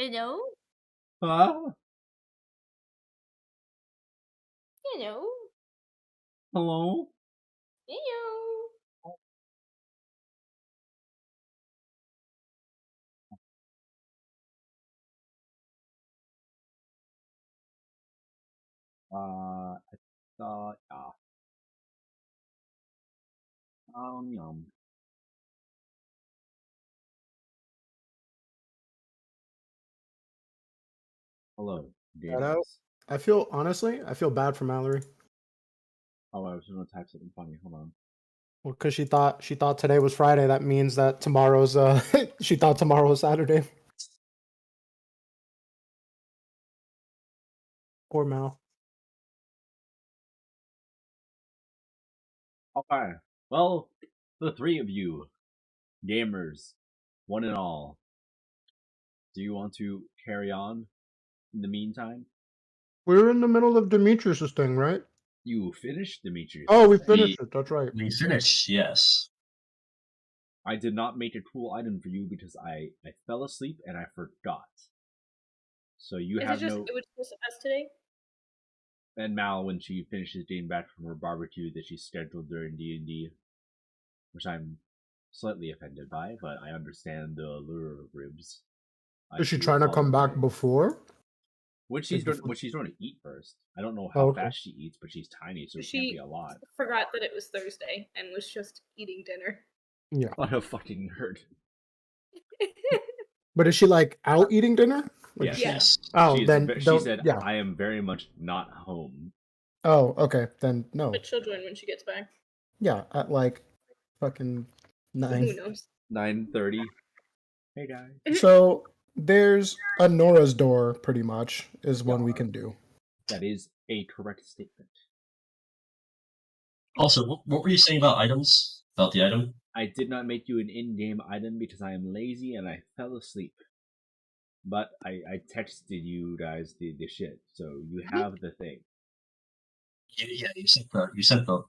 Hello? Huh? Hello? Hello? Hello? I thought, yum. Hello, Shout out. gamers. I feel bad for Mallory. Oh, I was gonna type something funny. Hold on. Well, because she thought today was Friday. That means that tomorrow's she thought tomorrow was Saturday. Poor Mal. Okay. Well, the three of you, gamers, one and all, do you want to carry on in the meantime? We're in the middle of Demetrius's thing, right? You finished Demetrius. Oh, we thing. finished it. That's right. We finished, yes. I did not make a cool item for you because I fell asleep and I forgot. So you Is it have just no. it was just us today? And Mal, when she finishes getting back from her barbecue that she scheduled during D&D, which I'm slightly offended by, but I understand the allure of ribs. Is she trying to come back before? When she's going to eat first. I don't know Oh, how okay. fast she eats, but she's tiny, so it can't be a lot. Forgot that it was Thursday and was just eating dinner. Yeah. What a fucking nerd. But is she like out eating dinner? Like, Yes. Oh, She then she don't. said, Yeah. I am very much not home. Oh, okay. Then no. But she'll join when she gets back. Yeah, at like fucking Who 9. knows? 9:30. Hey guys. So there's a Nora's door, pretty much, is one we Yeah. can do. That is a correct statement. Also, what were you saying about items? About the item? I did not make you an in-game item because I am lazy and I fell asleep. But I texted you guys the shit, so you have the thing. Yeah, you sent the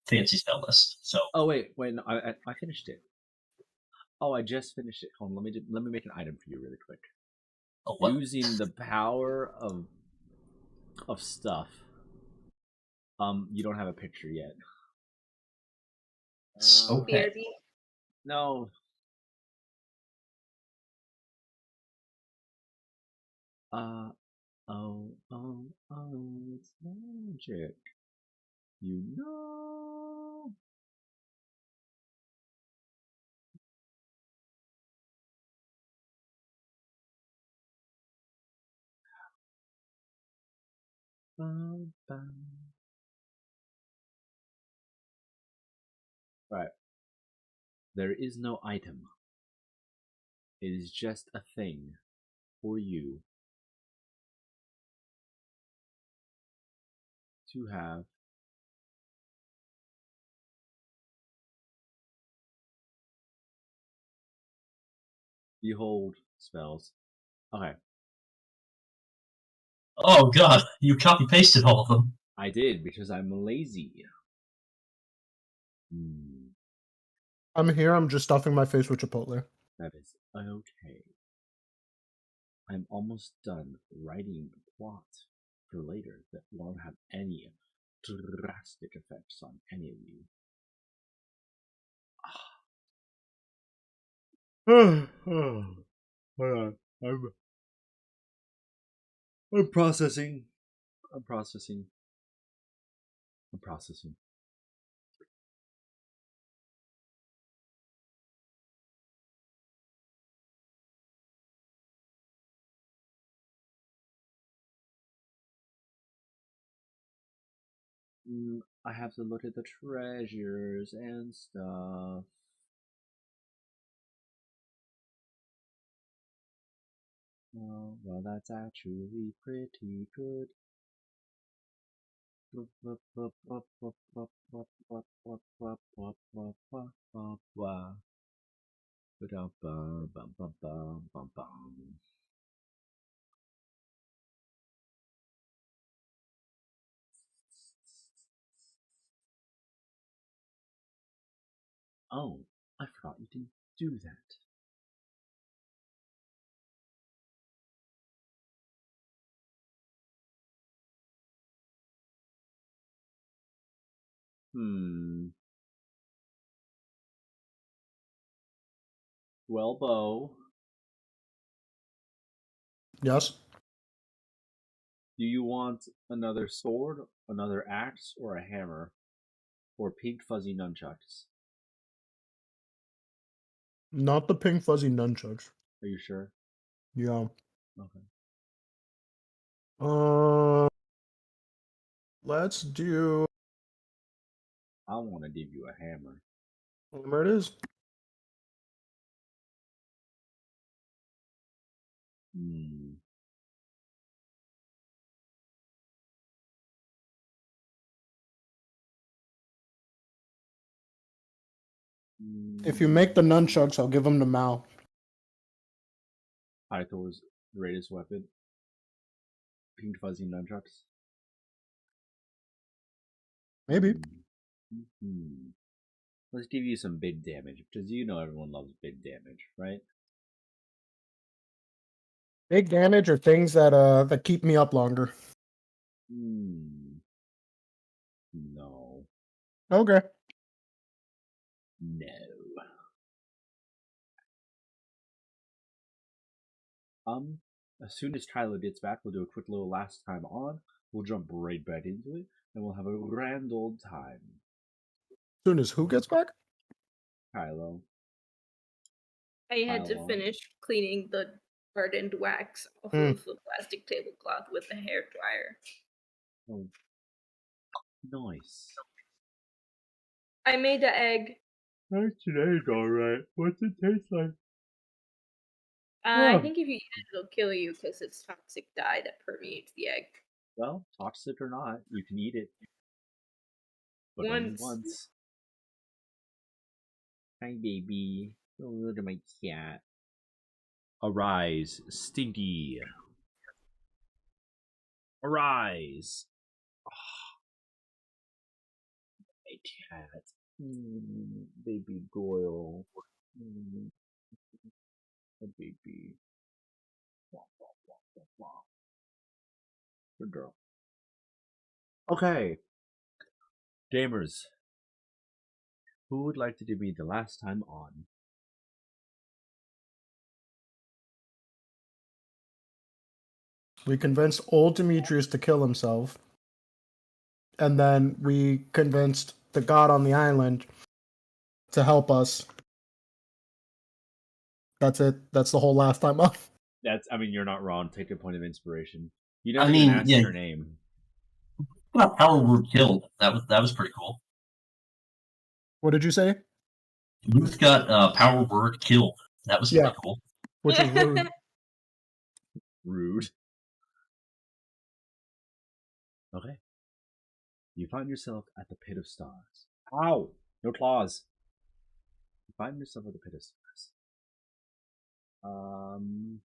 fancy spell list. So. Oh wait, I finished it. Oh, I just finished it. Hold on, let me make an item for you really quick. Oh, what? Using the power of stuff. You don't have a picture yet. Okay. BRB. No. Oh, it's magic. You know. Bum, bum. Right. There is no item. It is just a thing for you to have. Behold spells. Okay. Oh god, you copy pasted all of them. I did because I'm lazy. I'm here. I'm just stuffing my face with Chipotle. That is okay. I'm almost done writing the plot for later that won't have any drastic effects on any of you. Hold on. I'm processing. I'm processing. I'm processing. I have to look at the treasures and stuff. Oh, well, that's actually pretty good. Oh, I forgot you can do that. Well, Bo, Yes. do you want another sword, another axe, or a hammer, or pink fuzzy nunchucks? Not the pink fuzzy nunchucks. Are you sure? Yeah. Okay. Let's do. I want to give you a hammer. Where it is. Hmm. If you make the nunchucks, I'll give them to Mal. Pythor's greatest weapon. Pink fuzzy nunchucks. Maybe. Hmm. Let's give you some big damage, because you know everyone loves big damage, right? Big damage or things that keep me up longer. No. Okay. No. As soon as Tyler gets back, we'll do a quick little last time on. We'll jump right back into it, and we'll have a grand old time. As soon as who gets back? Kylo. I had to Pile on. finish cleaning the hardened wax off of the plastic tablecloth with the hair dryer. Oh, nice. I made an egg. Today's alright. What's it taste like? I think if you eat it, it'll kill you because it's toxic dye that permeates the egg. Well, toxic or not, you can eat it. But only once. Hi, baby. Oh, look at my cat. Arise, Stinky. Arise. Oh, my cat. Baby Goyle. A baby. Good girl. Okay. Gamers. Who would like to be the last time on? We convinced old Demetrius to kill himself. And then we convinced the god on the island to help us. That's it. That's the whole last time up. You're not wrong. Take a point of inspiration. You I never even mean, asked yeah. her name. What about Power Word Killed? That was pretty cool. What did you say? Ruth got Power Word Killed. That was pretty cool. Which was rude. Rude. Okay. You find yourself at the Pit of Stars. Ow! No claws. You find yourself at the Pit of Stars. I'm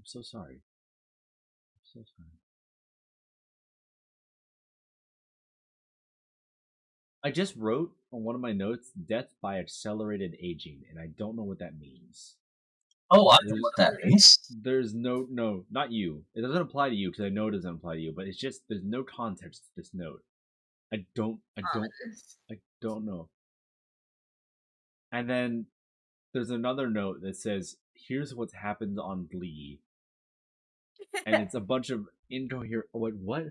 so sorry. I'm so sorry. I just wrote on one of my notes, death by accelerated aging, and I don't know what that means. Oh, I know what that means. There's no, not you. It doesn't apply to you, because I know it doesn't apply to you, but it's just, there's no context to this note. I don't know. And then there's another note that says, here's what's happened on Glee. And it's a bunch of incoherent, what?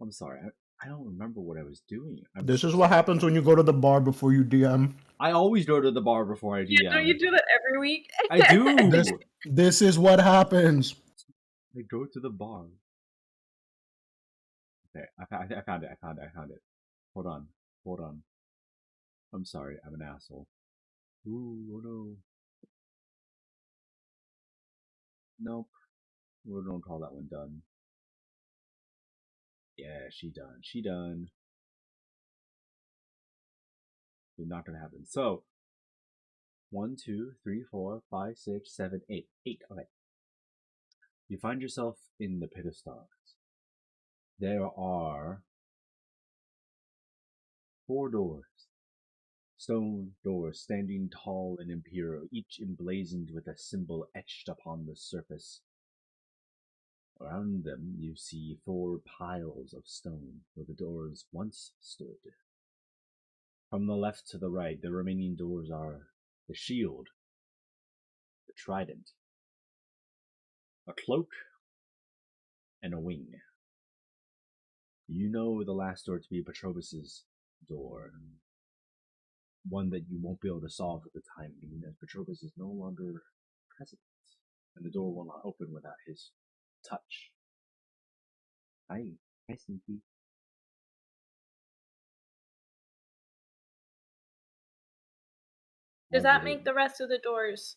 I'm sorry, I don't remember what I was doing. This is what happens when you go to the bar before you DM. I always go to the bar before I DM. Don't you do that every week? I do! This is what happens. I go to the bar. Okay, I found it. Hold on. I'm sorry, I'm an asshole. Ooh, oh no. Nope. We don't call that one done. Yeah, she done. It's not gonna happen. So, 1, 2, 3, 4, 5, 6, 7, 8. 8, okay. You find yourself in the Pit of Stars. There are 4 doors. Stone doors standing tall and imperial, each emblazoned with a symbol etched upon the surface. Around them you see 4 piles of stone where the doors once stood. From the left to the right, the remaining doors are the shield, the trident, a cloak, and a wing. You know the last door to be Petrobus's door, one that you won't be able to solve at the time being, as Petrobus is no longer present, and the door will not open without his touch. Hi, Sneaky. Does that make the rest of the doors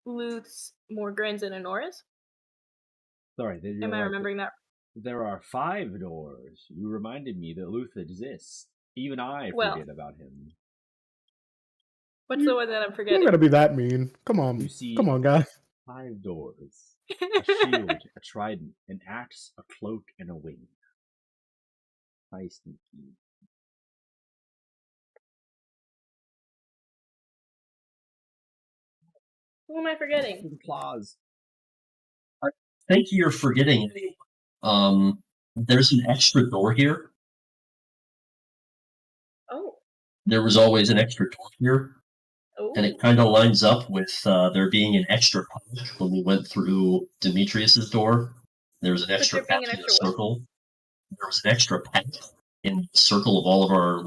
Luth's, Morgren's, and Honora's? Sorry, am I remembering that? There are 5 doors. You reminded me that Luth exists. Even I forget about him. What's the one that I'm forgetting? You're not gonna be that mean. Come on. You see, come on, guy. 5 doors. A shield, a trident, an axe, a cloak, and a wing. Hi, Sneaky. Who am I forgetting? Claws. I think you're forgetting. There's an extra door here. Oh. There was always an extra door here. Oh. And it kind of lines up with there being an extra patch when we went through Demetrius's door. There was an extra patch in the circle. There was an extra patch in the circle of all of our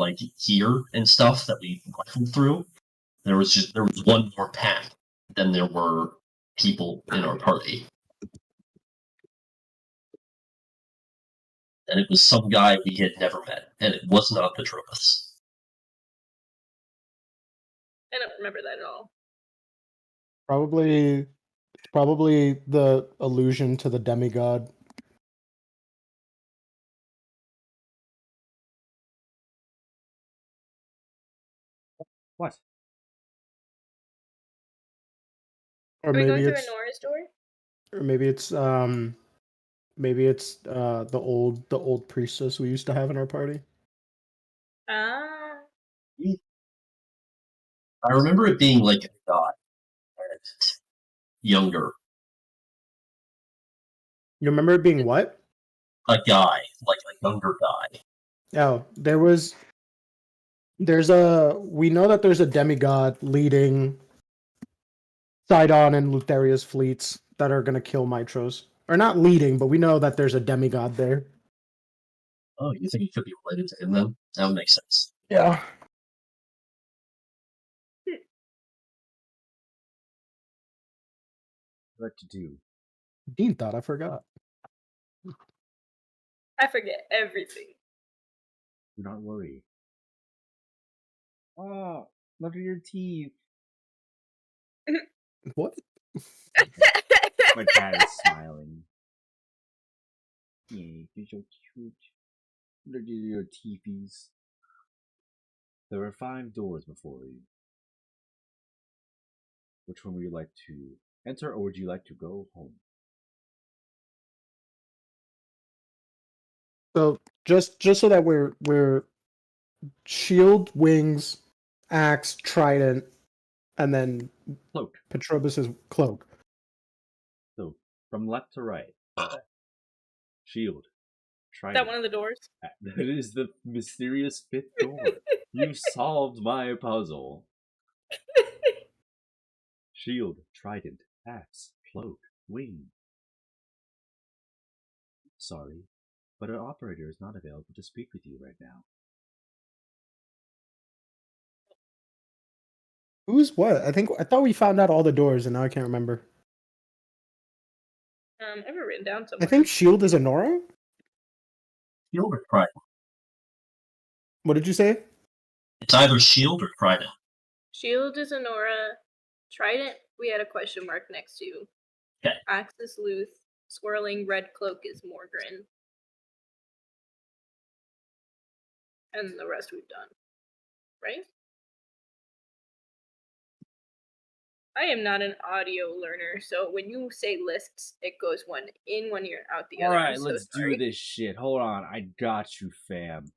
gear and stuff that we rifled through. There was one more pack than there were people in our party. And it was some guy we had never met, and it was not Petrobus. I don't remember that at all. Probably the allusion to the demigod. What? Or Are we maybe going it's through Honora's door? Or maybe it's the old priestess we used to have in our party. Ah. I remember it being like a god, younger. You remember it being what? A guy, like a younger guy. Oh, we know that there's a demigod leading Sidon and Lutheria's fleets that are gonna kill Mitros. Or not leading, but we know that there's a demigod there. Oh, you think he could be related to him then? That would make sense. Yeah. What to do? Dean thought I forgot. I forget everything. Do not worry. Oh, look at your teeth. What? My cat is smiling. Yay, you're so cute. Look at your teethies. There are 5 doors before you. Which one would you like to enter, or would you like to go home? So just so that we're shield, wings, axe, trident, and then Cloak. Petrobus's cloak. So from left to right. Shield. Trident. That one of the doors? That is the mysterious 5th door. You've solved my puzzle. Shield, trident, axe, cloak, wing. Sorry, but our operator is not available to speak with you right now. Who's what? I thought we found out all the doors, and now I can't remember. I have it written down somewhere. I think Shield is Honora. Shield or Trident? What did you say? It's either Shield or Trident. Shield is Honora. Trident, we had a question mark next to. Okay. Axe is Luth. Swirling red cloak is Morgren. And the rest we've done. Right? I am not an audio learner, so when you say lists, it goes one in one ear, out the other. Alright, let's do this shit. Hold on. I got you, fam.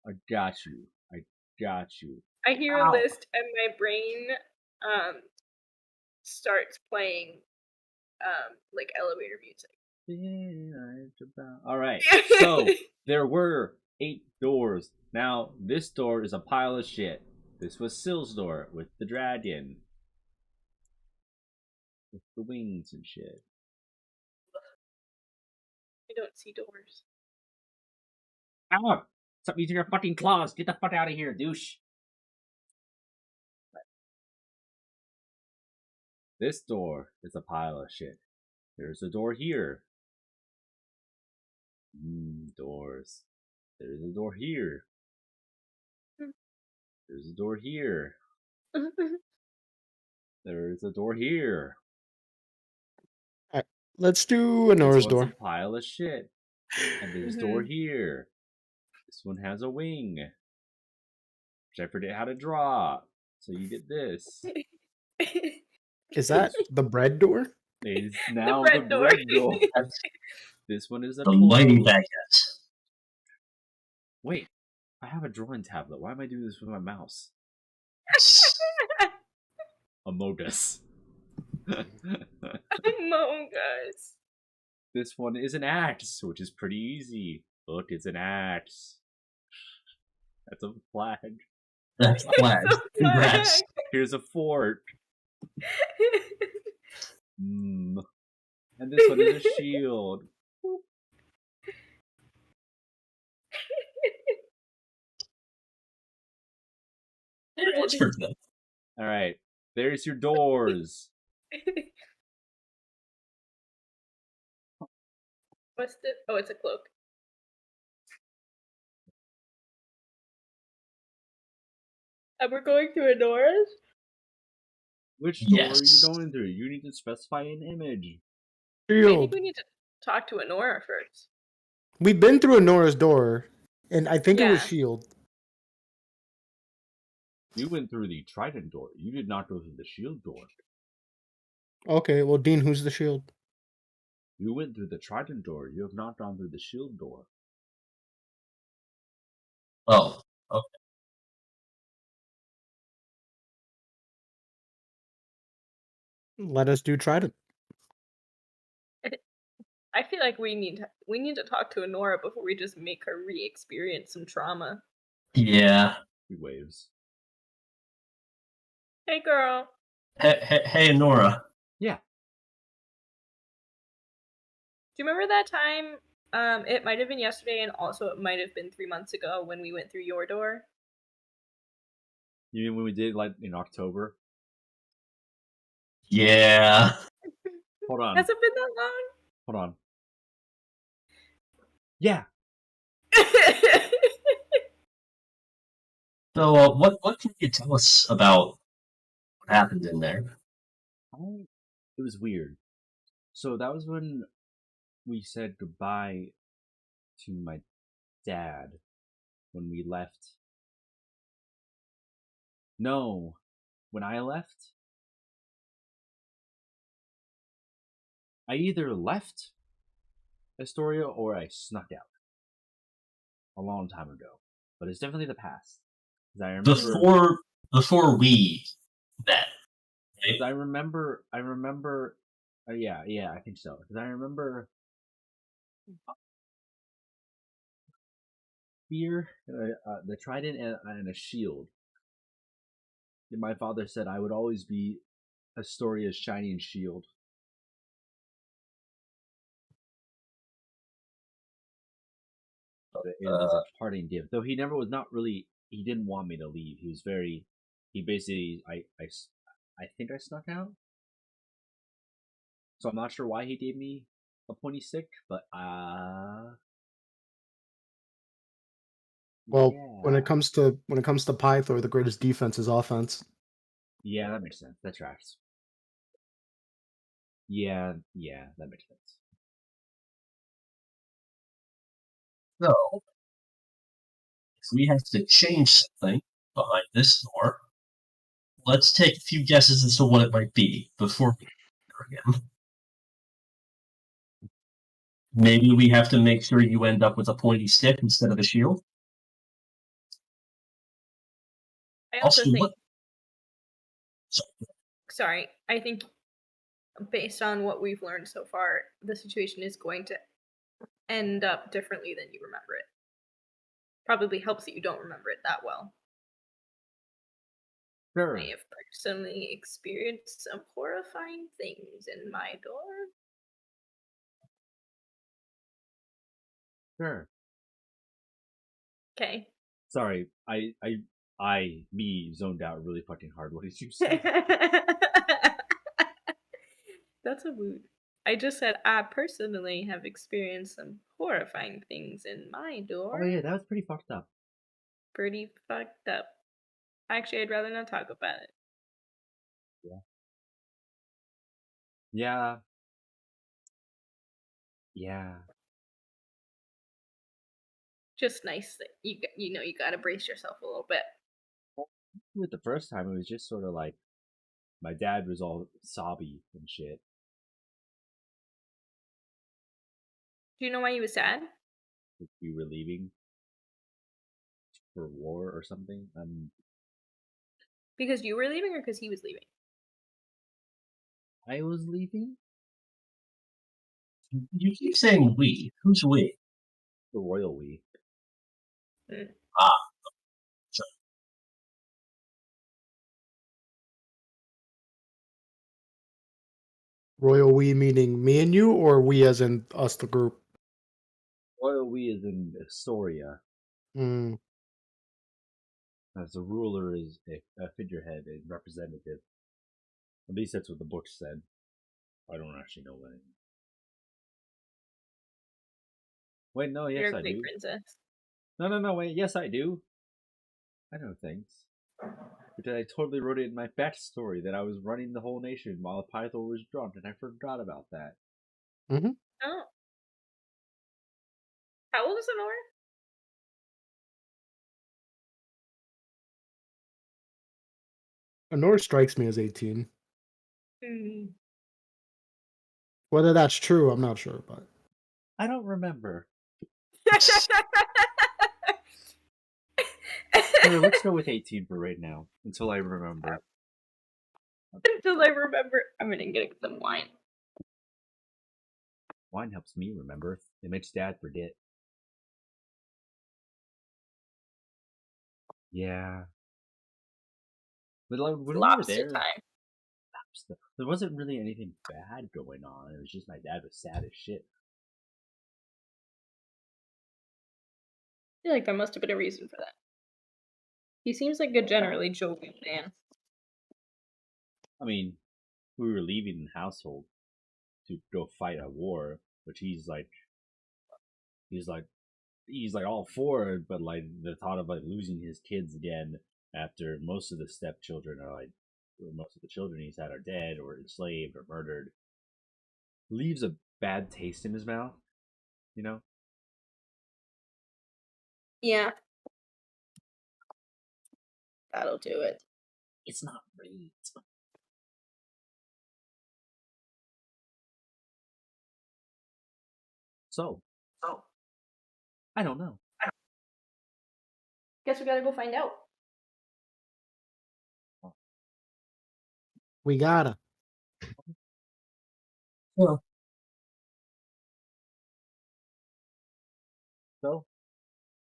I got you. Got you. I hear a list and my brain starts playing like elevator music. All right. So there were 8 doors. Now this door is a pile of shit. This was Syl's door with the dragon, with the wings and shit. I don't see doors. Ah! Stop using your fucking claws. Get the fuck out of here, douche. This door is a pile of shit. There's a door here. Doors. There's a door here. There's a door here. There's a door here. Alright, let's do Anora's door. A pile of shit. And there's a door here. This one has a wing, which I forget how to draw. So you get this. Is that the bread door? It is now the bread door. This one is a mighty baguette. Wait, I have a drawing tablet. Why am I doing this with my mouse? Among Us. Among Us. This one is an axe, which is pretty easy. Look, it's an axe. That's a flag. That's a flag. Congrats. Here's a fort. And this one is a shield. Alright, there's your doors. What's the... Oh, it's a cloak. And we're going through Anora's? Which door are you going through? You need to specify an image. Shield. I think we need to talk to Anora first. We've been through Anora's door, and I think it was Shield. You went through the Trident door. You did not go through the Shield door. Okay, well, Dean, who's the Shield? You went through the Trident door. You have not gone through the Shield door. Oh, okay. Let us do Trident. I feel like we need to talk to Anora before we just make her re-experience some trauma. Yeah. He waves. Hey, girl. Hey, Anora. Yeah. Do you remember that time? It might have been yesterday, and also it might have been 3 months ago when we went through your door. You mean when we did like in October? Yeah. Hold on. Has it been that long? Hold on. Yeah. So, what can you tell us about what happened in there? It was weird. So that was when we said goodbye to my dad when we left. No, when I left, I either left Astoria or I snuck out a long time ago. But it's definitely the past. I remember before we met. Right? I remember. Yeah, I think so. Because I remember here the trident and a shield. And my father said I would always be Astoria's shining shield. It was a parting gift, though he never was not really. He didn't want me to leave. He was very. He basically. I think I snuck out. So I'm not sure why he gave me a pointy stick, but well, yeah. when it comes to Pythor, the greatest defense is offense. Yeah, that makes sense. That tracks. Yeah, that makes sense. So, if we have to change something behind this door, let's take a few guesses as to what it might be before we go again. Maybe we have to make sure you end up with a pointy stick instead of a shield. also Also, think. So, Sorry, I think based on what we've learned so far, the situation is going to end up differently than you remember it. Probably helps that you don't remember it that well. Sure. I have personally experienced some horrifying things in my door. Sure. Okay. Sorry, me zoned out really fucking hard. What did you say? That's a mood. I just said I personally have experienced some horrifying things in my door. Oh yeah, that was pretty fucked up. Pretty fucked up. Actually, I'd rather not talk about it. Yeah. Yeah. Yeah. Just nice that you gotta brace yourself a little bit. With the first time, it was just sort of like my dad was all sobby and shit. Do you know why he was sad? Like we were leaving for war or something. Because you were leaving or because he was leaving? I was leaving. you keep saying we. Who's we? The royal we. Mm. Ah, sure. Royal we meaning me and you, or we as in us, the group? Royal we is in Astoria, Mm. as the ruler is a figurehead, a representative. At least that's what the book said. I don't actually know what. Wait, no, yes You're a I great do. princess. No, wait, yes I do. I know things. Because I totally wrote it in my backstory that I was running the whole nation while Pythor was drunk, and I forgot about that. Mm-hmm. Oh. How old is Honora? Honor strikes me as 18. Hmm. Whether that's true, I'm not sure, but I don't remember. Sure, let's go with 18 for right now, until I remember. Until I remember, I'm gonna get some wine. Wine helps me remember. It makes Dad forget. Yeah. But like, when we were Lobster there, time. there wasn't really anything bad going on. It was just my dad was sad as shit. I feel like there must have been a reason for that. He seems like a generally jovial man. I mean, we were leaving the household to go fight a war, which he's like all for it, but like the thought of like losing his kids again after most of the stepchildren are like, most of the children he's had are dead or enslaved or murdered, leaves a bad taste in his mouth, you know? Yeah. That'll do it. It's not great. So, I don't know. Guess we gotta go find out. we gotta. Well, So,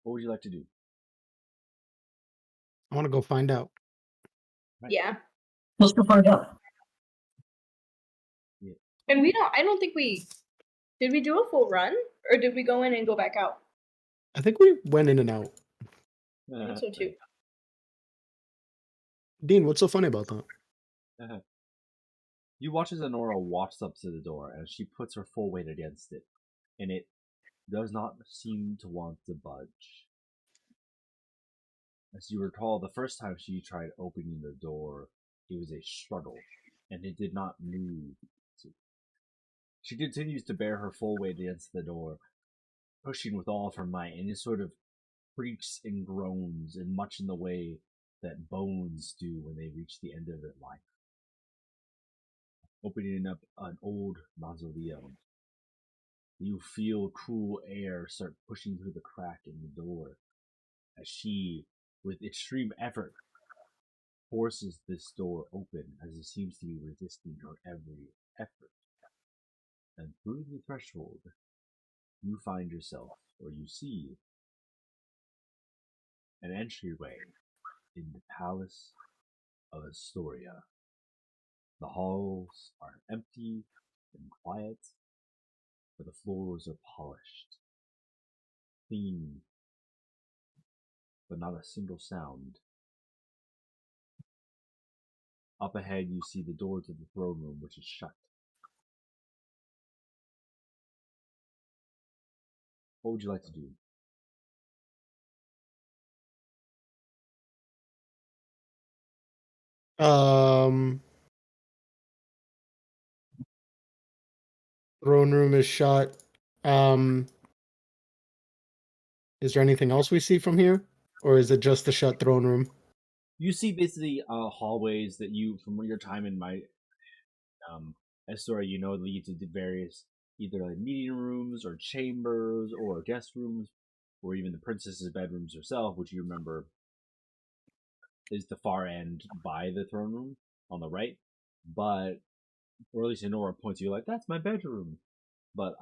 what would you like to do? I want to go find out. Right. Yeah. let's go find out. Yeah. And I don't think did we do a full run? Or did we go in and go back out? I think we went in and out. I think so too. Dean, what's so funny about that? You watch as Honora walks up to the door and she puts her full weight against it, and it does not seem to want to budge. As you recall, the first time she tried opening the door, it was a struggle, and it did not move. She continues to bear her full weight against the door, pushing with all of her might, and it sort of creaks and groans, in much in the way that bones do when they reach the end of their life. Opening up an old mausoleum, you feel cool air start pushing through the crack in the door as she, with extreme effort, forces this door open as it seems to be resisting your every effort. And through the threshold, you find yourself, or you see, an entryway in the Palace of Astoria. The halls are empty and quiet, but the floors are polished, clean, but not a single sound. Up ahead, you see the door to the throne room, which is shut. What would you like to do? Throne room is shut. Is there anything else we see from here? Or is it just the shut throne room? You see basically hallways that you, from your time in my story, you know, lead to various either like meeting rooms or chambers or guest rooms, or even the princess's bedrooms herself, which you remember is the far end by the throne room on the right. But, or at least Nora points to you like, that's my bedroom. But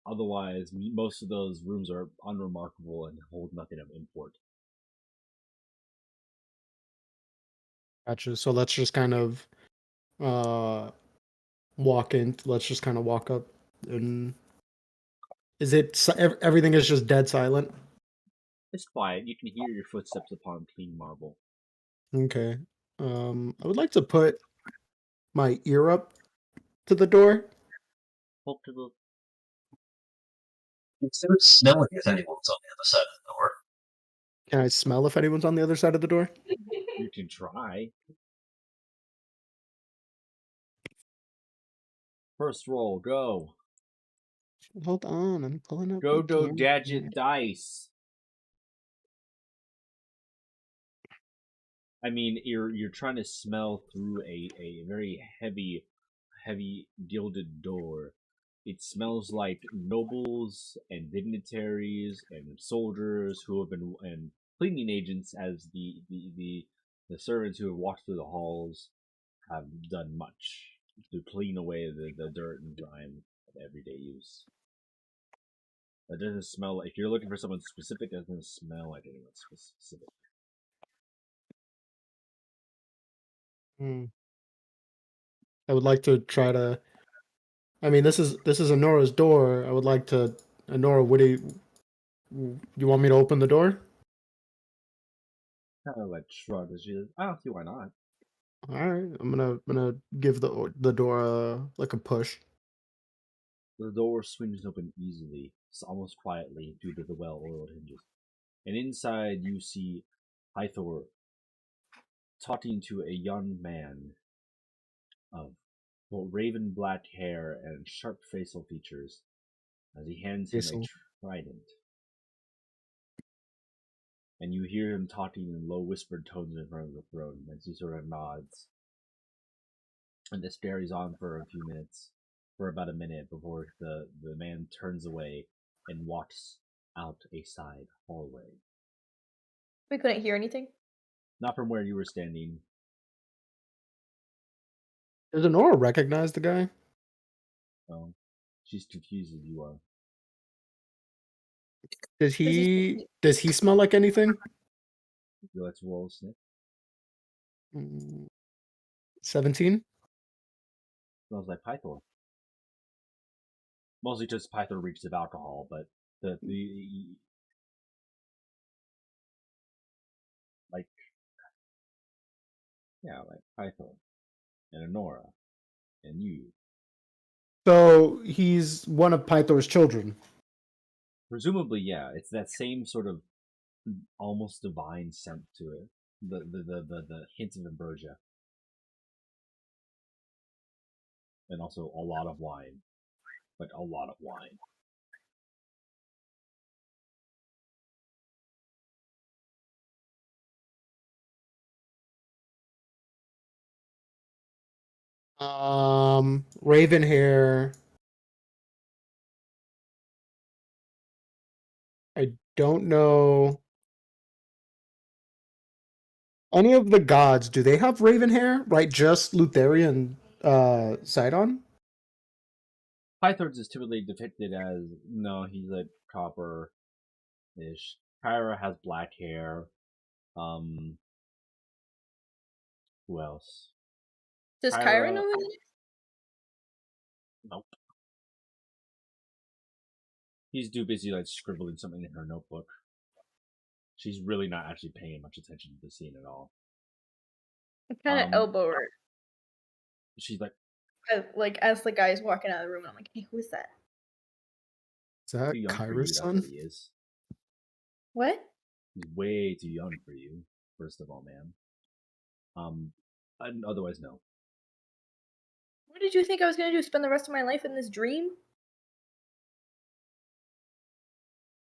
otherwise, most of those rooms are unremarkable and hold nothing of import. Gotcha. So let's just kind of walk in. Let's just kind of walk up. And is it everything is just dead silent? It's quiet. You can hear your footsteps upon clean marble. Okay. I would like to put my ear up to the door. Hope to the Instead of smelling if anyone's on the other side of the door. Can I smell if anyone's on the other side of the door? You can try. First roll, go. Hold on, I'm pulling up. Go to gadget dice. I mean, you're trying to smell through a very heavy gilded door. It smells like nobles and dignitaries and soldiers who have been, and cleaning agents, as the servants who have walked through the halls have done much to clean away the dirt and grime of everyday use. That doesn't smell like, if you're looking for someone specific, that doesn't smell like anyone specific. I would like to try to. I mean, this is Anora's door. I would like to. Anora, would you want me to open the door? Kind of like shrug as she says, I don't see why not. All right, I'm gonna give the door like a push. The door swings open easily, almost quietly, due to the well-oiled hinges. And inside you see Hythor talking to a young man of raven black hair and sharp facial features as he hands him a trident. And you hear him talking in low whispered tones in front of the throne as he sort of nods. And this carries on for a few minutes, for about a minute, before the man turns away and walks out a side hallway. We couldn't hear anything? Not from where you were standing. Does Anora recognize the guy? No. She's confused as you are. Does he smell like anything? Let's roll a sniff. 17? Smells like Pythor. Mostly just Pythor reeks of alcohol, but the like, yeah, like Pythor and Anora and you. So he's one of Pythor's children. Presumably, yeah. It's that same sort of almost divine scent to it. The hint of ambrosia. And also a lot of wine. Like a lot of wine. Raven hair. I don't know Any of the gods, do they have raven hair? Right, just Lutheria and Sidon? Pythords is typically depicted as, no, he's like copper-ish. Kyra has black hair. Who else? Does Kyra know who it is? Nope. He's too busy like scribbling something in her notebook. She's really not actually paying much attention to the scene at all. I kind of elbow her. She's like as the guy's walking out of the room, I'm like, hey, who is that? Is that Kyra's son? He is. What? He's way too young for you, first of all, ma'am. And otherwise, no. What did you think I was gonna do? Spend the rest of my life in this dream?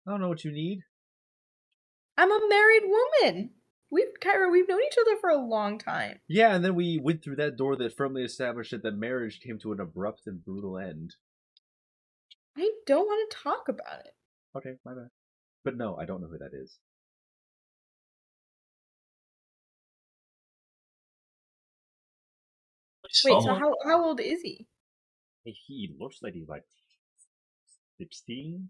I don't know what you need. I'm a married woman. Kyra, we've known each other for a long time. Yeah, and then we went through that door that firmly established that the marriage came to an abrupt and brutal end. I don't want to talk about it. Okay, my bad. But no, I don't know who that is. Wait, so how old is he? He looks like he's like 16.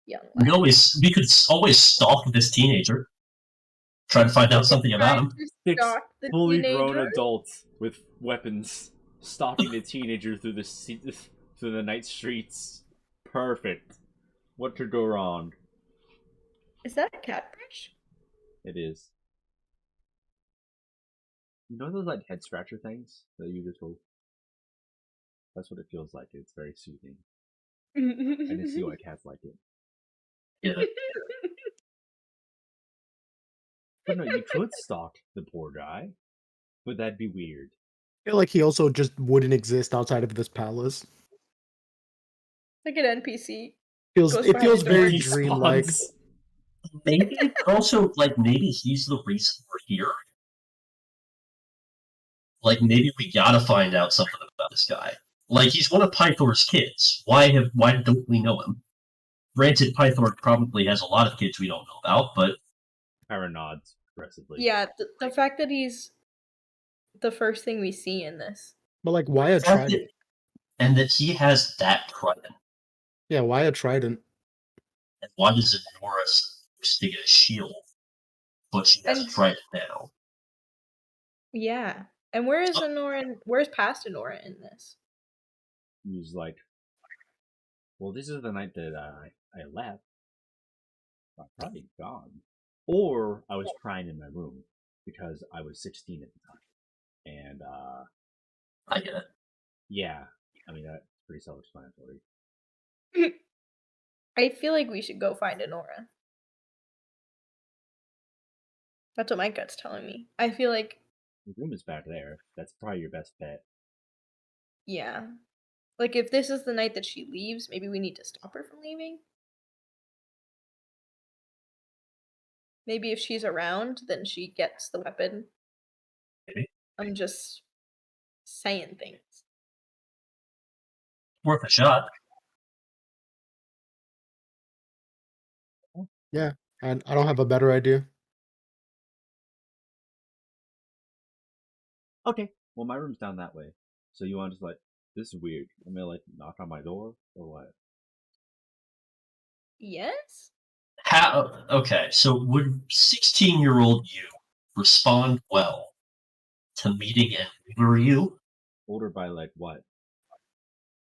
Young. We could always stalk this teenager. Try to find out something about him. Six fully grown adults with weapons stalking a teenager through the night streets. Perfect. What could go wrong? Is that a cat brush? It is. You know those like head scratcher things that you just hold? That's what it feels like. It's very soothing. I can see why cats like it. Yeah. But no, you could stalk the poor guy, but that'd be weird. I feel like he also just wouldn't exist outside of this palace. Like an NPC. It feels very dreamlike. Maybe also, like, maybe he's the reason we're here. Like, maybe we gotta find out something about this guy. Like, he's one of Pythor's kids. Why don't we know him? Granted, Pythor probably has a lot of kids we don't know about, but Kyra nods aggressively. Yeah, the fact that he's the first thing we see in this. But like, why a trident? And that he has that trident. Yeah, why a trident? And why does Nora stick a shield, but she has a trident now? Yeah, and where is where's past Nora in this? He's like, well, this is the night that I left. I'm probably gone. Or I was crying in my room because I was 16 at the time. And, I get it. Yeah. I mean, that's pretty self-explanatory. I feel like we should go find Nora. That's what my gut's telling me. I feel like... The room is back there. That's probably your best bet. Yeah. Like, if this is the night that she leaves, maybe we need to stop her from leaving? Maybe if she's around, then she gets the weapon. Maybe. I'm just saying things. Worth a shot. Yeah, and I don't have a better idea. Okay, well, my room's down that way. So you want to just like, this is weird. I'm gonna like knock on my door or what? Yes? Okay, so would 16-year-old you respond well to meeting an older you? Older by like what?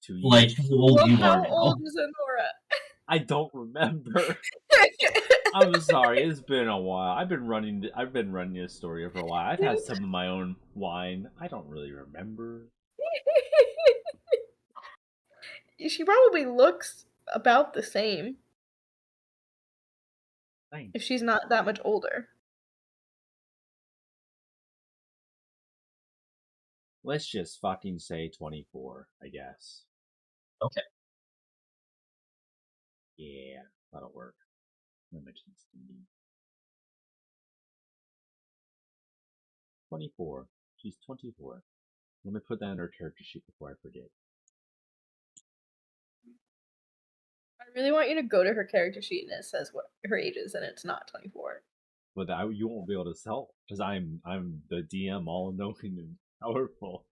2 years? Like how old you are now. How old is Nora? I don't remember. I'm sorry, it's been a while. I've been running this story for a while. I've had some of my own wine. I don't really remember. She probably looks about the same. Thanks. If she's not that much older. Let's just fucking say 24, I guess. Okay. Yeah, that'll work. That makes sense to me. 24. She's 24. Let me put that in her character sheet before I forget. I I really want you to go to her character sheet and it says what her age is, and it's not 24. But you won't be able to tell because I'm the DM, all knowing and powerful.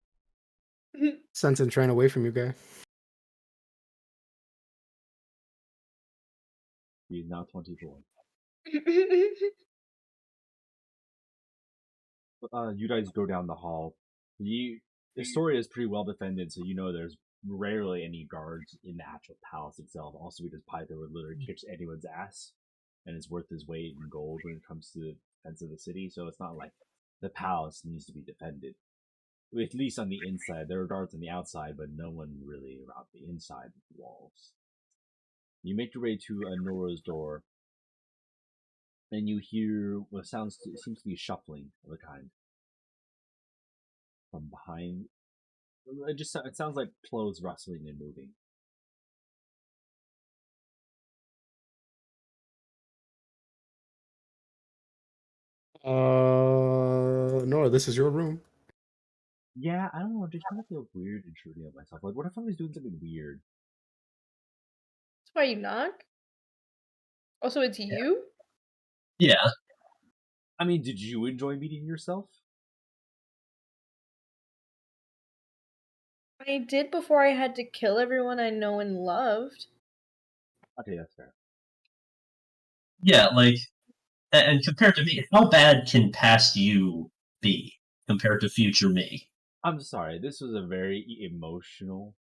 Sense and trying away from you, guy. He's now 24. You guys go down the hall. The story is pretty well defended, so you know there's rarely any guards in the actual palace itself. Also, because Python would literally kick anyone's ass, and it's worth his weight in gold when it comes to the defense of the city. So it's not like the palace needs to be defended. At least on the inside, there are guards on the outside, but no one really around the inside of the walls. You make your way to Nora's door, and you hear what seems to be shuffling of a kind from behind. It sounds like clothes rustling and moving. Nora, this is your room. Yeah, I don't know. I just kind of feel weird intruding on myself. Like, what if I was doing something weird? That's why you knock? Also, it's you? Yeah. I mean, did you enjoy meeting yourself? I did before I had to kill everyone I know and loved. Okay, that's fair. Yeah, like, and compared to me, how bad can past you be compared to future me? I'm sorry, this was a very emotional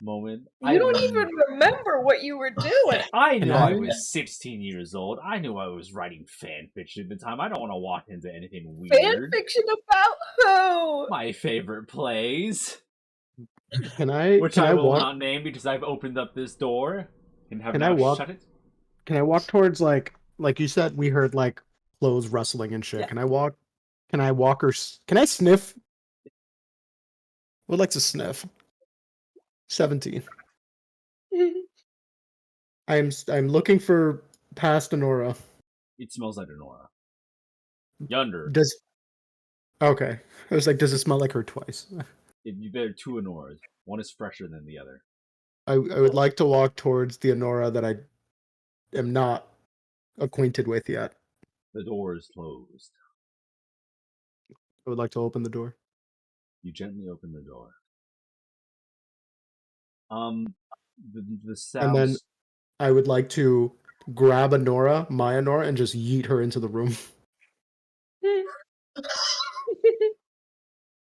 moment. You don't even remember what you were doing. I knew I was 16 years old. I knew I was writing fan fiction at the time. I don't want to walk into anything weird. Fan fiction about who? My favorite plays. Which I will not name because I've opened up this door and have now shut it. Can I walk towards, like you said, we heard like clothes rustling and shit. Yeah. Can I walk or can I sniff? I would like to sniff. 17. I'm looking for past Honora. It smells like Honora. Yonder. Okay. I was like, does it smell like her twice? There are two Honoras. One is fresher than the other. I would like to walk towards the Honora that I am not acquainted with yet. The door is closed. I would like to open the door. You gently open the door. The sounds... And then I would like to grab my Honora, and just yeet her into the room.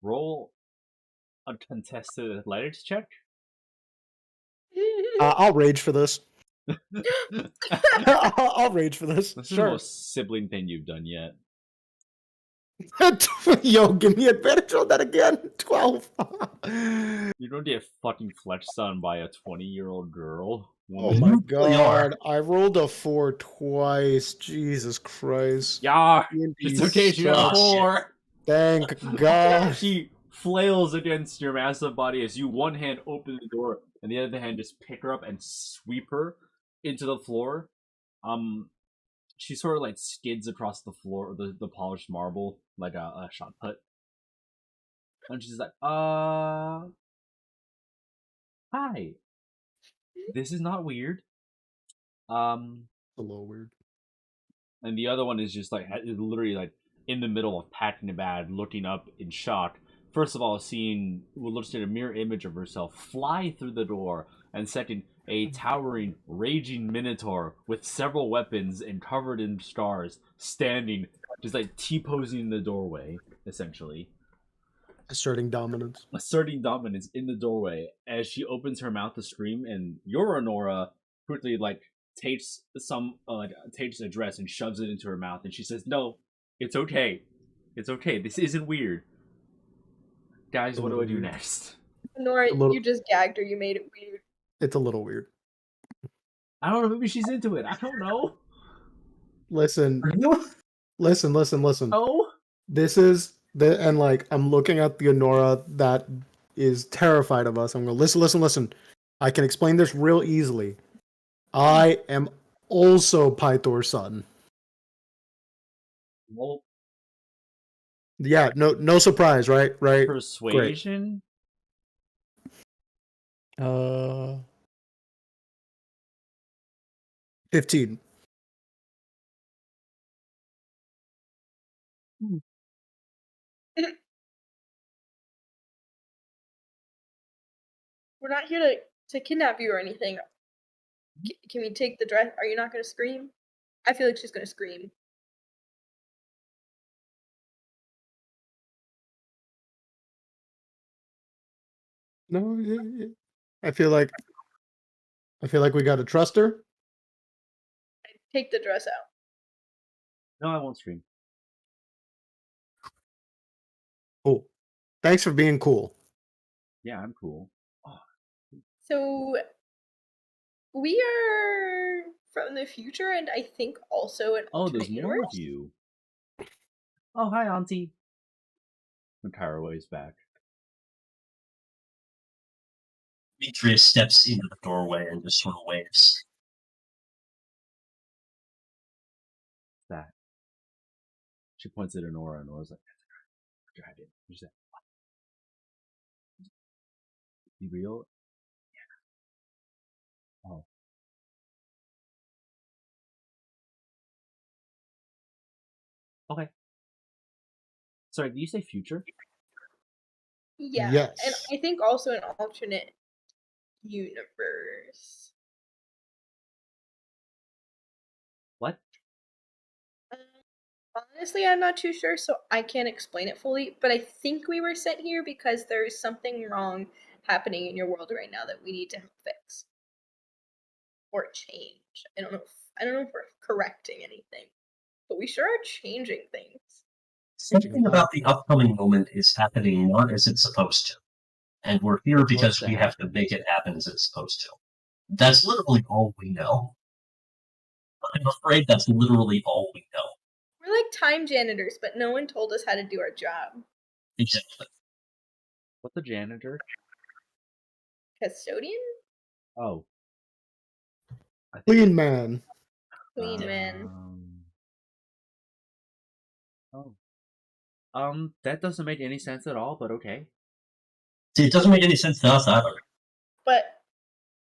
Roll a contested athletics check. I'll rage for this. I'll rage for this. This is the most sibling thing you've done yet. Yo, give me advantage on that again. 12. You're gonna get fucking flexed on by a 20-year-old girl. Oh my god! I rolled a 4 twice. Jesus Christ. Yeah, it's okay. You got 4. Thank God. She flails against your massive body as you one hand open the door and the other hand just pick her up and sweep her into the floor. She sort of like skids across the floor, the polished marble, like a shot put. And she's like, hi. This is not weird. A little weird. And the other one is just like literally like in the middle of packing a bag, looking up in shock. First of all, seeing what looks like a mirror image of herself fly through the door, and second, a towering, raging minotaur with several weapons and covered in scars, standing, just like T-posing in the doorway, essentially. Asserting dominance in the doorway as she opens her mouth to scream, and your Honora quickly like takes a dress and shoves it into her mouth, and she says, "No, it's okay. It's okay. This isn't weird." Guys, what do I do next? Nora, you just gagged her. You made it weird. It's a little weird. I don't know. Maybe she's into it. I don't know. Listen. Oh? This is and like I'm looking at the Honora that is terrified of us. I'm going, listen. I can explain this real easily. I am also Pythor's son. Well, yeah, no surprise, right? Persuasion? Great. 15. We're not here to kidnap you or anything. Can we take the dress? Are you not going to scream? I feel like she's going to scream. No, I feel like we got to trust her. Take the dress out. No, I won't scream. Cool. Thanks for being cool. Yeah, I'm cool. Oh. So we are from the future, and I think also an alternate there's universe. more of you. Oh, hi, Auntie. And Kyra waves back. Demetrius steps into the doorway and just sort of waves. What's that? She points at Honora, and Honora's like, "That's a dragon." She's like, "What? Be real?" Yeah. Oh. Okay. Sorry, did you say future? Yeah. Yes. And I think also an alternate universe. What? Honestly, I'm not too sure, so I can't explain it fully, but I think we were sent here because there's something wrong happening in your world right now that we need to help fix. Or change. I don't know if we're correcting anything, but we sure are changing things. Something about the upcoming moment is happening not as it's supposed to. And we're here because we have to make it happen as it's supposed to. That's literally all we know. I'm afraid that's literally all we know. We're like time janitors, but no one told us how to do our job. Exactly. What's a janitor? Custodian? Oh. Clean man. Clean man. That doesn't make any sense at all, but okay. See, it doesn't make any sense to us either. But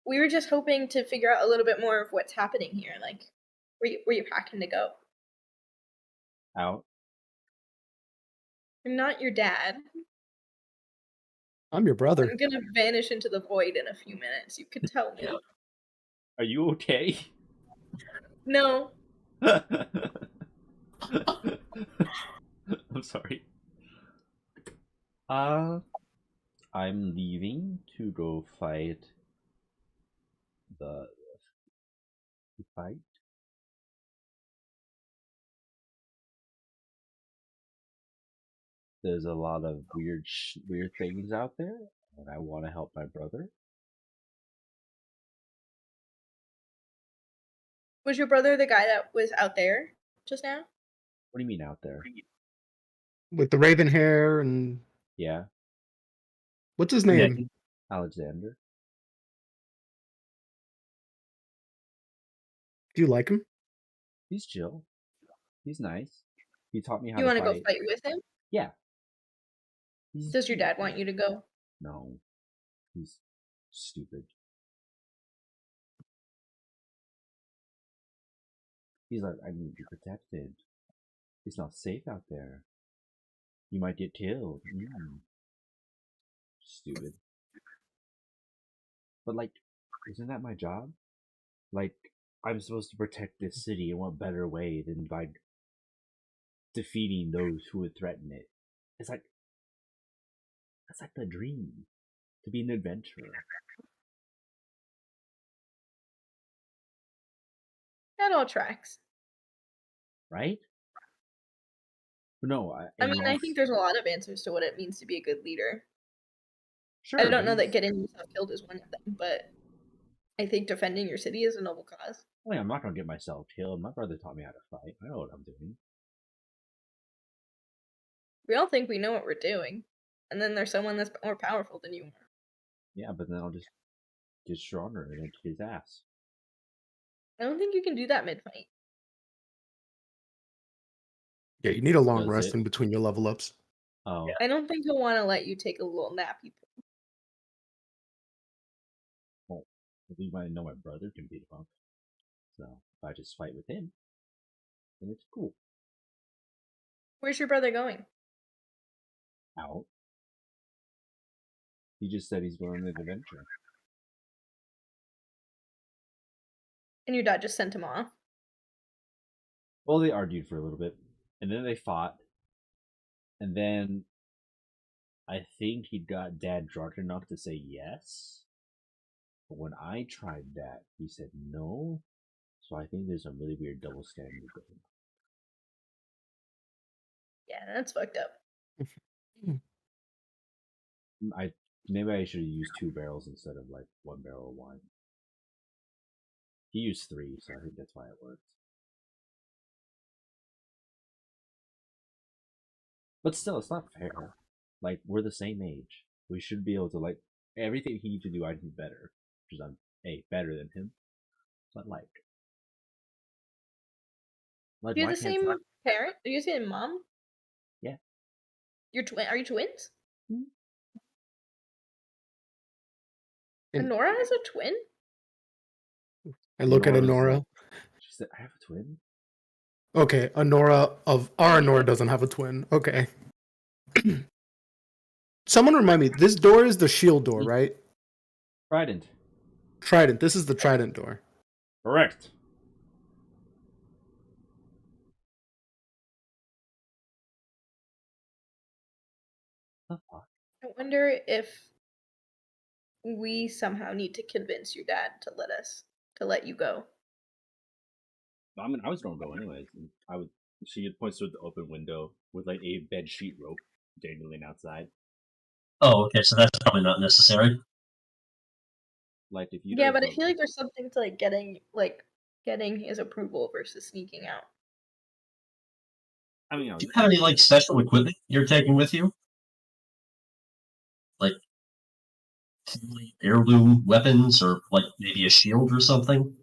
we were just hoping to figure out a little bit more of what's happening here. Like, where you packing to go? Out. I'm not your dad. I'm your brother. I'm gonna vanish into the void in a few minutes. You can tell me. Are you okay? No. I'm sorry. I'm leaving to go fight the fight. There's a lot of weird things out there, and I want to help my brother. Was your brother the guy that was out there just now? What do you mean out there? With the raven hair and... Yeah. What's his name? Yeah. Alexander. Do you like him? He's chill. He's nice. He taught me how You to want fight. to go fight with him? Yeah. Does your dad want you to go? No. He's stupid. He's like, I need to be protected. It's not safe out there. You might get killed. Stupid. But like, isn't that my job? Like, I'm supposed to protect this city in what better way than by defeating those who would threaten it? It's like, that's like the dream. To be an adventurer. That all tracks. Right? No, I mean, I think there's a lot of answers to what it means to be a good leader. Sure, I don't know that getting yourself killed is one of them, but I think defending your city is a noble cause. I mean, I'm not gonna get myself killed. My brother taught me how to fight. I know what I'm doing. We all think we know what we're doing, and then there's someone that's more powerful than you are. Yeah, but then I'll just get stronger and then kick his ass. I don't think you can do that mid-fight. Yeah, you need a long Does rest it? in between your level ups. Oh. I don't think he'll want to let you take a little nappy. Well, at least I know my brother can beat him up. So if I just fight with him, then it's cool. Where's your brother going? Out. He just said he's going on an adventure. And your dad just sent him off? Well, they argued for a little bit, and then they fought, and then I think he got Dad drunk enough to say yes. But when I tried that, he said no. So I think there's a really weird double standard going. Yeah, that's fucked up. Maybe I should have used 2 barrels instead of like 1 barrel of wine. He used 3, so I think that's why it worked. But still, it's not fair. Like, we're the same age. We should be able to, like, everything he can do, I do better. Because I'm, better than him. But, like Do you have the same parent? Are you the same mom? Yeah. You're are you twins? Mm-hmm. And Nora has a twin? I look at Honora. She said, I have a twin? Okay, Honora of our Honora doesn't have a twin. Okay. Someone remind me, this door is the shield door, right? Trident. Trident. This is the Trident door. Correct. I wonder if we somehow need to convince your dad to let you go. I mean, I was gonna go anyways. She points toward the open window with like a bed sheet rope dangling outside. Oh, okay, so that's probably not necessary. Like if you but I feel like there's something to getting his approval versus sneaking out. I mean, do you have any like special equipment you're taking with you? Like heirloom weapons or like maybe a shield or something?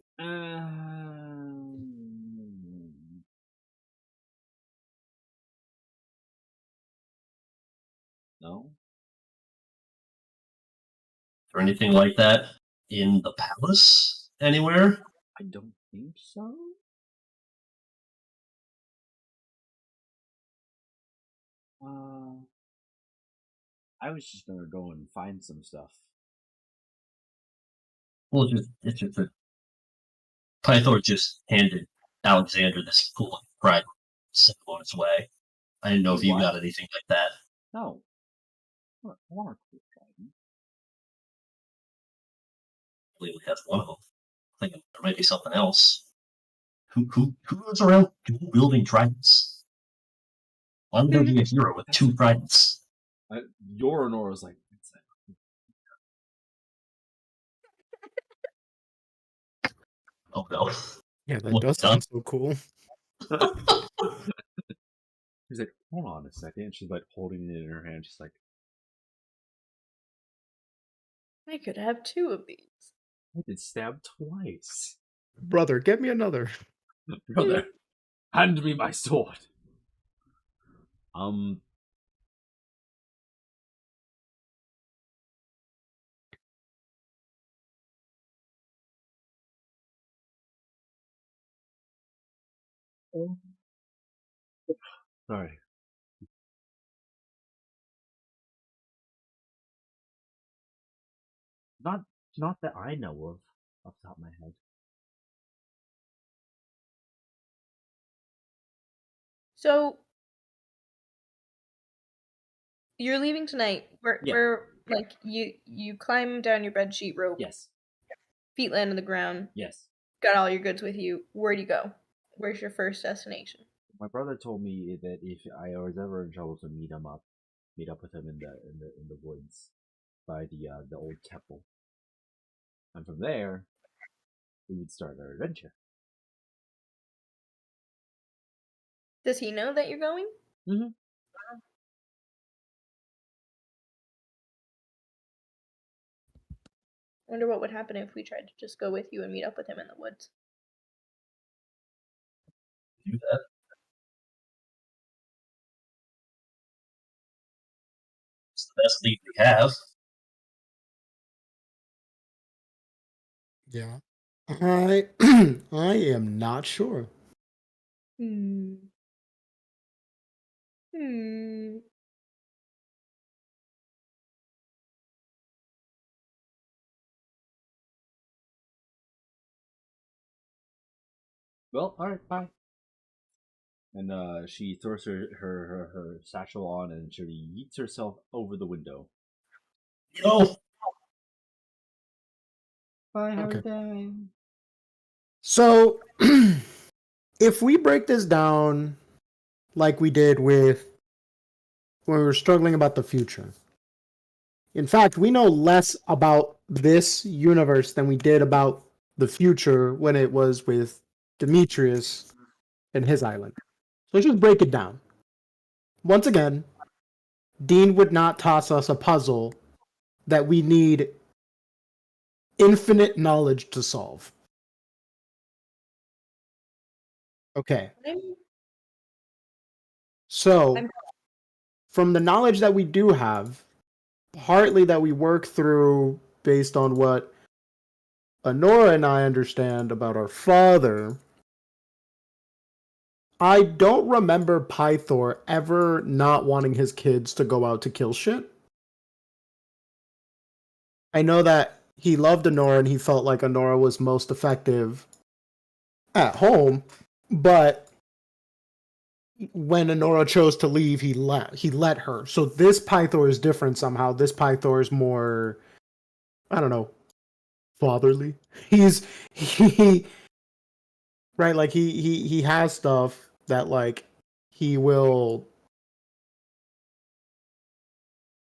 No. Or anything like that in the palace anywhere? I don't think so. I was just gonna go and find some stuff. Well, it's just a Pythor just handed Alexander this cool pride sent on its way. I didn't know if you got anything like that. No. I want a cool trident. I believe we have one of them. I think there might be something else. Who goes around wielding tridents? Why would there be a hero with 2 tridents? Your Honora's like, oh no. Yeah, that does sound so cool. She's like, hold on a second. And she's like holding it in her hand. She's like, I could have 2 of these. I've been stabbed twice. Brother, get me another. Brother, hand me my sword. Sorry. Not that I know of, off the top of my head. So you're leaving tonight. We're like you climb down your bedsheet rope. Yes. Feet land on the ground. Yes. Got all your goods with you. Where do you go? Where's your first destination? My brother told me that if I was ever in trouble to meet up with him in the woods by the old temple. And from there, we would start our adventure. Does he know that you're going? Mm-hmm. I wonder what would happen if we tried to just go with you and meet up with him in the woods. Do that. It's the best lead we have. Yeah. I I am not sure. Hmm. Hmm. Well, all right, bye. And she throws her satchel on and she yeets herself over the window. No. Bye, have a Okay. good day. So, if we break this down like we did with when we were struggling about the future, in fact, we know less about this universe than we did about the future when it was with Demetrius and his island. So let's just break it down. Once again, Dean would not toss us a puzzle that we need infinite knowledge to solve. Okay. So, from the knowledge that we do have, partly that we work through based on what Honora and I understand about our father, I don't remember Pythor ever not wanting his kids to go out to kill shit. I know that he loved Honora and he felt like Honora was most effective at home, but when Honora chose to leave, he let her. So this Pythor is different somehow. This Pythor is more, I don't know, fatherly. He right, like he has stuff that like he will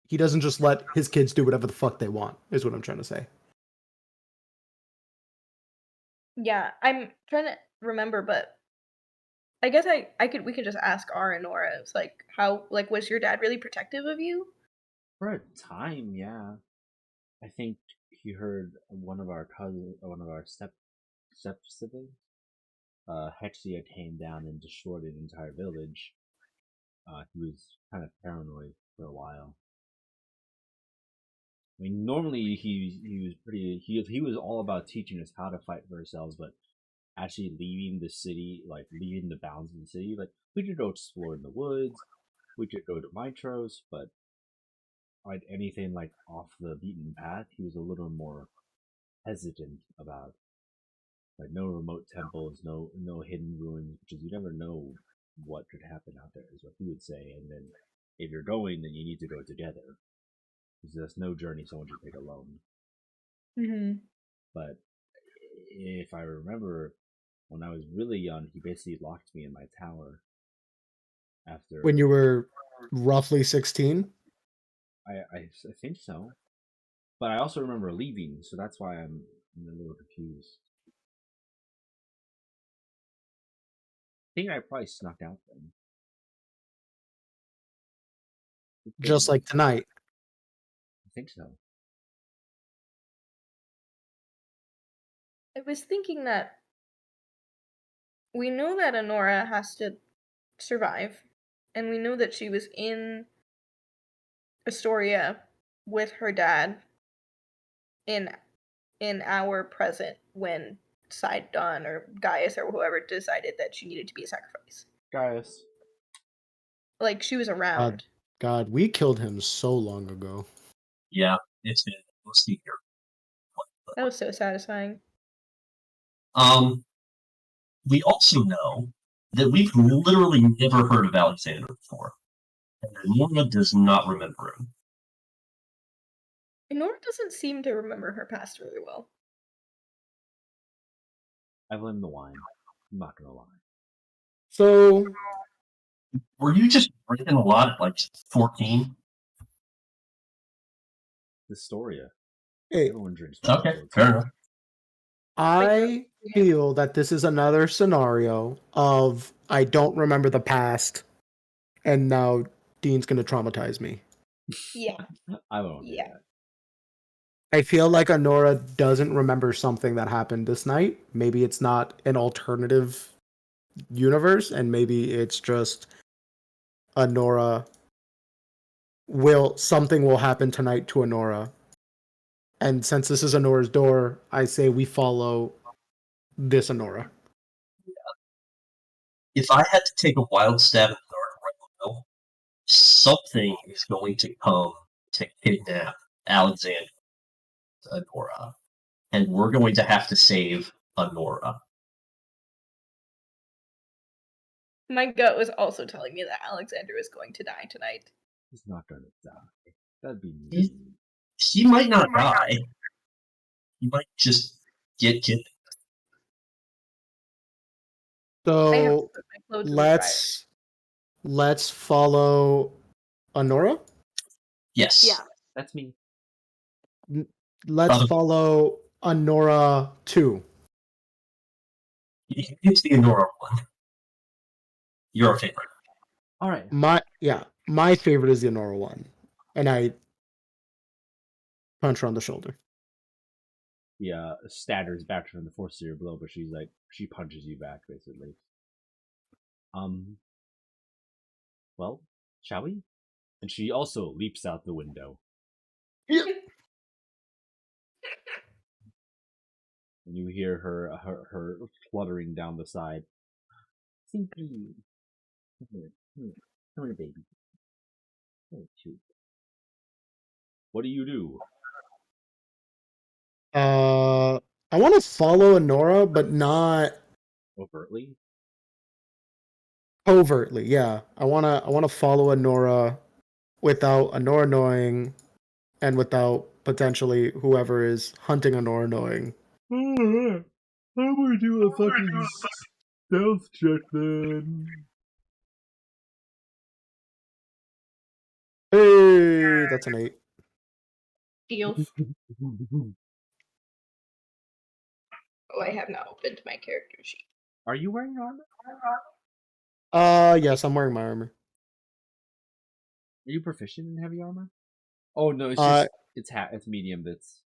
he doesn't just let his kids do whatever the fuck they want, is what I'm trying to say. Yeah, I'm trying to remember, but I guess we could just ask our and Nora. It's like, how, like, was your dad really protective of you? For a time, yeah. I think he heard one of our step siblings, Hexia came down and destroyed an entire village. He was kind of paranoid for a while. I mean, normally he was pretty he was all about teaching us how to fight for ourselves, but actually leaving the city, like leaving the bounds of the city, like we could go explore in the woods, we could go to Mitros, but like anything like off the beaten path, he was a little more hesitant about. Like no remote temples, no hidden ruins, because you never know what could happen out there, is what he would say. And then if you're going, then you need to go together, because there's no journey someone should take alone. Mm-hmm. But if I remember, when I was really young, he basically locked me in my tower. After When you were roughly 16? I think so, but I also remember leaving, so that's why I'm a little confused. I think I probably snuck out then. Just like tonight. I think so. I was thinking that we know that Honora has to survive, and we know that she was in Astoria with her dad in our present when Sidon or Gaius or whoever decided that she needed to be a sacrifice. Gaius. Like, she was around. God, we killed him so long ago. Yeah, it's been almost a year. That was so satisfying. We also know that we've literally never heard of Alexander before. And Nora does not remember him. Nora doesn't seem to remember her past really well. I blame the wine. I'm not gonna lie. So, were you just drinking a lot at like 14? Historia. hey, Everyone drinks. Okay, fair enough. I feel that this is another scenario of I don't remember the past, and now Dean's going to traumatize me. Yeah. I won't do that. I feel like Honora doesn't remember something that happened this night. Maybe it's not an alternative universe, and maybe it's just Honora something will happen tonight to Honora. And since this is Honora's door, I say we follow this Honora. If I had to take a wild stab in the dark right now, something is going to come to kidnap Alexander Honora, and we're going to have to save Honora. My gut was also telling me that Alexander is going to die tonight. He's not gonna die. That'd be mean. He might not die. He might just get kidnapped. So let's follow Honora. Yes. Yeah, that's me. Let's follow Honora 2. It's the Honora one. Your favorite. All right. My favorite is the Honora one, and I punch her on the shoulder. Yeah, staggers back from the force of your blow, but she punches you back basically. Well, shall we? And she also leaps out the window. Yeah. And you hear her fluttering down the side. Simply. Come here, baby. What do you do? I want to follow Honora, but not Overtly? covertly. Yeah, I wanna follow Honora without Honora knowing, and without potentially whoever is hunting Honora knowing. I'm gonna do a fucking stealth check then. Hey, that's an 8. Deal. Oh, I have not opened my character sheet. Are you wearing armor? Yes, I'm wearing my armor. Are you proficient in heavy armor? Oh no, it's just it's medium. That's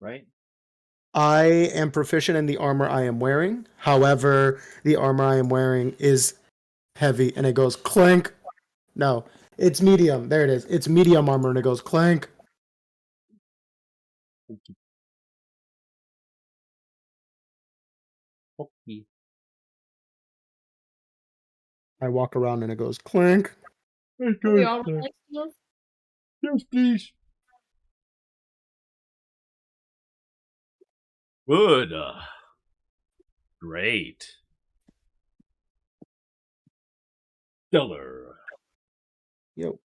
right. I am proficient in the armor I am wearing. However, the armor I am wearing is heavy, and it goes clank. No, it's medium. There it is. It's medium armor, and it goes clank. Okay. I walk around, and it goes clank. It goes clank. Yes, please. Good. Great. Stellar. Yo.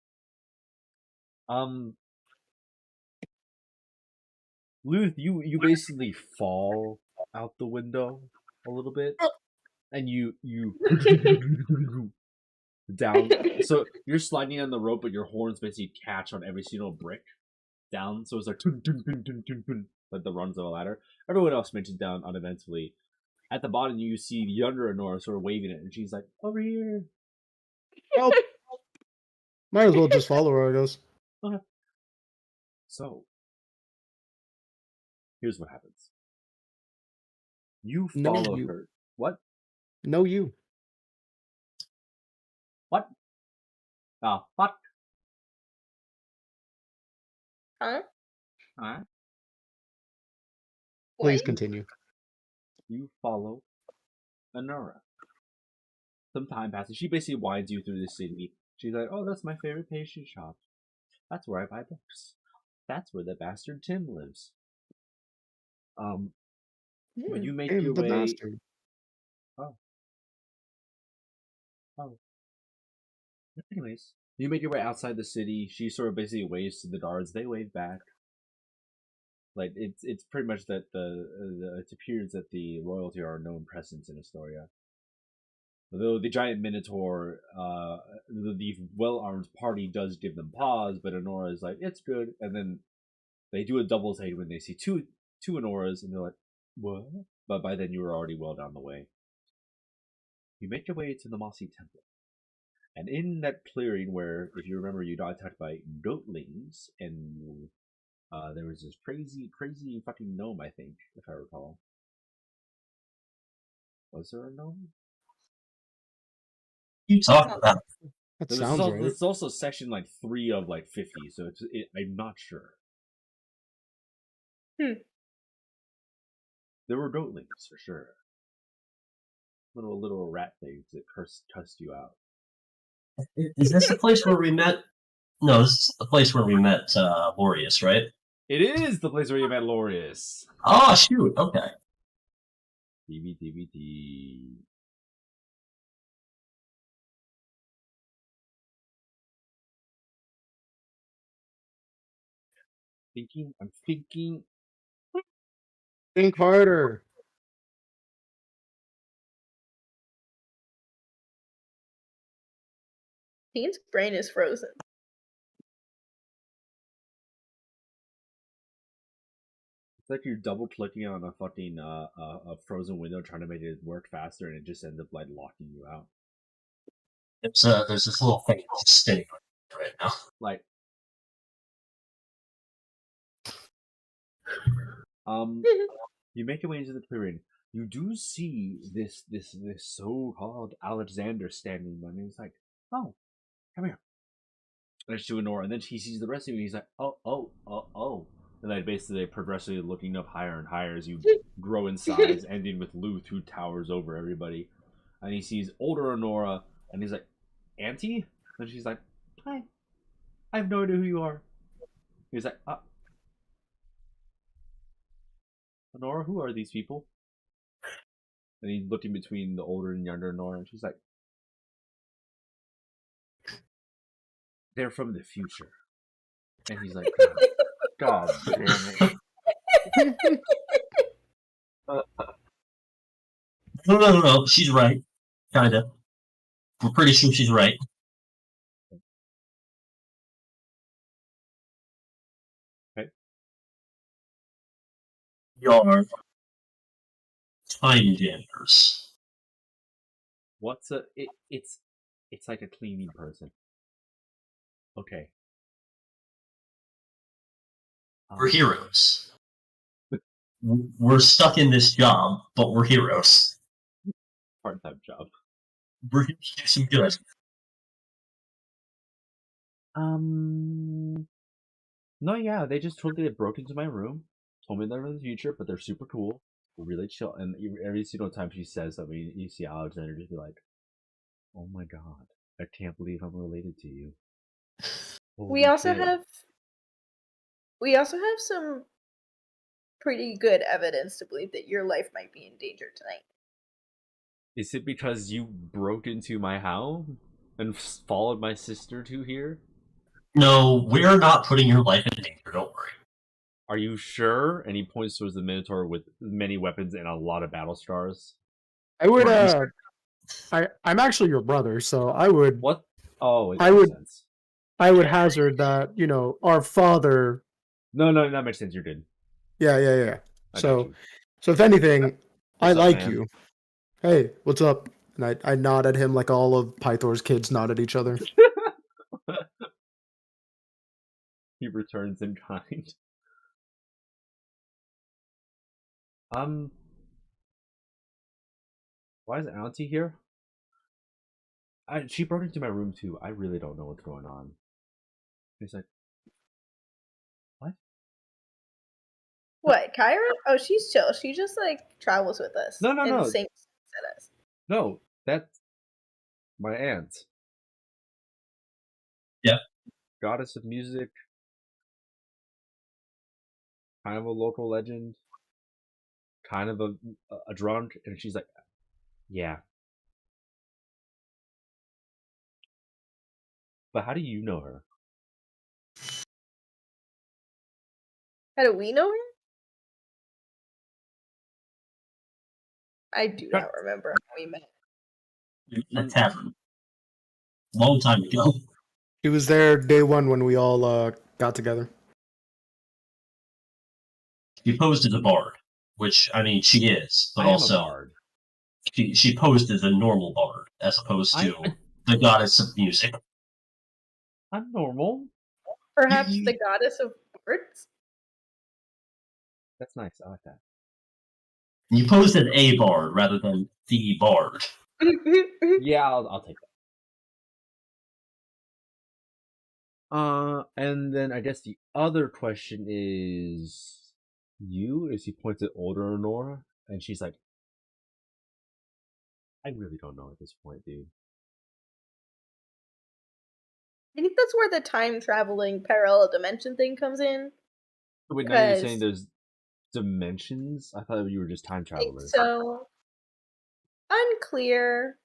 Luth, you basically fall out the window a little bit, and you down. So you're sliding on the rope, but your horns basically catch on every single brick down. So it's like like the runs of a ladder. Everyone else mentions down uneventfully. At the bottom, you see the younger Honora sort of waving it, and she's like, "Over here." Help. Might as well just follow her, I guess. Okay. So, here's what happens. You follow her. What? No, you. What? Ah, fuck. Huh? Huh? Please continue. You follow Honora. Some time passes. She basically winds you through the city. She's like, "Oh, that's my favorite pastry shop. That's where I buy books. That's where the bastard Tim lives." When you make your way. Bastard. Oh. Anyways, you make your way outside the city. She sort of basically waves to the guards. They wave back. Like it's pretty much that it appears that the royalty are a known presence in Astoria. Though the giant minotaur, the well-armed party does give them pause, but Honora is like, "It's good," and then they do a double take when they see two Honoras, and they're like, "What?" But by then you were already well down the way. You make your way to the Mossy Temple, and in that clearing where, if you remember, you got attacked by goatlings, and there was this crazy fucking gnome, I think, if I recall. Was there a gnome? You talking about? That sounds right. It's also section like 3 of like 50, so I'm not sure. There were goatlings for sure. little rat things that cussed you out. Is this the place where we met? No, this is the place where we met Laureus, right? It is the place where you met Laureus. Oh, shoot. Okay. TBT. I'm thinking. Think harder. Dean's brain is frozen. It's like you're double clicking on a fucking a frozen window trying to make it work faster, and it just ends up like locking you out. There's this little thing just spinning right now. Like, you make your way into the clearing. You do see this so-called Alexander standing there, and he's like, "Oh, come here." And to Nora, and then he sees the rest of you, and he's like, "Oh." And then basically progressively looking up higher and higher as you grow in size, ending with Luth, who towers over everybody. And he sees older Nora, and he's like, "Auntie?" And she's like, "Hi. I have no idea who you are." He's like, "Nora, who are these people?" And he's looking between the older and younger Nora, and she's like, "They're from the future." And he's like, God damn it. No. She's right. Kinda. We're pretty sure she's right. Okay. You're time jammers. What's it's like a cleaning person. Okay. We're heroes. We're stuck in this job, but we're heroes. Part-time job. We're here to do some good. No, yeah, they just told me they broke into my room, told me they're in the future, but they're super cool, really chill. And every single time she says something, you see Alexander just be like, "Oh my god, I can't believe I'm related to you." We also have some pretty good evidence to believe that your life might be in danger tonight. Is it because you broke into my house and followed my sister to here? No, we're not putting your life in danger, don't worry. Are you sure? And he points towards the Minotaur with many weapons and a lot of battle scars. I would I'm actually your brother, so I would What? Oh, it I makes would sense. I would hazard that, our father. No, that makes sense. You're good. Yeah. So if anything, I like man? You. Hey, what's up? And I nod at him like all of Pythor's kids nod at each other. He returns in kind. Why is Auntie here? She broke into my room too. I really don't know what's going on. He's like, what? What, Kyra? Oh, she's chill. She just travels with us. No. Same as us. No, that's my aunt. Yeah. Goddess of music. Kind of a local legend. Kind of a drunk, and she's like, yeah. But how do you know her? How do we know her? I do not remember how we met. In a tavern. Long time ago. He was there day one when we all got together. She posed as a bard, which, I mean, she is, but also a bard. She posed as a normal bard, as opposed to the goddess of music. I'm normal. Perhaps the goddess of bards? That's nice. I like that. You posed as a bard rather than the bard. Yeah, I'll take that. And then I guess the other question is you, as he points at older Nora, and she's like, I really don't know at this point, dude. I think that's where the time traveling parallel dimension thing comes in. Wait, now you're saying there's dimensions? I thought you were just time travelers. So unclear.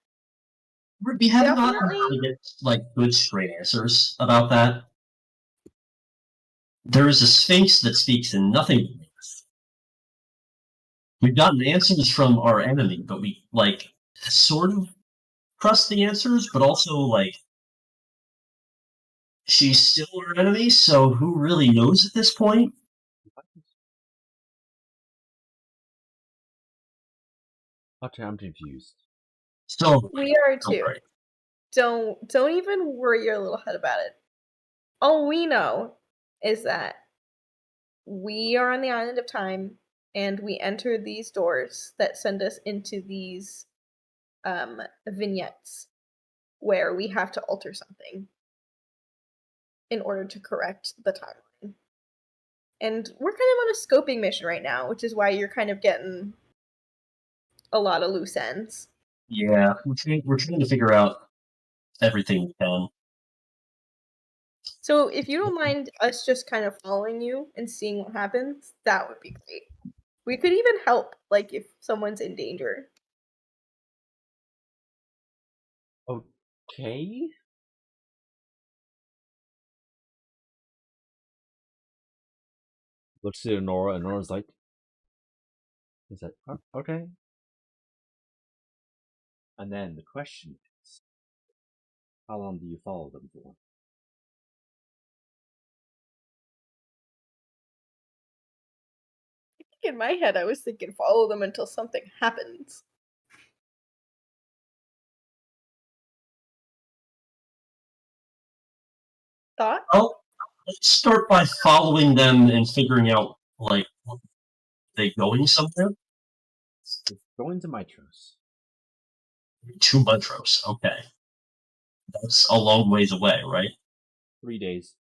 We have not like good straight answers about that. There is a sphinx that speaks in nothing. We've gotten answers from our enemy, but we like sort of trust the answers, but also like she's still our enemy, so who really knows at this point? Okay, I'm confused. So we are too. Don't even worry your little head about it. All we know is that we are on the island of time and we enter these doors that send us into these vignettes where we have to alter something in order to correct the timeline. And we're kind of on a scoping mission right now, which is why you're kind of getting a lot of loose ends. Yeah, we're trying to figure out everything we can. So if you don't mind us just kind of following you and seeing what happens, that would be great. We could even help, like, if someone's in danger. Okay. Looks to Nora, and Nora's like, is that okay? And then the question is, how long do you follow them for? In my head, I was thinking follow them until something happens. Thought? Well, let's start by following them and figuring out, like, are they going somewhere? Going to Mitros. To Mitros, okay. That's a long ways away, right? 3 days.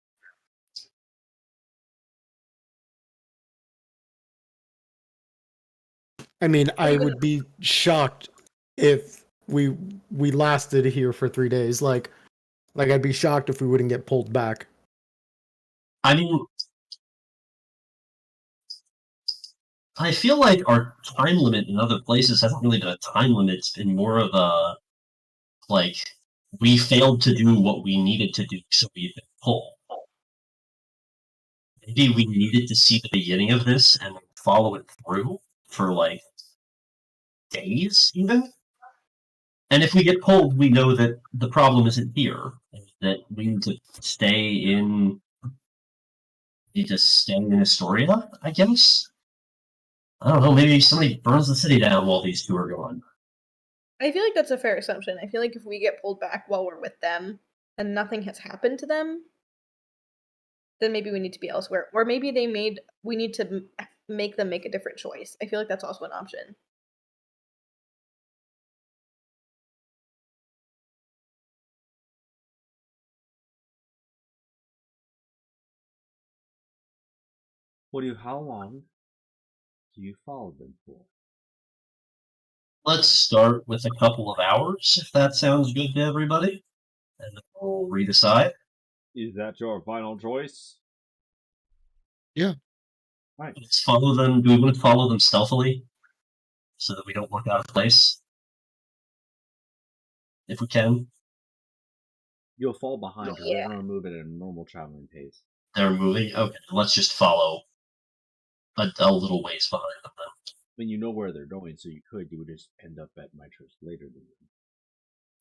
I mean, I would be shocked if we lasted here for 3 days. Like I'd be shocked if we wouldn't get pulled back. I mean, I feel like our time limit in other places hasn't really been a time limit. It's been more of a, like, we failed to do what we needed to do, so we've been pulled. Maybe we needed to see the beginning of this and follow it through for, like, days, even? And if we get pulled, we know that the problem isn't here. That we need to stay in Astoria, I guess? I don't know, maybe somebody burns the city down while these two are gone. I feel like that's a fair assumption. I feel like if we get pulled back while we're with them and nothing has happened to them, then maybe we need to be elsewhere. Or maybe we need to make them make a different choice. I feel like that's also an option. How long do you follow them for? Let's start with a couple of hours, if that sounds good to everybody. And then we'll redecide. Is that your final choice? Yeah. Right. Let's follow them. Do we want to follow them stealthily? So that we don't look out of place? If we can. You'll fall behind because they're going to move at a normal traveling pace. They're moving? Okay, let's just follow a little ways behind them then. When you know where they're going, so you would just end up at Mitros later than them.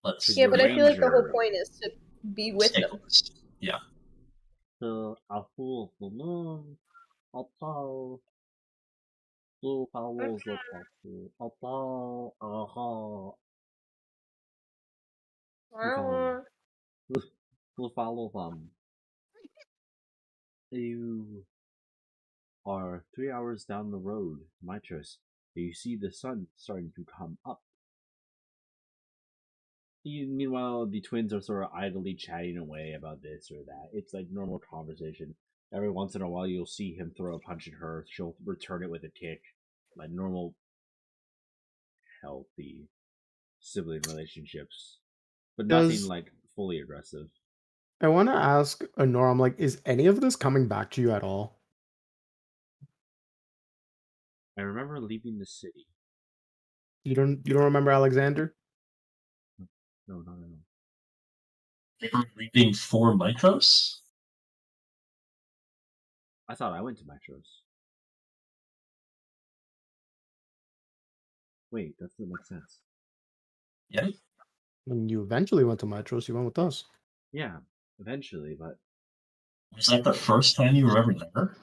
But I feel like the whole point is to be with them. Yeah. So I'll fool the moon. I'll follow. Blue follows the party. I'll follow. We'll follow them. You are 3 hours down the road, Mitros. You see the sun starting to come up. Meanwhile, the twins are sort of idly chatting away about this or that. It's like normal conversation. Every once in a while, you'll see him throw a punch at her. She'll return it with a kick. Like normal, healthy sibling relationships, but nothing Does- like fully aggressive. I want to ask Honora, I'm like, is any of this coming back to you at all? I remember leaving the city. You don't remember Alexander? No, not at all. They were leaving for Mitros? I thought I went to Mitros. Wait, that doesn't make sense. Yeah. When you eventually went to Mitros, you went with us. Yeah, eventually, but Was that the first time you were ever there?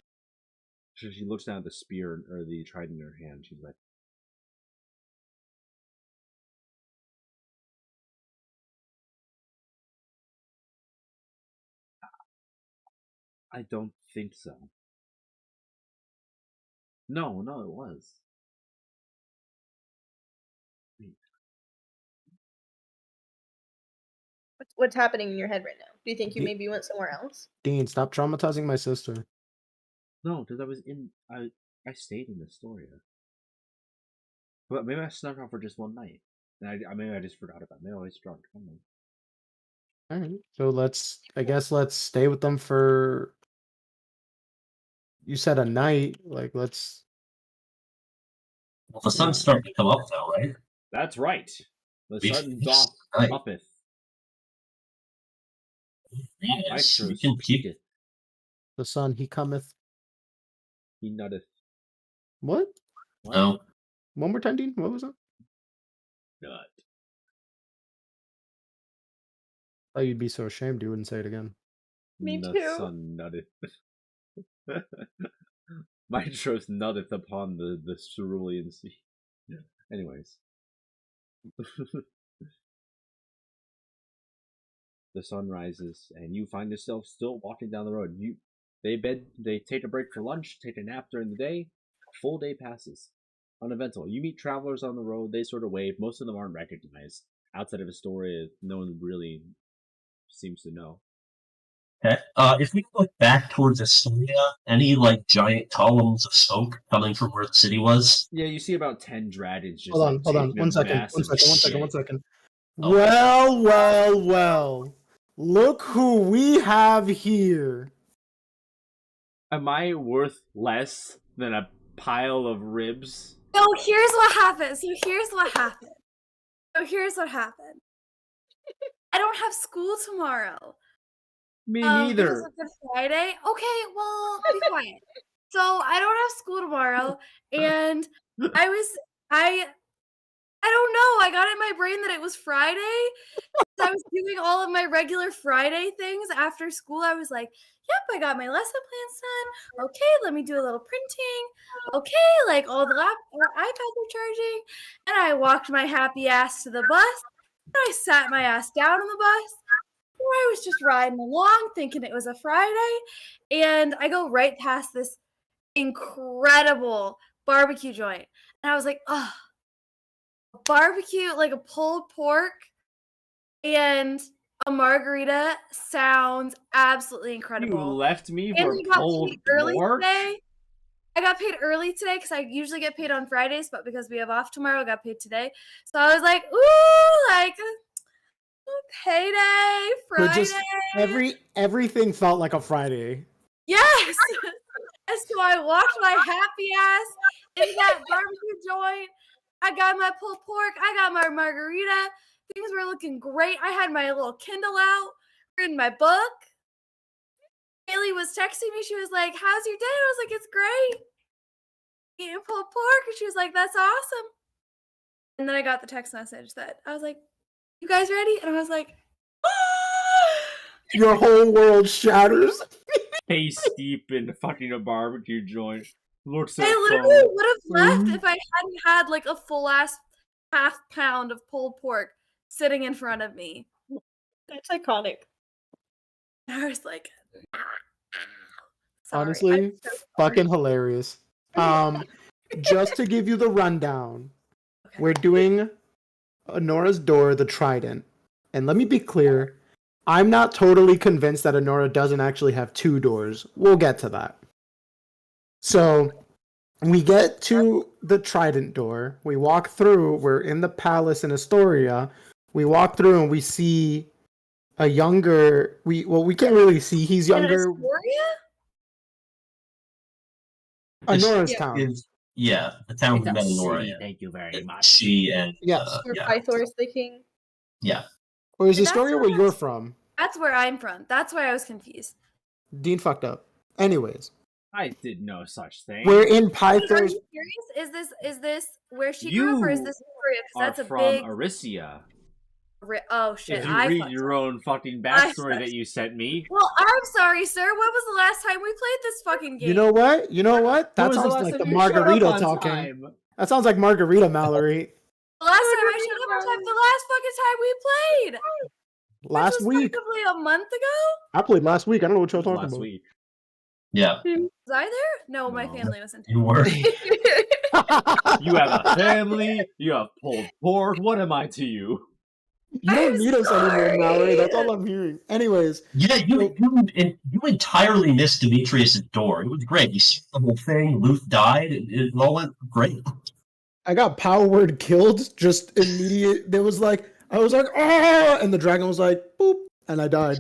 she looks down at the spear or the trident in her hand. She's like, I don't think so. No, it was. What's happening in your head right now? Do you think you Ye- maybe went somewhere else? Dean, stop traumatizing my sister. No, because I stayed in Astoria. But maybe I snuck off for just one night. And maybe I just forgot about it. Maybe I was drunk. I don't know. All right. So I guess let's stay with them for. You said a night. Like, let's. Well, the sun's starting to come up now, right? That's right. The We sun fixed the night. uppeth. Yes, we can keep The sun, he cometh. He nutteth. What? No. One more time, Dean. What was that? Nut. Oh, you'd be so ashamed you wouldn't say it again. Me The too. sun nutteth. Mitros nutteth upon the cerulean sea. Yeah. Anyways. The sun rises, and you find yourself still walking down the road. They take a break for lunch, take a nap during the day. A full day passes. Uneventful. You meet travelers on the road, they sort of wave. Most of them aren't recognized. Outside of Astoria, no one really seems to know. Okay. If we look back towards Astoria, any like giant columns of smoke coming from where the city was? Yeah, you see about 10 dragons just Hold on. One second. Oh. Well. Look who we have here. Am I worth less than a pile of ribs? So here's what happened. I don't have school tomorrow. Me Because neither. of Good Friday. Okay, well, be quiet. So I don't have school tomorrow, and I don't know. I got in my brain that it was Friday. So I was doing all of my regular Friday things after school. I was like, yep, I got my lesson plans done. Okay, let me do a little printing. Okay, like all the iPads are charging. And I walked my happy ass to the bus. And I sat my ass down on the bus. I was just riding along thinking it was a Friday. And I go right past this incredible barbecue joint. And I was like, oh, barbecue, like a pulled pork and a margarita sounds absolutely incredible. You left me And for we got pulled paid early pork? today. I got paid early today because I usually get paid on Fridays, but because we have off tomorrow, I got paid today. So I was like, ooh, like payday, But Friday. just everything felt like a Friday. Yes. And so I walked my happy ass in that barbecue joint. I got my pulled pork. I got my margarita. Things were looking great. I had my little Kindle out, reading my book. Haley was texting me. She was like, how's your day? I was like, it's great. Eating pulled pork. And she was like, that's awesome. And then I got the text message that I was like, you guys ready? And I was like, Your whole world shatters. Face deep in fucking a barbecue joint. Looks so I literally cold. would have left if I hadn't had like a full ass half pound of pulled pork sitting in front of me. That's iconic. I was like, sorry. Honestly, fucking hilarious. Just to give you the rundown, Okay. we're doing Honora's door, the trident. And let me be clear, I'm not totally convinced that Honora doesn't actually have two doors. We'll get to that. So, We get to the Trident door. We walk through. We're in the palace in Astoria. We walk through and we see a younger. We can't really see. He's younger. In Astoria? Anora's town. The town It's we a met Nora city, in. thank you very much. She and Yes. Where Pythor's the king. Yeah. Or is That's Astoria where where you're from? That's where I'm from. That's why I was confused. Dean fucked up. Anyways, I did no such thing. we're in Wait, are Pythor's. you serious? Is this where she grew up, or is this Astoria? Because that's a from big. Arisia. Oh shit! If you read your own fucking backstory that you sent me. Well, I'm sorry, sir. When was the last time we played this fucking game? You know what? That sounds like the Margarita talking. Time? That sounds like Margarita Mallory. The last time I showed up on time, the last fucking time we played. Last week. Probably a month ago. I played last week. I don't know what y'all talking Last about. week. Yeah. Was I there? No, my family was in town. You were. You have a family. You have pulled pork. What am I to you? You don't need us anymore, Mallory. That's all I'm hearing. Anyways. Yeah, you entirely missed Demetrius' door. It was great. You saw the whole thing. Luth died. It all went great. I got power word killed. Just immediate. I was like, oh, and the dragon was like, boop, and I died.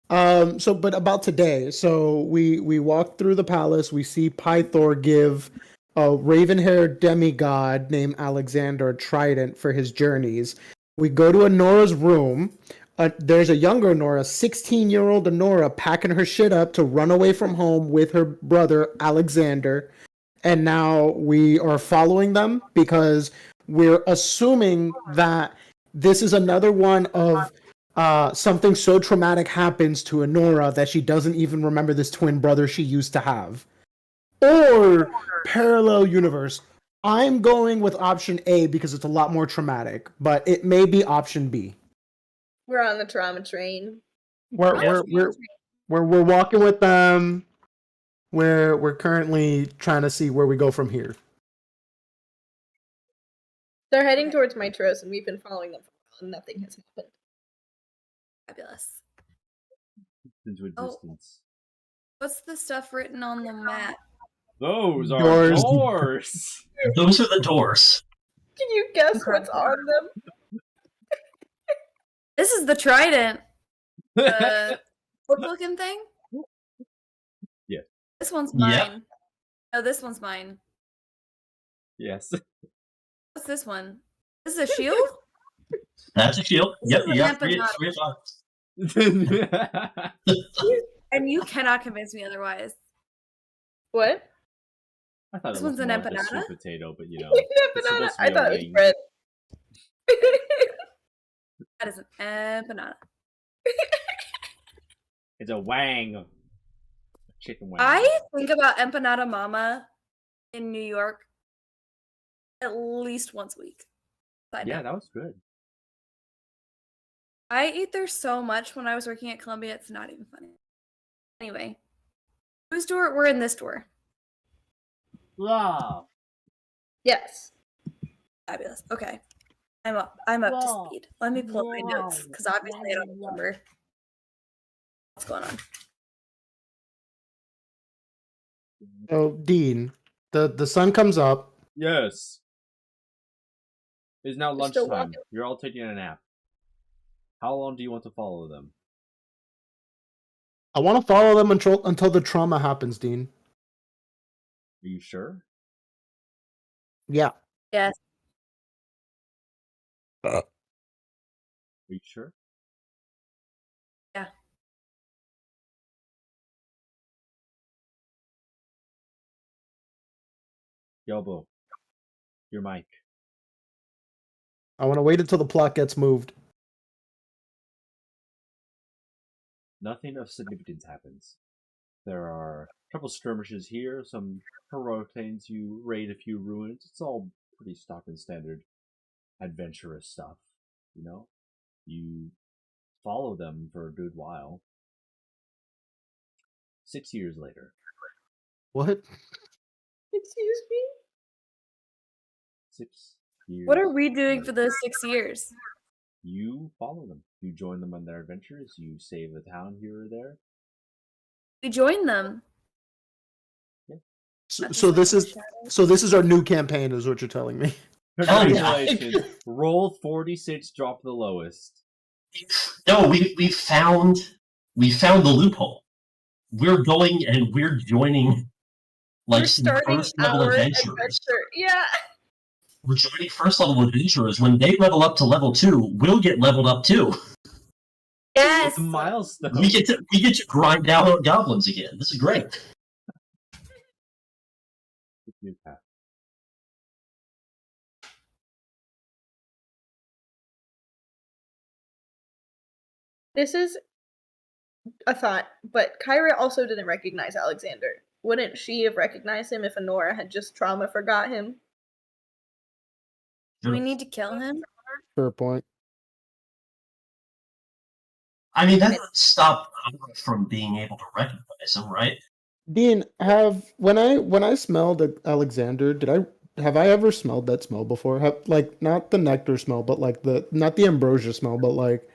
But about today. So we walk through the palace. We see Pythor give a raven-haired demigod named Alexander a trident for his journeys. We go to Anora's room. There's a younger Anora, 16-year-old Anora, packing her shit up to run away from home with her brother Alexander. And now we are following them because we're assuming that this is another one of something so traumatic happens to Anora that she doesn't even remember this twin brother she used to have. Or parallel universe. I'm going with option A because it's a lot more traumatic, but it may be option B. We're on the trauma train. We're walking with them. We're currently trying to see where we go from here. They're heading towards Mitros, and we've been following them for a while, and nothing has happened. Fabulous. Into existence. What's the stuff written on the map? Those are doors. Those are the doors. Can you guess what's on them? This is the trident. Book-looking thing? Yeah. This one's mine. Yeah. No, this one's mine. Yes. What's this one? This is a shield? That's a shield. Yep, you got three shots. And you cannot convince me otherwise. What? I thought This it was one's an more like a empanada? sweet potato, but you know. Empanada? I thought it was bread. That is an empanada. It's a wang. A chicken wang. I think about Empanada Mama in New York at least once a week. Yeah, that was good. I ate there so much when I was working at Columbia, it's not even funny. Anyway, whose door? We're in this door. Wow. Yes. Fabulous. Okay. I'm up to speed. Let me pull up my notes, because obviously I don't remember what's going on. Oh, Dean, the sun comes up. Yes. It's now We're still lunchtime. walking. You're all taking a nap. How long do you want to follow them? I want to follow them until the trauma happens, Dean. Are you sure? Yeah. Yes. Are you sure? Yeah. Yobo, your mic. I want to wait until the plot gets moved. Nothing of significance happens. There are a couple skirmishes here, some heroic things, you raid a few ruins. It's all pretty stock and standard adventurous stuff, you know? You follow them for a good while. 6 years later. What? Excuse me? 6 years. What are we doing later. for those 6 years? You follow them. You join them on their adventures. You save a town here or there. We joined them. Yeah. So this is our new campaign, is what you're telling me. Congratulations. Roll 46, drop the lowest. No, we found the loophole. We're going and we're joining like some first level adventurers. Yeah. We're joining first level adventurers. When they level up to level 2, we'll get leveled up too. Yes. It's a milestone. We get to grind down goblins again. This is great. This is a thought, but Kyra also didn't recognize Alexander. Wouldn't she have recognized him if Honora had just trauma forgot him? Do we need to kill him? Fair point. I mean, that doesn't stop Kyra from being able to recognize him, right? Dean, when I smelled Alexander, have I ever smelled that smell before? Like not the nectar smell, but like not the ambrosia smell, but like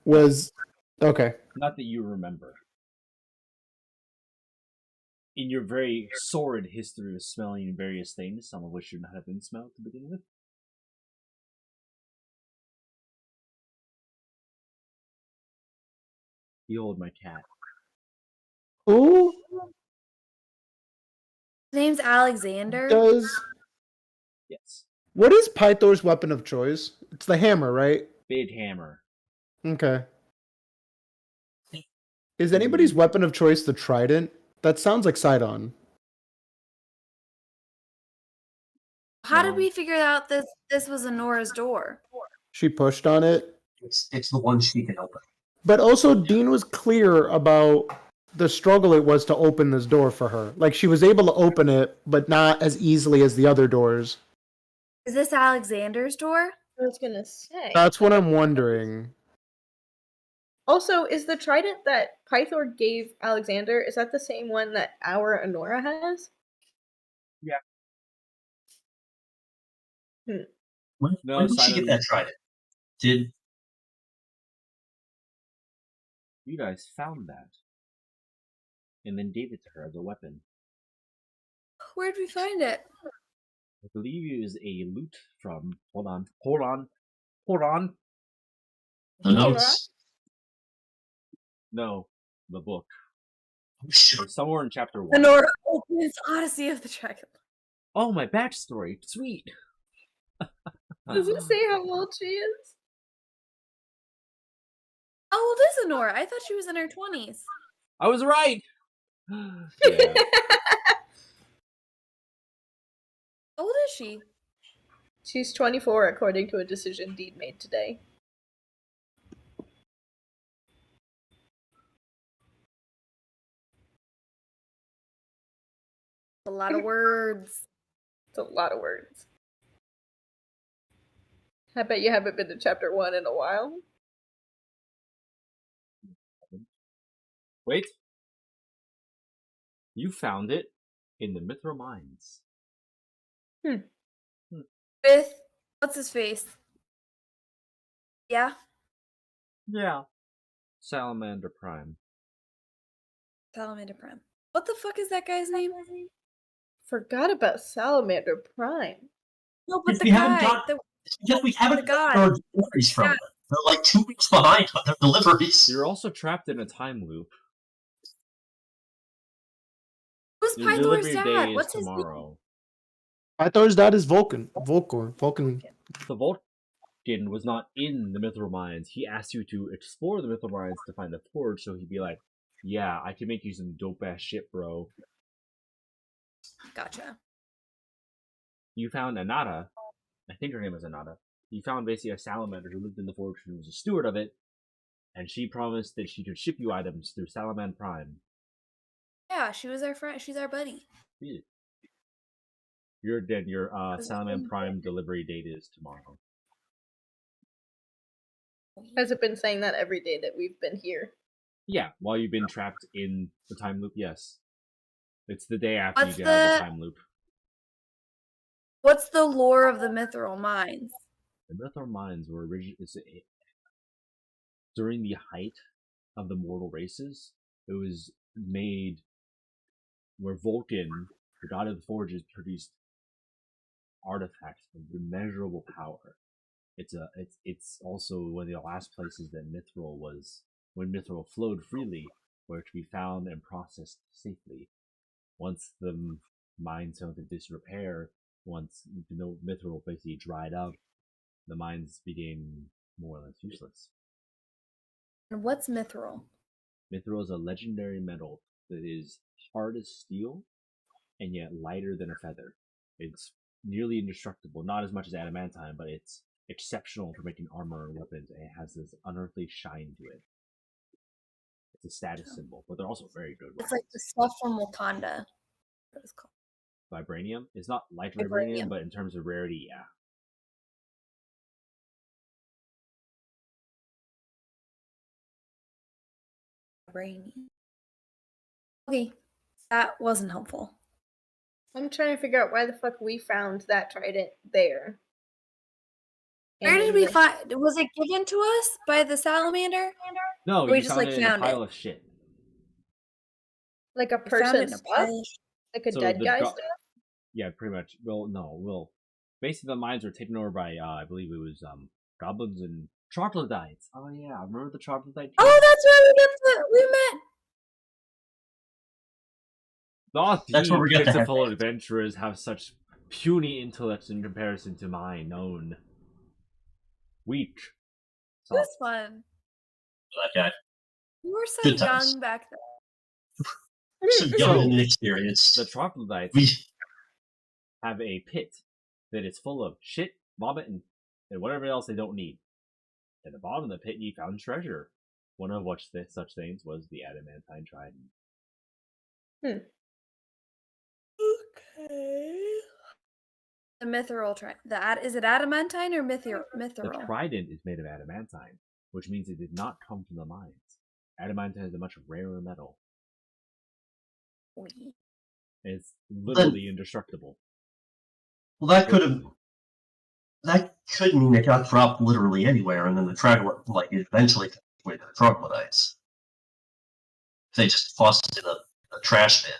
okay. Not that you remember. In your very sordid history of smelling various things, some of which should not have been smelled to begin with. Behold my cat. Who His name's Alexander. Yes. What is Pythor's weapon of choice? It's the hammer, right? Big hammer. Okay. Is anybody's weapon of choice the trident? That sounds like Sidon. How did we figure out this was Honora's door? She pushed on it. It's the one she can open. But also, Dean was clear about the struggle it was to open this door for her. Like, she was able to open it, but not as easily as the other doors. Is this Alexander's door? I was gonna say. That's what I'm wondering. Also, is the trident that Pythor gave Alexander, is that the same one that our Honora has? Yeah. When did she get that trident? You guys found that. And then gave it to her as a weapon. Where'd we find it? I believe it was a loot from... Hold on. The notes. No, the book. Oh, shit. Somewhere in chapter 1. Honora opens Odyssey of the Dragonlords. Oh, my backstory. Sweet. Does it say how old she is? How old is Honora? I thought she was in her 20s. I was right! Yeah. How old is she? She's 24, according to a decision Deed made today. A lot of words. It's a lot of words. I bet you haven't been to chapter 1 in a while. Wait. You found it in the Mithra Mines. With what's his face? Yeah? Yeah. Salamander Prime. Salamander Prime. What the fuck is that guy's name? Forgot about Salamander Prime. No, but we haven't gotten our deliveries from them. They're like 2 weeks behind on their deliveries. You're also trapped in a time loop. Who's Your Pythor's delivery dad? day is What's his tomorrow. Pythor's dad is Vulcan. The Vulcan was not in the Mithril Mines. He asked you to explore the Mithril Mines to find the forge, so he'd be like, yeah, I can make you some dope-ass shit, bro. Gotcha. You found Anata. I think her name was Anata. You found basically a salamander who lived in the forge and was a steward of it, and she promised that she could ship you items through Salamander Prime. Yeah, she was our friend. She's our buddy. Yeah. Your Salamander Prime delivery date is tomorrow. Has it been saying that every day that we've been here? Yeah, while you've been trapped in the time loop, yes. It's the day after you get out of the time loop. What's the lore of the Mithril Mines? The Mithril Mines were originally... During the height of the mortal races, it was made where Vulcan the god of the forges produced artifacts of immeasurable power. It's also one of the last places that Mithril was, when Mithril flowed freely, were to be found and processed safely. Once the mines fell into disrepair, once the Mithril basically dried up, the mines became more or less useless. And what's mithril? Mithril is a legendary metal that is hard as steel and yet lighter than a feather. It's nearly indestructible, not as much as adamantine, but it's exceptional for making armor and weapons, and it has this unearthly shine to it. It's a status symbol, but they're also very good weapons. It's like the stuff from Wakanda. What is it called? Vibranium? It's not like vibranium, but in terms of rarity, yeah. Vibranium. Okay, that wasn't helpful. I'm trying to figure out why the fuck we found that trident there. Where did we find? Was it given to us by the salamander? No, we you just found like it in a found pile it. of shit. Like a We found it person in a stuff? pile. Like a So dead the guy go- stuff? Yeah, pretty much. Well, basically the mines were taken over by, I believe it was, goblins and troglodytes. Oh yeah, remember the troglodyte? Oh, that's where we met. Not where we got the pitiful adventurers have such puny intellects in comparison to mine. Known. Weak. It was fun. Okay. We were so Good times. young back then. So young and inexperienced. The troglodytes We have a pit that is full of shit, vomit, and whatever else they don't need. At the bottom of the pit, you found treasure. One of which such things was the adamantine trident. Okay. The mithril is it adamantine or mithril? The trident is made of adamantine, which means it did not come from the mines. Adamantine is a much rarer metal. It's literally indestructible. Well, that could mean it got dropped literally anywhere, and then the troglodyte eventually got away to the troglodytes. They just tossed it in a trash bin.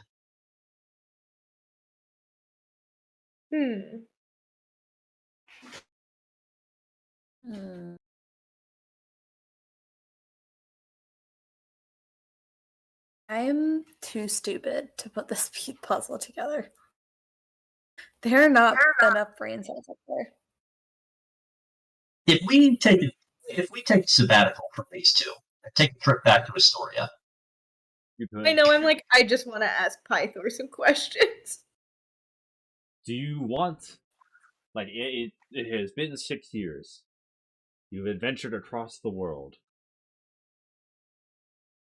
I'm too stupid to put this puzzle together. There are not enough brain cells up there. If we take a sabbatical from these two and take a trip back to Astoria. I know, I'm like, I just want to ask Pythor some questions. Do you want, like, it has been 6 years. You've adventured across the world.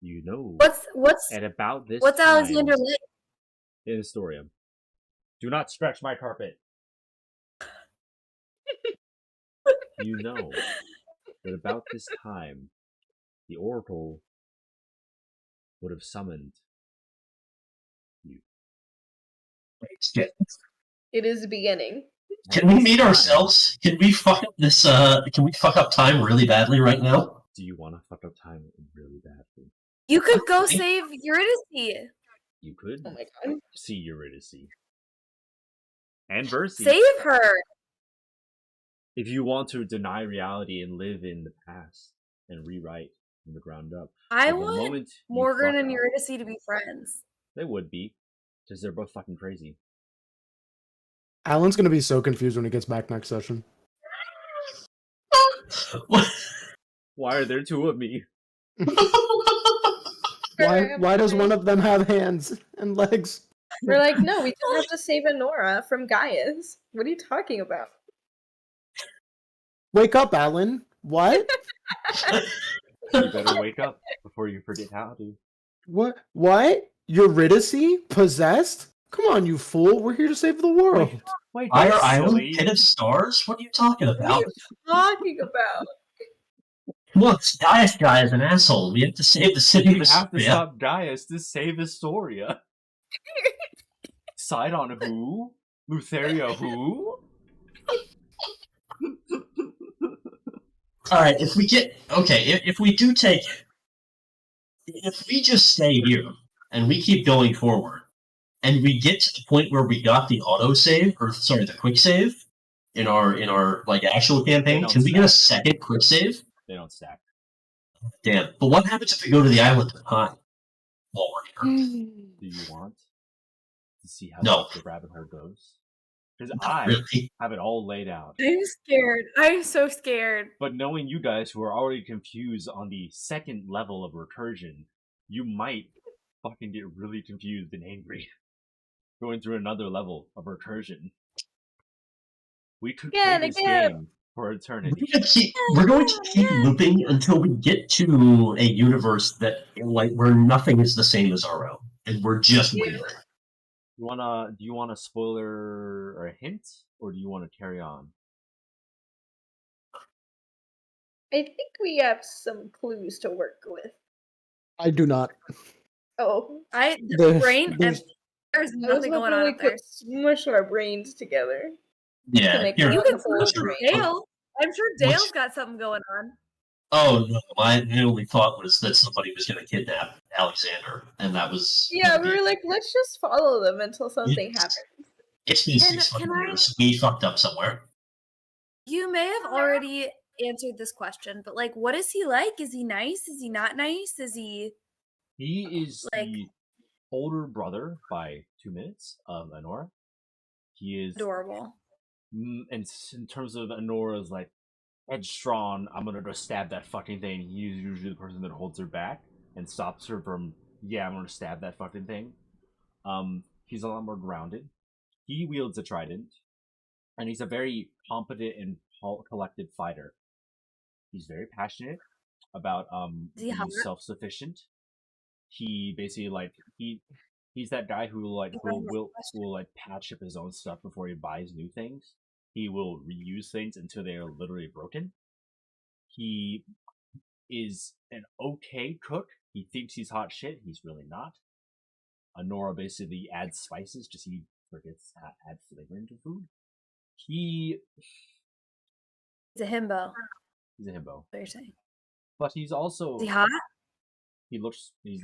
You know. What's at about this what's time Alexander Lake? in Astoria. Do not stretch my carpet. You know that about this time, the Oracle would have summoned you. It is the beginning. Can we meet ourselves? Can we fuck up this? Can we fuck up time really badly right now? Do you want to fuck up time really badly? You could go save Eurydice. You could. Oh my god. See Eurydice. And Versi. Save her. If you want to deny reality and live in the past and rewrite from the ground up. I want Morgan and Eurydice to be friends. They would be. Because they're both fucking crazy. Alan's gonna be so confused when he gets back next session. Why are there two of me? Why does one of them have hands and legs? We're like, no, we don't have to save Enora from Gaius. What are you talking about? Wake up, Alan. What? You better wake up before you forget how to. What? Eurydice? Possessed? Come on, you fool. We're here to save the world. Wait, Fire Island? Pit of Stars? What are you talking about? What are you talking about? Look, Gaius guy is an asshole. We have to save the city of Astoria. You have to stop Gaius to save Astoria. Sidon who? Lutheria who? Alright, if we just stay here and we keep going forward, and we get to the point where we got the the quick save in our like actual campaign. Can we get a second quick save? They don't stack. Damn. But what happens if we go to the island of time while we're here? Do you want to see how the rabbit hole goes? Because I have it all laid out. I'm scared. I'm so scared. But knowing you guys who are already confused on the second level of recursion, you might fucking get really confused and angry going through another level of recursion. We could play this game for eternity. We're going to keep looping until we get to a universe that where nothing is the same as our own, and we're just weird. Do you want a spoiler or a hint, or do you want to carry on? I think we have some clues to work with. I do not. Oh, the brain. There's nothing going on up there. Smush our brains together. Yeah, you can clue for Dale. I'm sure Dale's got something going on. Oh no, my only thought was that somebody was going to kidnap Alexander, and that was. Yeah, we were like, let's just follow them until something happens. It's been 600 years. We fucked up somewhere. You may have already answered this question, but like, what is he like? Is he nice? Is he not nice? Is he? He is the older brother by 2 minutes of Honora. He is adorable. And in terms of Honora's like headstrong, I'm gonna just stab that fucking thing. He's usually the person that holds her back and stops her from, I'm gonna stab that fucking thing. He's a lot more grounded. He wields a trident, and he's a very competent and collected fighter. He's very passionate about being self-sufficient. He basically he's that guy who will patch up his own stuff before he buys new things. He will reuse things until they are literally broken. He is an okay cook. He thinks he's hot shit. He's really not. Honora basically adds spices, just he forgets to add flavor into food. He's a himbo. He's a himbo. What you're saying? But he's also. Is he hot? He's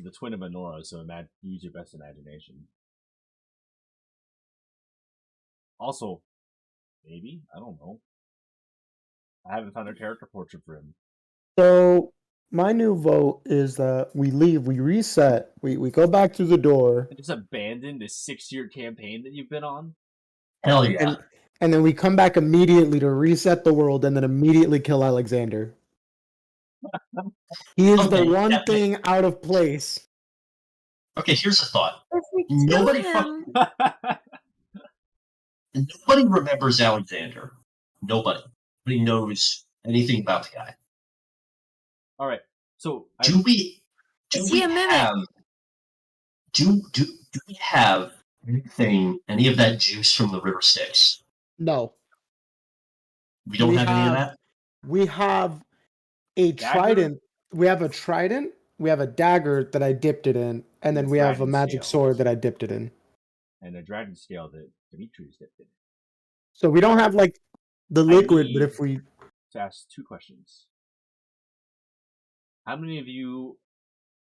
the twin of Honora, so use your best imagination. Also, maybe, I don't know. I haven't found a character portrait for him. So, my new vote is that we leave, we reset, we go back through the door. And just abandon this 6-year campaign that you've been on? Hell yeah. And then we come back immediately to reset the world and then immediately kill Alexander. He is the one thing out of place. Okay, here's a thought. Nobody remembers Alexander. Nobody knows anything about the guy. All right. So do we have any of that juice from the River Styx? No. We don't have any of that? We have a trident. We have a trident. We have a dagger that I dipped it in, and then we have a magic sword that I dipped it in. And a dragon scale that Dimitri's dipped in. So we don't have like the liquid, but if we to ask 2 questions. How many of you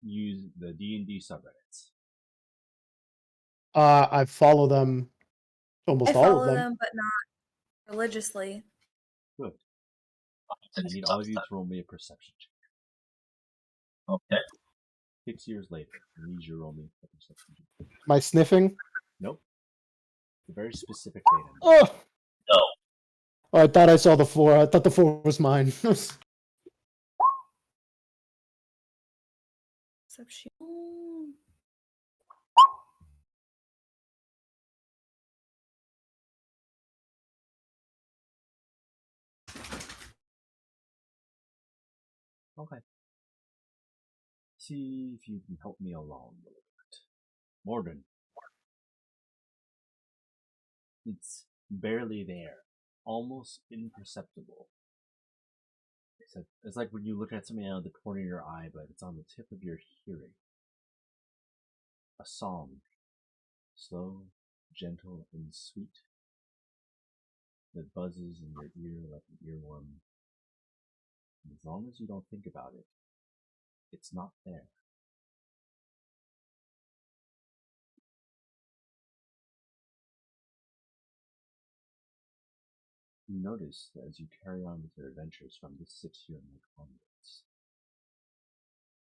use the DnD subreddits? I follow them almost all of them. I follow them, but not religiously. Good. I need all of you to roll me a perception check. Okay. 6 years later, I need you to roll me a perception check. My sniffing? Nope. It's a very specific data. Oh! No. Oh, I thought I saw the 4. I thought the 4 was mine. Perception. Okay. See if you can help me along a little bit. Morgan. It's barely there. Almost imperceptible. It's like when you look at something out of the corner of your eye, but it's on the tip of your hearing. A song. Slow, gentle, and sweet. That buzzes in your ear like an earworm. And as long as you don't think about it, it's not there. You notice that as you carry on with your adventures from this 6-year mark onwards,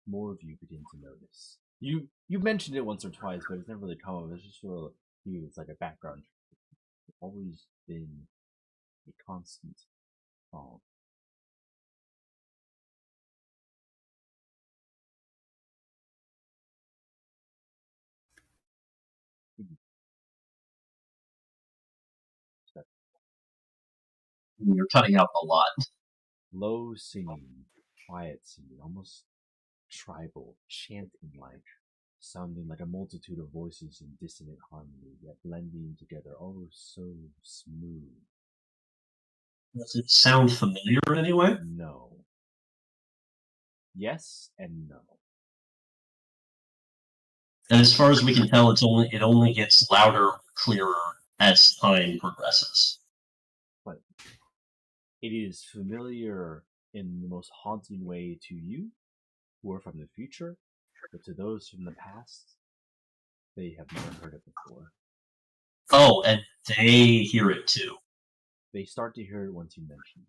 more of you begin to notice. You mentioned it once or twice, but it's never really come up. It's just sort of it's like a background. It's always been a constant. You're cutting out a lot. Low singing, quiet singing, almost tribal, chanting-like, sounding like a multitude of voices in dissonant harmony, yet blending together, oh so smooth. Does it sound familiar in any way? No. Yes and no. And as far as we can tell, it only gets louder, clearer as time progresses. But it is familiar in the most haunting way to you, who are from the future, but to those from the past, they have never heard it before. Oh, and they hear it too. They start to hear it once you mention it.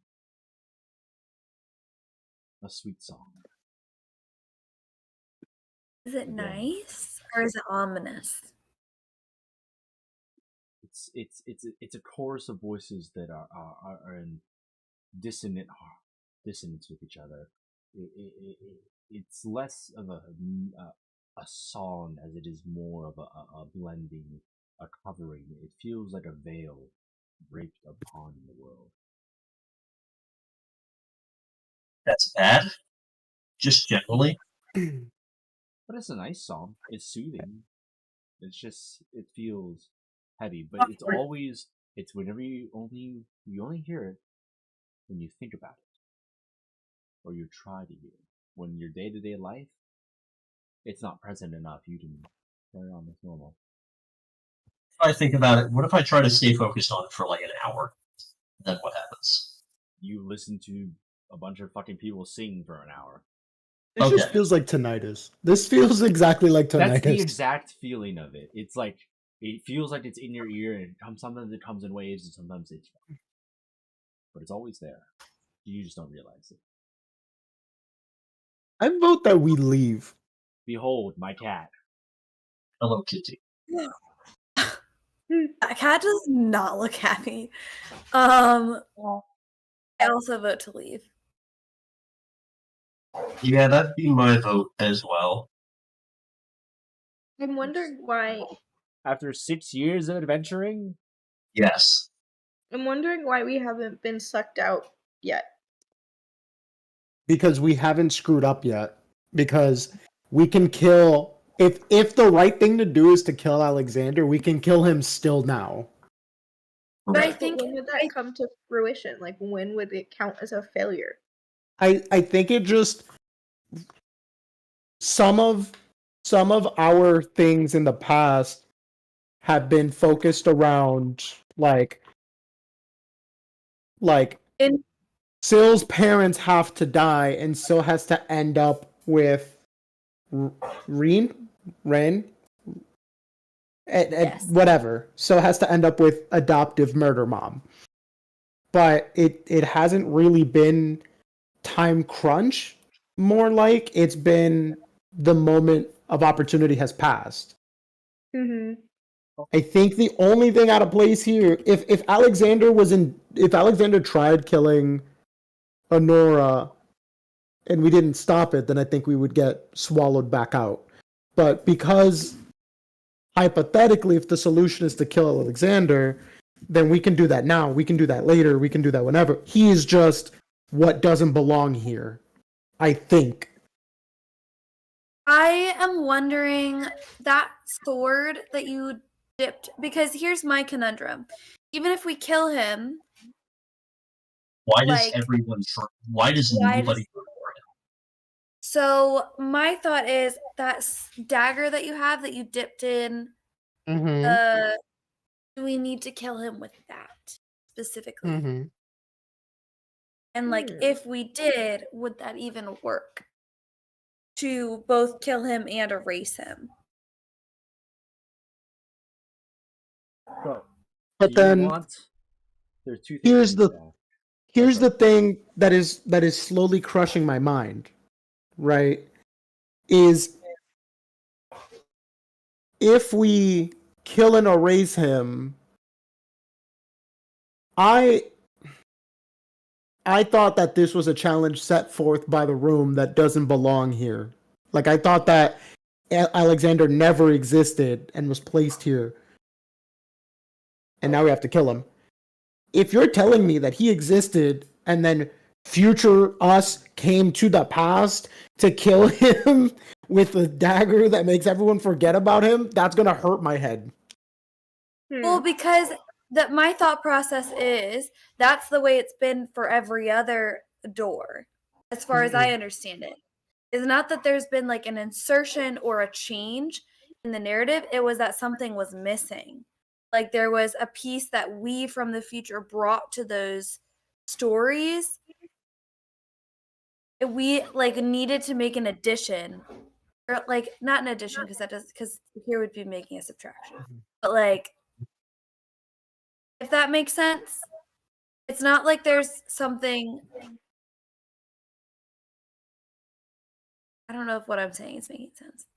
A sweet song. Is it nice or is it ominous? It's a chorus of voices that are in dissonance with each other. It's less of a song as it is more of a blending, a covering. It feels like a veil draped upon the world. That's bad? Just generally? But it's a nice song. It's soothing. It's just, it feels heavy, but it's always, it's whenever you only hear it when you think about it, or you try to hear it. When your day-to-day life, it's not present enough. You can carry on as normal. If I think about it, what if I try to stay focused on it for like an hour? Then what happens? You listen to a bunch of fucking people sing for an hour. It just feels like tinnitus. This feels exactly like tinnitus. That's the exact feeling of it. It's like, it feels like it's in your ear, and sometimes it comes in waves, and sometimes it's... But it's always there. You just don't realize it. I vote that we leave. Behold, my cat. Hello, Kitty. That cat does not look happy. I also vote to leave. Yeah, that'd be my vote as well. I'm wondering why. After 6 years of adventuring? Yes. I'm wondering why we haven't been sucked out yet. Because we haven't screwed up yet. Because we can kill... If the right thing to do is to kill Alexander, we can kill him still now. But I think... when would that come to fruition? Like, when would it count as a failure? I think it just... Some of our things in the past have been focused around like Syl's parents have to die, and Syl has to end up with Ren, Yes. whatever. Syl has to end up with adoptive murder mom. But it hasn't really been time crunch. More like it's been the moment of opportunity has passed. Mm-hmm. I think the only thing out of place here, if Alexander tried killing Honora and we didn't stop it, then I think we would get swallowed back out. But because hypothetically, if the solution is to kill Alexander, then we can do that now. We can do that later. We can do that whenever. He is just what doesn't belong here, I think. I am wondering that sword that you dipped, because here's my conundrum. Even if we kill him, why does nobody go for him? So my thought is that dagger that you have that you dipped in, do we need to kill him with that specifically? And like, if we did, would that even work to both kill him and erase him? So, but then there's two things. Here's the thing that is slowly crushing my mind, right? Is if we kill and erase him, I thought that this was a challenge set forth by the room that doesn't belong here. Like, I thought that Alexander never existed and was placed here. And now we have to kill him. If you're telling me that he existed and then future us came to the past to kill him with a dagger that makes everyone forget about him, that's going to hurt my head. Well, because my thought process is that's the way it's been for every other door, as far as I understand it. It's not that there's been like an insertion or a change in the narrative. It was that something was missing. Like there was a piece that we from the future brought to those stories. We like needed to make an addition, or like not an addition because here would be making a subtraction, but like. If that makes sense, it's not like there's something. I don't know if what I'm saying is making sense.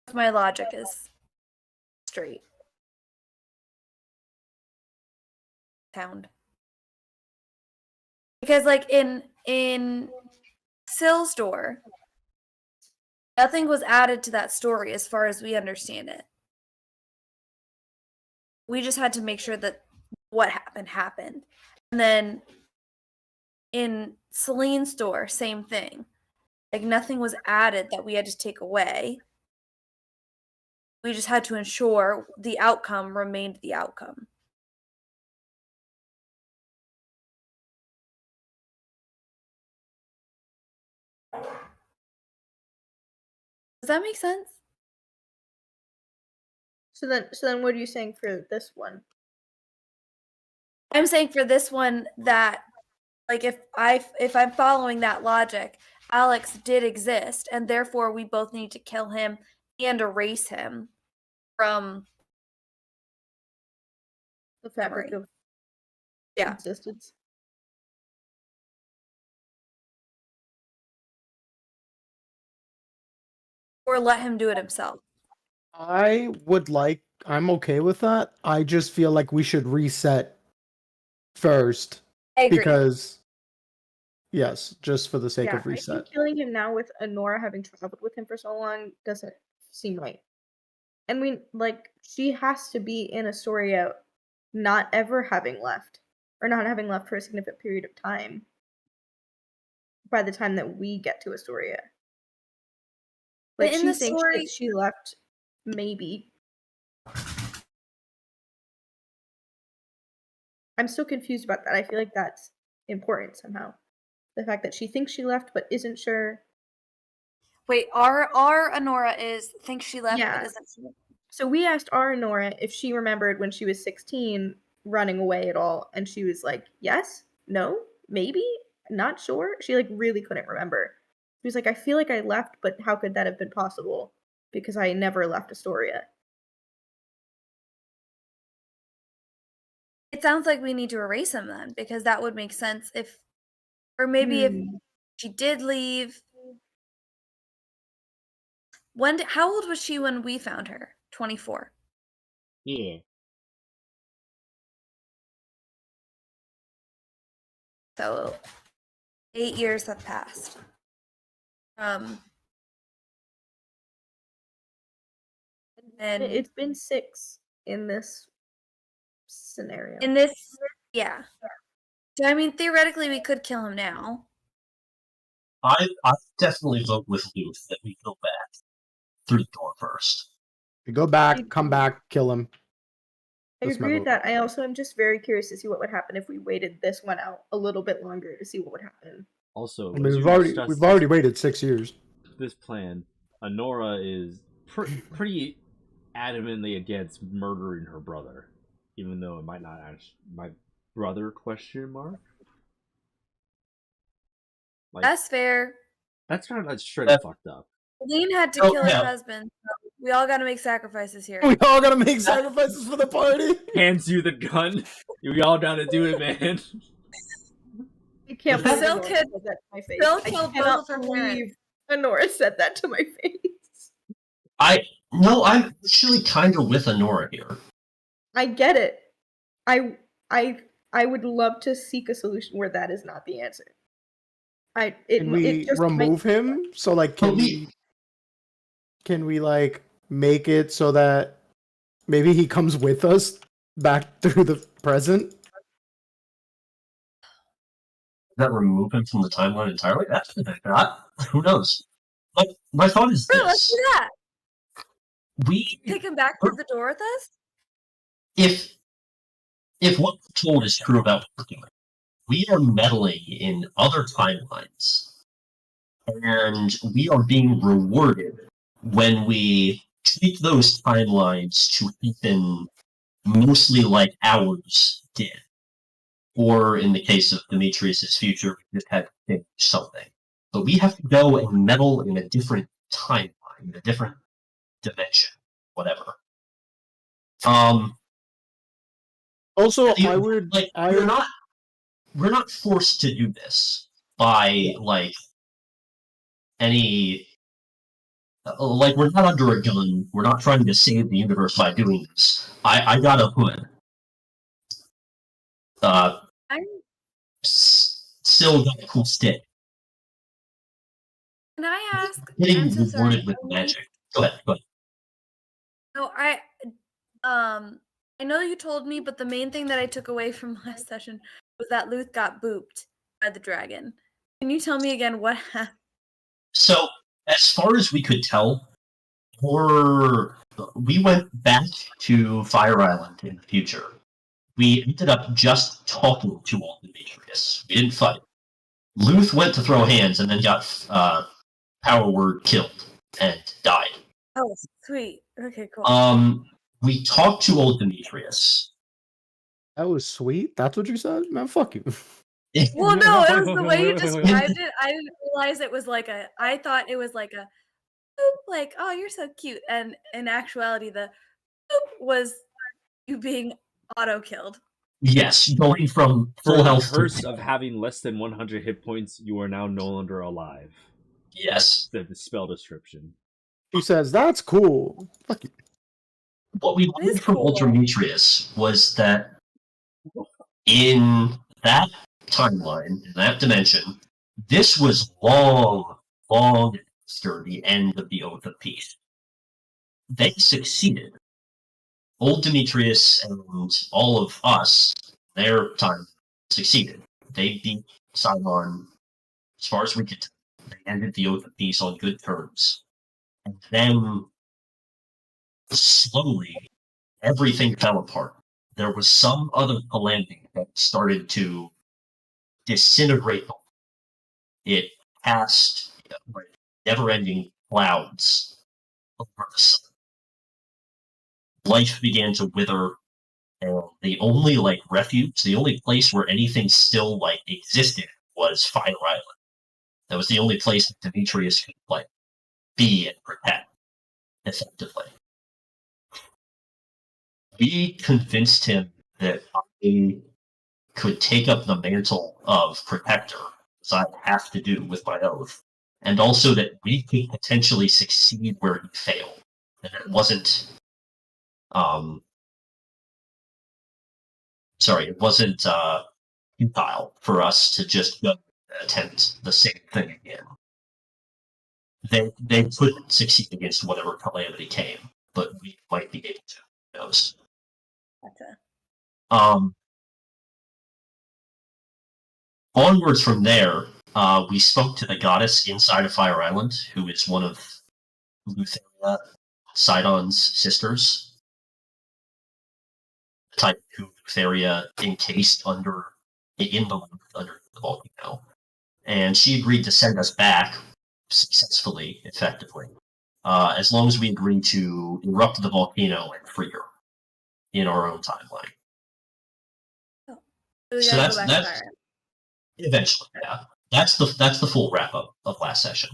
If my logic is straight. Sound. Because like in Sill's door, nothing was added to that story as far as we understand it. We just had to make sure that what happened. And then in Celine's store, same thing. Like nothing was added that we had to take away. We just had to ensure the outcome remained the outcome. Does that make sense? So then what are you saying for this one? I'm saying for this one that like if I'm following that logic, Alex did exist and therefore we both need to kill him and erase him from The fabric of existence. Or let him do it himself. I'm okay with that. I just feel like we should reset first. I agree. Because, yes, just for the sake of reset. I think killing him now with Honora having traveled with him for so long doesn't seem right. And she has to be in Astoria not ever having left, or not having left for a significant period of time by the time that we get to Astoria. Like, she thinks that she left, maybe. I'm so confused about that. I feel like that's important somehow. The fact that she thinks she left but isn't sure. Wait, our Honora thinks she left but isn't sure. So we asked our Honora if she remembered when she was 16 running away at all, and she was like, yes, no, maybe, not sure. She really couldn't remember. She was like, I feel like I left, but how could that have been possible? Because I never left Astoria. It sounds like we need to erase him then, because that would make sense if she did leave. How old was she when we found her? 24. Yeah. So 8 years have passed. And it's been 6 in this scenario. Yeah. So I mean, theoretically, we could kill him now. I definitely vote with Luth that we go back through the door first. We go back, come back, kill him. I agree with that. I also am just very curious to see what would happen if we waited this one out a little bit longer to see what would happen. Also, I mean, we've already waited 6 years. This plan, Honora is pretty adamantly against murdering her brother, even though it might not actually. My brother ? That's fair. That's kind of straight up fucked up. Celine had to kill her husband. So We all gotta make sacrifices here. We all gotta make sacrifices for the party. Hands you the gun. We all gotta do it, man. I can't believe Still Honora could- said that to my face. still I killed cannot both of her believe Honora said that to my face. No, I'm actually kind of with Honora here. I get it. I would love to seek a solution where that is not the answer. Can we remove him? So like, can we like make it so that maybe he comes with us back through the present? That remove him from the timeline entirely? That's not. Who knows? My thought is Sure, let's this: do that. we Take him back through the door with us. if what we're told is true about what we're doing, we are meddling in other timelines, and we are being rewarded when we take those timelines to happen mostly like ours did. Or in the case of Demetrius's future, we just had to think something. But we have to go and meddle in a different timeline, in a different dimension, whatever. Also, we're not forced to do this by like any like we're not under a gun. We're not trying to save the universe by doing this. I got a hood. Still got a cool stick. Can I ask? Getting I'm so sorry. rewarded with magic. Go ahead. No, I know you told me, but the main thing that I took away from last session was that Luth got booped by the dragon. Can you tell me again what happened? So, as far as we could tell, we went back to Fire Island in the future. We ended up just talking to old Demetrius. We didn't fight. Luth went to throw hands and then got Power Word killed and died. Oh, sweet. Okay, cool. We talked to old Demetrius. That was sweet. That's what you said, man. Fuck you. Well, no, it was the way you described it. I didn't realize it was like I thought it was like a boop, like, oh, you're so cute. And in actuality, the boop was you being auto-killed. Yes, going from full health the curse of having less than 100 hit points, you are now no longer alive. Yes. The spell description. She says, that's cool. Fuck you. What we learned from old Demetrius was that in that timeline, in that dimension, this was long after the end of the Oath of Peace. They succeeded. Old Demetrius and all of us, their time, succeeded. They beat Cylon as far as we could tell. They ended the Oath of Peace on good terms. And then, slowly, everything fell apart. There was some other calamity that started to disintegrate. It cast never-ending clouds over the sun. Life began to wither, and the only refuge, the only place where anything still existed was Fire Island. That was the only place that Demetrius could be and protect effectively. We convinced him that I could take up the mantle of protector, as I have to do with my oath, and also that we could potentially succeed where he failed, and it wasn't. It wasn't futile for us to just go attempt the same thing again. They couldn't succeed against whatever calamity came, but we might be able to. Who knows? Gotcha. Onwards from there, we spoke to the goddess inside of Fire Island, who is one of Lutheria, Sidon's sisters. The type who Lutheria encased under the volcano. And she agreed to send us back successfully, effectively, as long as we agreed to erupt the volcano and free her in our own timeline. So that's eventually, yeah. That's the full wrap up of last session.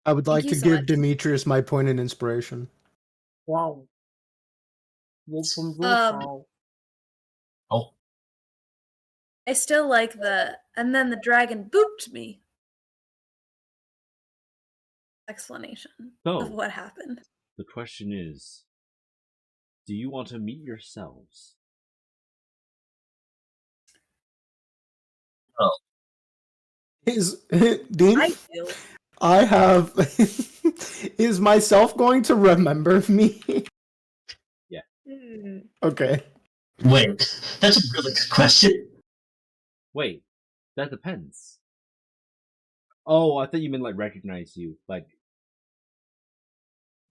I would like you to so give much. Demetrius my point in inspiration. Wow. Oh, I still like and then the dragon booped me explanation of So, what happened. the question is, do you want to meet yourselves? Is Dean? I do. I have. Is myself going to remember me? Yeah. Okay. wait, that's a really good question. Wait, that depends. Oh, I thought you meant like recognize you. Like,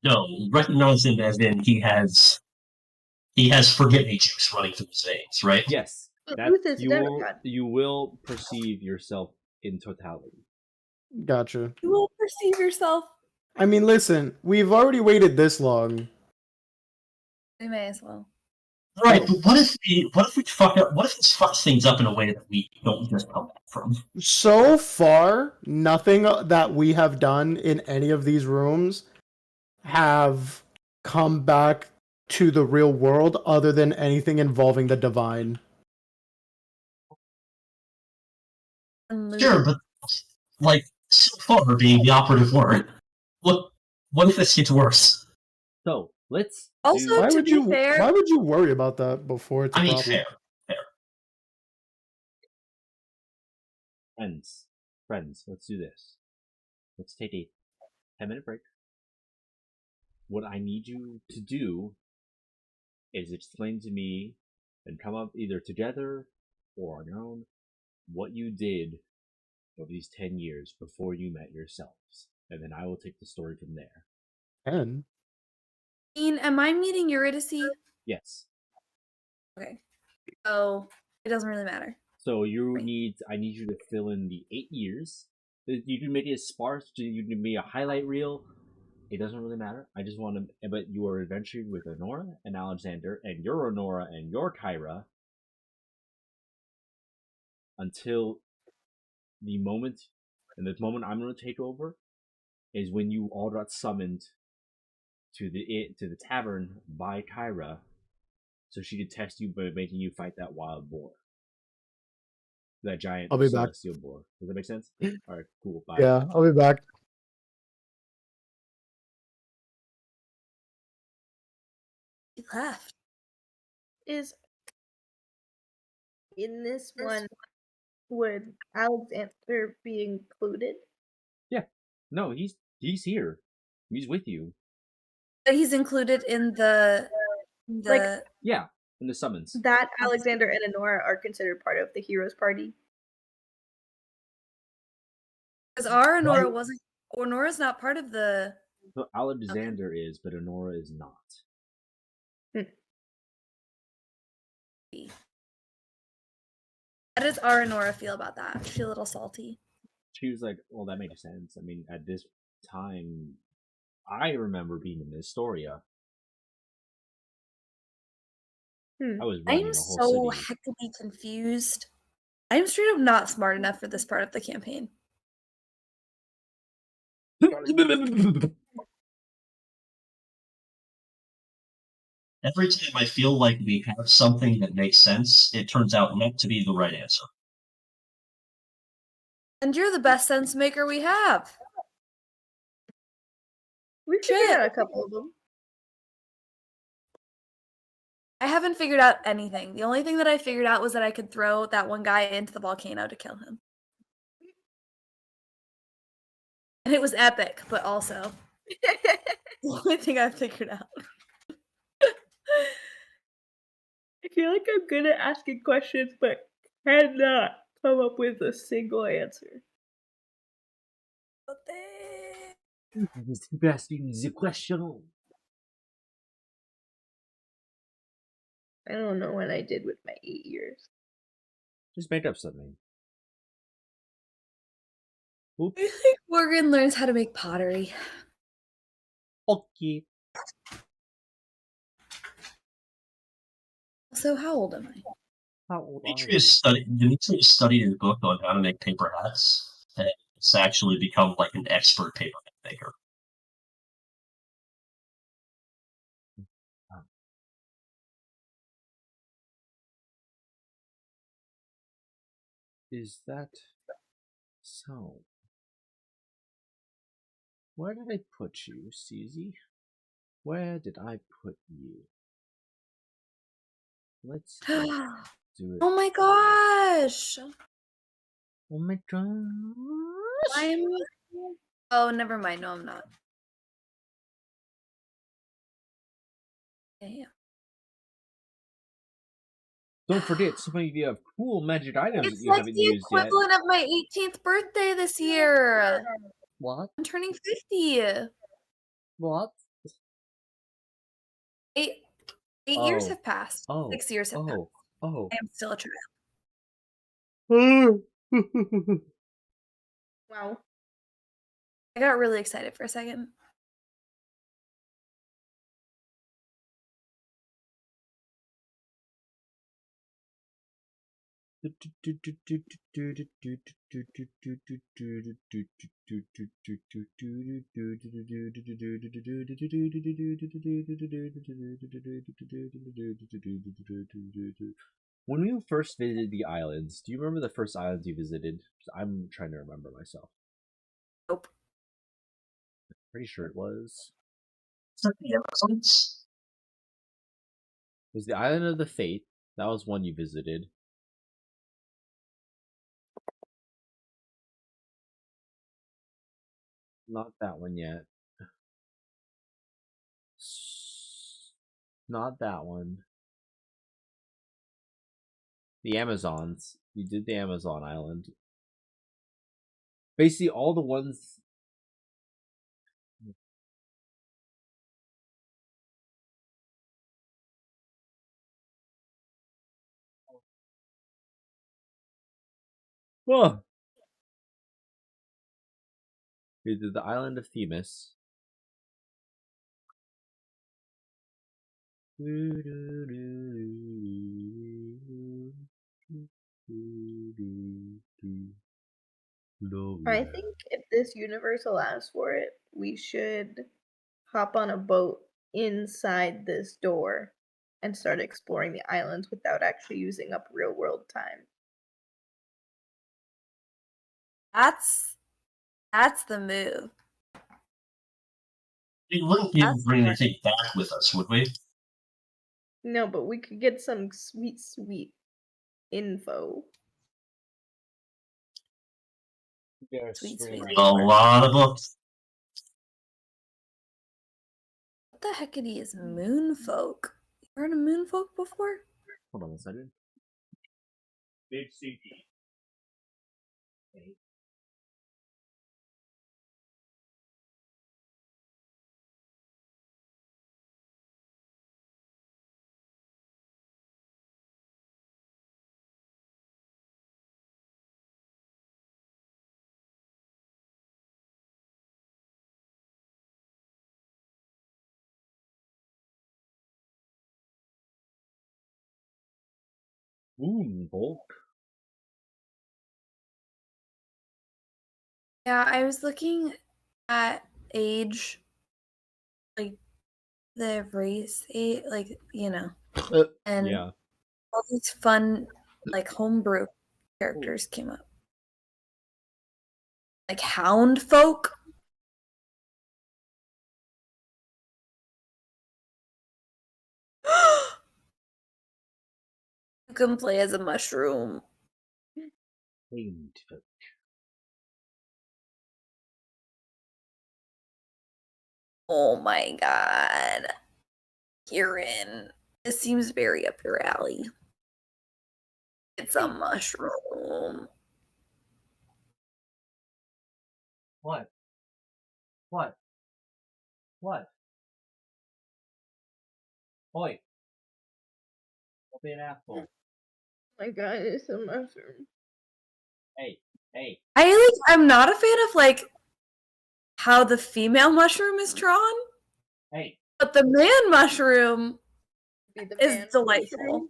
No, recognize him as in he has forget-me juice running through his veins, right? yes, But that Ruth is you dead, will God. you will perceive yourself in totality. Gotcha. You will perceive yourself. I mean, listen, we've already waited this long. We may as well. Right, but what if we fuck up? What if this fucks things up in a way that we don't just come back from? So far, nothing that we have done in any of these rooms have come back to the real world other than anything involving the divine. Sure, but like so far being the operative word. What if this gets worse? So let's Also, do- Why to would be you? fair, Why would you worry about that before it's a I mean, problem? fair. friends. Let's do this. Let's take a 10-minute break. What I need you to do is explain to me and come up either together or on your own what you did over these 10 years before you met yourselves. And then I will take the story from there. And Dean, am I meeting Eurydice? Yes. Okay. So it doesn't really matter. So I need you to fill in the 8 years. You can make it sparse, you can make a highlight reel. It doesn't really matter. I just want to, but you are adventuring with Honora and Alexander, and your Honora and your Kyra until the moment, and the moment I'm going to take over is when you all got summoned to the tavern by Kyra, so she could test you by making you fight that wild boar, that giant I'll be back. celestial boar. Does that make sense? All right, cool. Bye. yeah, I'll be back. He left. Is in this one, would Alexander be included? Yeah. No, he's here. He's with you. But he's included in the Like- Yeah, in the summons. That Alexander and Honora are considered part of the heroes party. because our Honora wasn't. Honora's not part of the. So Alexander is, but Honora is not. How does our Honora feel about that? Is she a little salty? She was like, well, that makes sense. I mean, at this time, I remember being in Astoria. I was running I'm the whole so city. heckily confused. I'm straight up not smart enough for this part of the campaign. Every time I feel like we have something that makes sense, it turns out not to be the right answer. And you're the best sense maker we have. We figured out a couple of them. I haven't figured out anything. The only thing that I figured out was that I could throw that one guy into the volcano to kill him. And it was epic, but also the only thing I figured out. I feel like I'm good at asking questions, but cannot come up with a single answer. Asking the question. I don't know what I did with my 8 years. Just make up something. I think Morgan learns how to make pottery. Okay. So how old am I? How old are you? Demetrius studied his book on how to make paper hats, and it's actually become like an expert paper hat maker. Is that so? Where did I put you, Susie? Where did I put you? Let's do it. Oh my gosh! Oh my gosh! Oh, never mind. No, I'm not. Yeah. Don't forget, some of you have cool magic items that It's you like haven't the used yet. equivalent of my 18th birthday this year. What? I'm turning 50. What? 8 years have passed. 6 years have passed. Oh. I am still a child. Wow. I got really excited for a second. When we first visited the islands, do you remember the first islands you visited? I'm trying to remember myself. Nope. Pretty sure it was. Is that the Amazons? It was the Island of the Fate. That was one you visited. Not that one yet. Not that one. The Amazons. You did the Amazon island. Basically, all the ones. Oh. You did the island of Themis. I think if this universe allows for it, we should hop on a boat inside this door and start exploring the islands without actually using up real world time. That's the move. We wouldn't be able to bring anything back with us, would we? No, but we could get some sweet, sweet info. Sweet. A lot of books. What the heckity is moonfolk? You heard of moonfolk before? Hold on a second. Big CP. Moonfolk. Yeah, I was looking at age, like the race age, like, you know, and Yeah. all these fun, like, homebrew characters came up. Like hound folk. You can play as a mushroom. Moonfolk. Oh my god. Kieran, this seems very up your alley. It's a mushroom. What? Oi. Don't be an asshole. Oh my god, it's a mushroom. Hey. I'm not a fan of like how the female mushroom is drawn. Hey. But the man mushroom is delightful. Mushroom?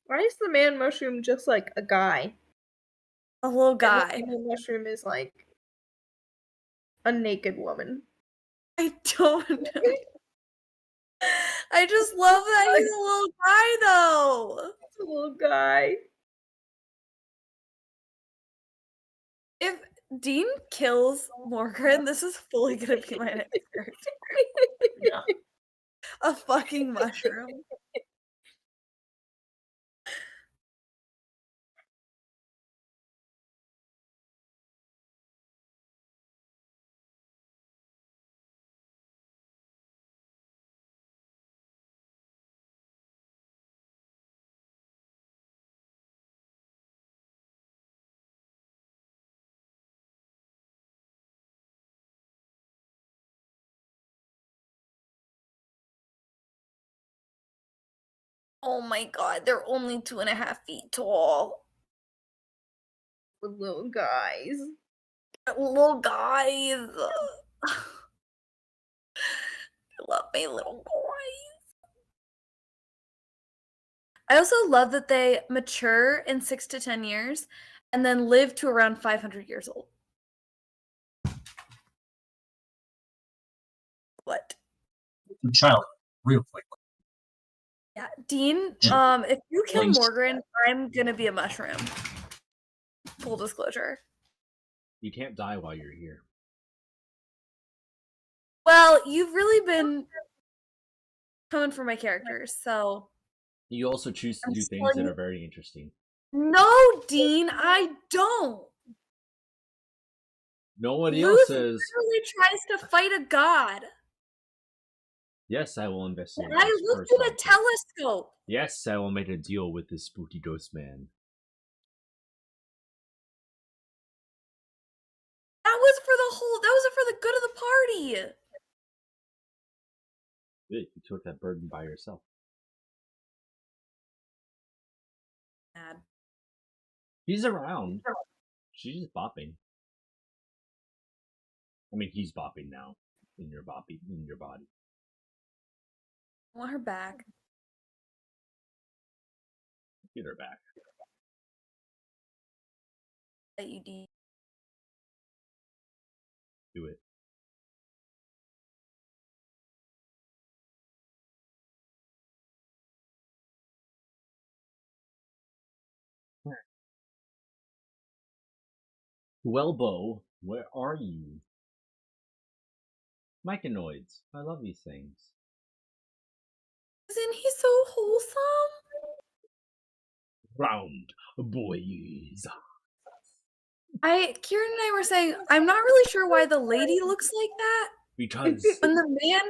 Why is the man mushroom just like a guy? A little guy. And the female mushroom is like a naked woman? I don't know. I just love that he's a little guy, though. It's a little guy. If Dean kills Morgan, this is fully gonna be my next character. Yeah. A fucking mushroom. Oh my god, they're only 2.5 feet tall. The little guys. Little guys. I love my little guys. I also love that they mature in 6 to 10 years and then live to around 500 years old. What? Child, real quick. Yeah, Dean, if you kill Morgan, I'm gonna be a mushroom. Full disclosure. You can't die while you're here. Well, you've really been coming for my characters, so... You also choose to do things that are very interesting. No, Dean, I don't! Nobody else says... literally tries to fight a god. Yes, I will investigate. I looked at a telescope. Yes, I will make a deal with this spooky ghost man. That was for the good of the party. Good, you took that burden by yourself. Bad. He's around. She's just bopping. I mean, he's bopping now in your body. I want her back. Get her back. That you do. Do it. Wellbo, where are you? Myconoids. I love these things. Isn't he so wholesome? Round, boys. Kieran and I were saying, I'm not really sure why the lady looks like that. Because... When the man...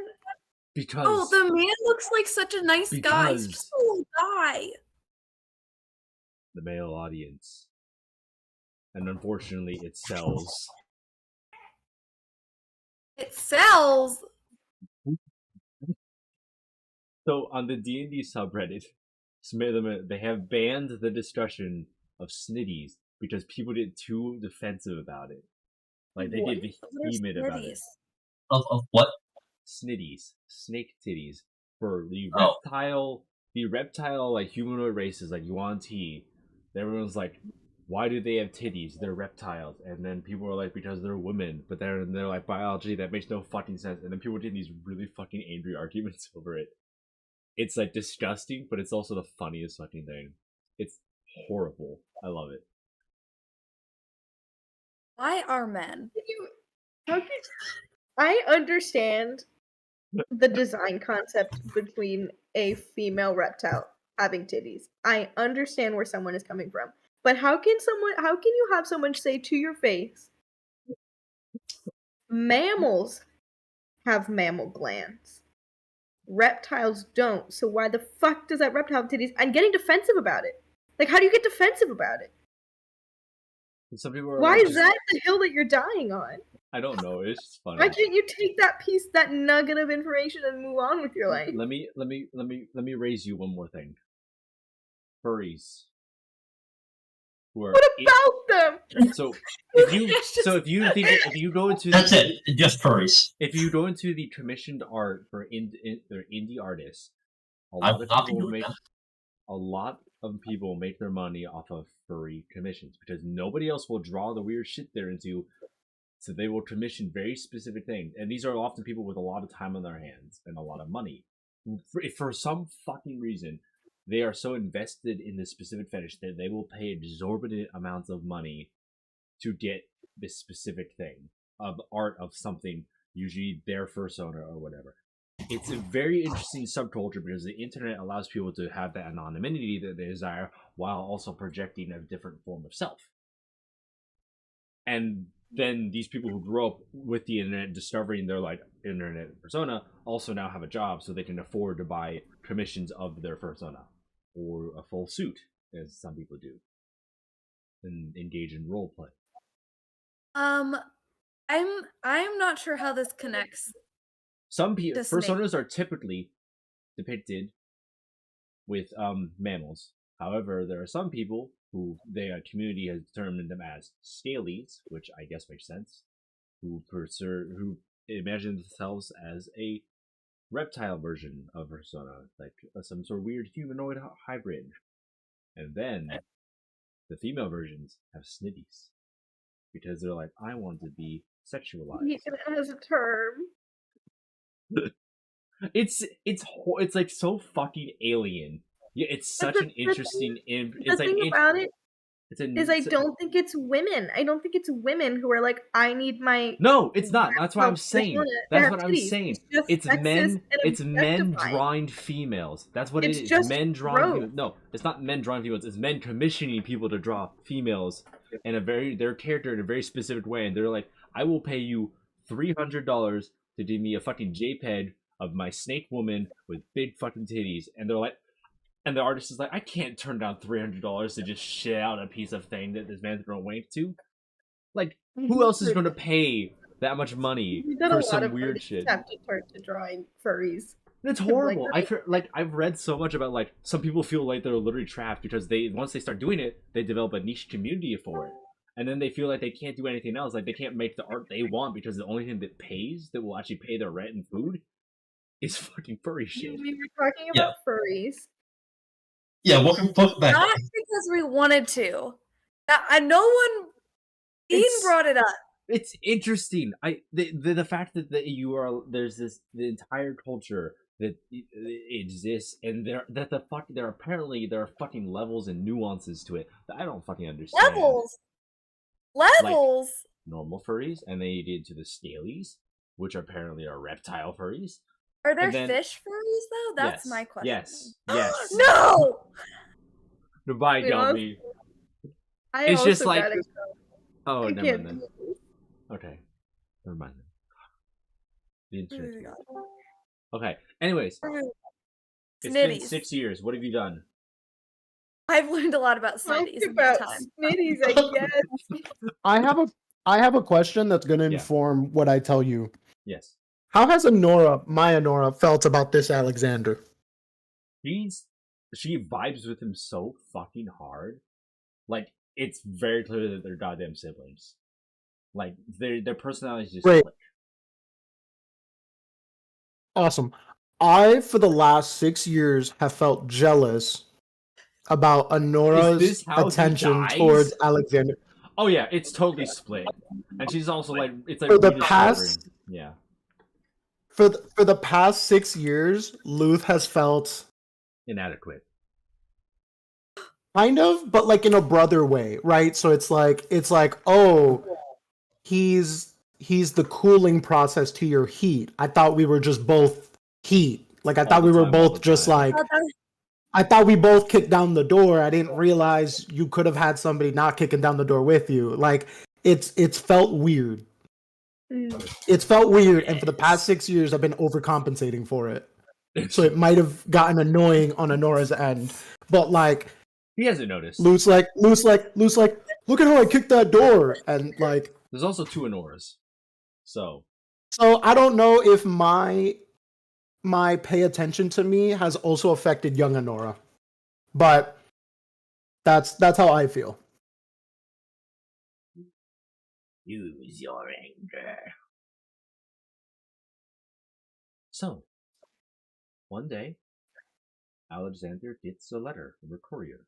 Because... Oh, the man looks like such a nice guy. He's just a little guy. The male audience. And unfortunately, it sells. It sells? So, on the D&D subreddit, they have banned the discussion of snitties because people get too defensive about it. Like, they get vehement about it. Of what? Snitties. Snake titties. For the reptile, like, humanoid races, like Yuan Ti. Everyone's like, why do they have titties? They're reptiles. And then people are like, because they're women. But they're like, biology, that makes no fucking sense. And then people get these really fucking angry arguments over it. It's like disgusting, but it's also the funniest fucking thing. It's horrible. I love it. Why are men? I understand the design concept between a female reptile having titties. I understand where someone is coming from. But how can you have someone say to your face, mammals have mammal glands. Reptiles don't. So why the fuck does that reptile have titties? I'm getting defensive about it. Like, how do you get defensive about it? Some people are why like, is that the hill that you're dying on? I don't know. It's just funny. Why can't you take that nugget of information and move on with your life? Let me raise you one more thing. Furries. What about them? So if you go into that's it, just furries. If you go into the commissioned art for indie artists, a lot of people make their money off of furry commissions because nobody else will draw the weird shit they're into So they will commission very specific things, and these are often people with a lot of time on their hands and a lot of money. For some fucking reason, they are so invested in this specific fetish that they will pay exorbitant amounts of money to get this specific thing of art of something, usually their persona or whatever. It's a very interesting subculture because the internet allows people to have that anonymity that they desire while also projecting a different form of self. And then these people who grew up with the internet discovering their like internet persona also now have a job, so they can afford to buy commissions of their persona or a full suit, as some people do, and engage in role play. I'm not sure how this connects. Some personas are typically depicted with mammals. However, there are some people who their community has determined them as scalies, which I guess makes sense, who imagine themselves as a reptile version of persona, like some sort of weird humanoid hybrid. And then the female versions have snitties, because they're like, I want to be sexualized. It has a term. It's like so fucking alien. Yeah, it's such an interesting. The thing about it is, I don't think it's women. I don't think it's women who are like, I need my. No, it's not. That's what I'm saying. That's what I'm saying. It's men. It's men drawing females. That's what it is. It's men drawing females. No, it's not men drawing females. It's men commissioning people to draw females in their character in a very specific way, and they're like, I will pay you $300 to give me a fucking JPEG of my snake woman with big fucking titties, and they're like, and the artist is like, I can't turn down $300 to just shit out a piece of thing that this man's gonna wank to. Like, who else is gonna pay that much money for some weird shit? Have to turn to drawing furries. It's horrible. I've read so much about like some people feel like they're literally trapped because once they start doing it, they develop a niche community for it. And then they feel like they can't do anything else. Like they can't make the art they want because the only thing that pays, that will actually pay their rent and food, is fucking furry shit. We were talking about furries. Yeah, welcome back. Not because we wanted to. No one even brought it up. It's interesting. The fact that there's the entire culture that exists, and there are fucking levels and nuances to it that I don't fucking understand. Levels. Like normal furries, and then you get into the scalies, which apparently are reptile furries. Are there fish furries though? That's my question. Yes. No. Goodbye, Gumby. It's just like, oh, never mind then. Okay, never mind then. Okay. Anyways, it's been 6 years. What have you done? I've learned a lot about snitties in that time. Snitties, I guess. I have a question that's going to inform what I tell you. Yes. How has my Nora felt about this Alexander? She vibes with him so fucking hard. Like, it's very clear that they're goddamn siblings. Like, their personalities just click. Awesome. I, for the last 6 years, have felt jealous about Anora's attention towards Alexander. Oh yeah, it's totally split. And she's also like, it's like for the past, yeah. For the past 6 years, Luth has felt inadequate. Kind of, but like in a brother way, right? So it's like, oh, he's the cooling process to your heat. I thought we were just both heat. Like I thought we were both just like, I thought we both kicked down the door. I didn't realize you could have had somebody not kicking down the door with you. Like it's felt weird. It's felt weird, and for the past 6 years, I've been overcompensating for it. So it might have gotten annoying on Anora's end, but like he hasn't noticed. Luke's like, look at how I kicked that door, and like there's also 2 Anoras, so I don't know if my pay attention to me has also affected young Anora, but that's how I feel. Use your anger. So, one day, Alexander gets a letter from a courier.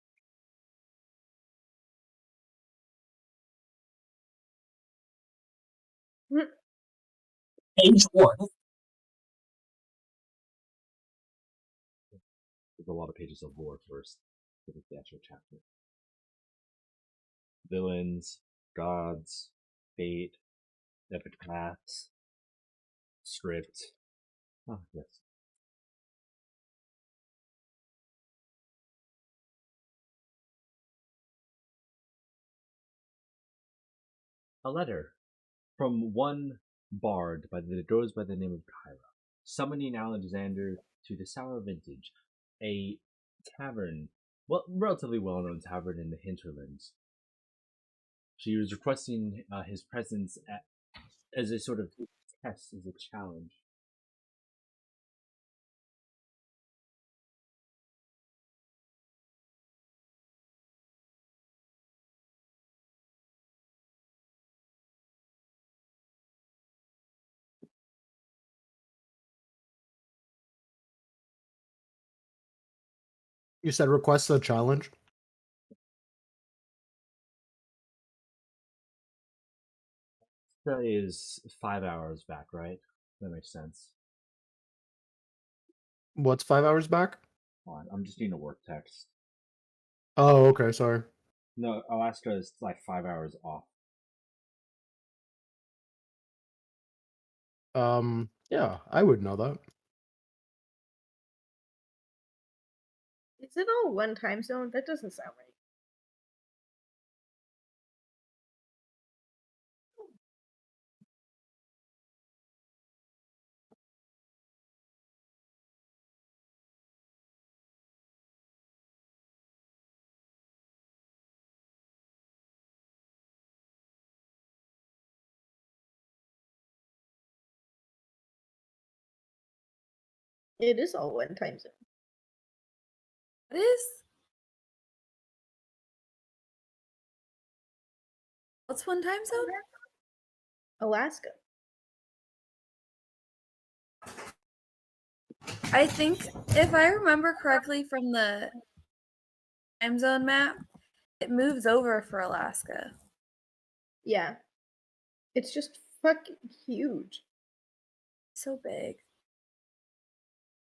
Page 1. There's a lot of pages of lore first. Look at the actual chapter. Villains, gods, fate, epic paths, script. Oh, yes. A letter from one bard that goes by the name of Kyra, summoning Alexander to the Sour Vintage, a tavern, relatively well-known tavern in the hinterlands. She was requesting his presence as a sort of test, as a challenge. You said request a challenge? That is 5 hours back, right? That makes sense. What's 5 hours back? Hold on, I'm just doing a work text. Oh, okay, sorry. No, Alaska is like 5 hours off. Yeah, I would know that. Is it all one time zone? That doesn't sound right. It is all one time zone. It is? What's one time zone? Alaska. I think, if I remember correctly from the time zone map, it moves over for Alaska. Yeah. It's just fucking huge. So big.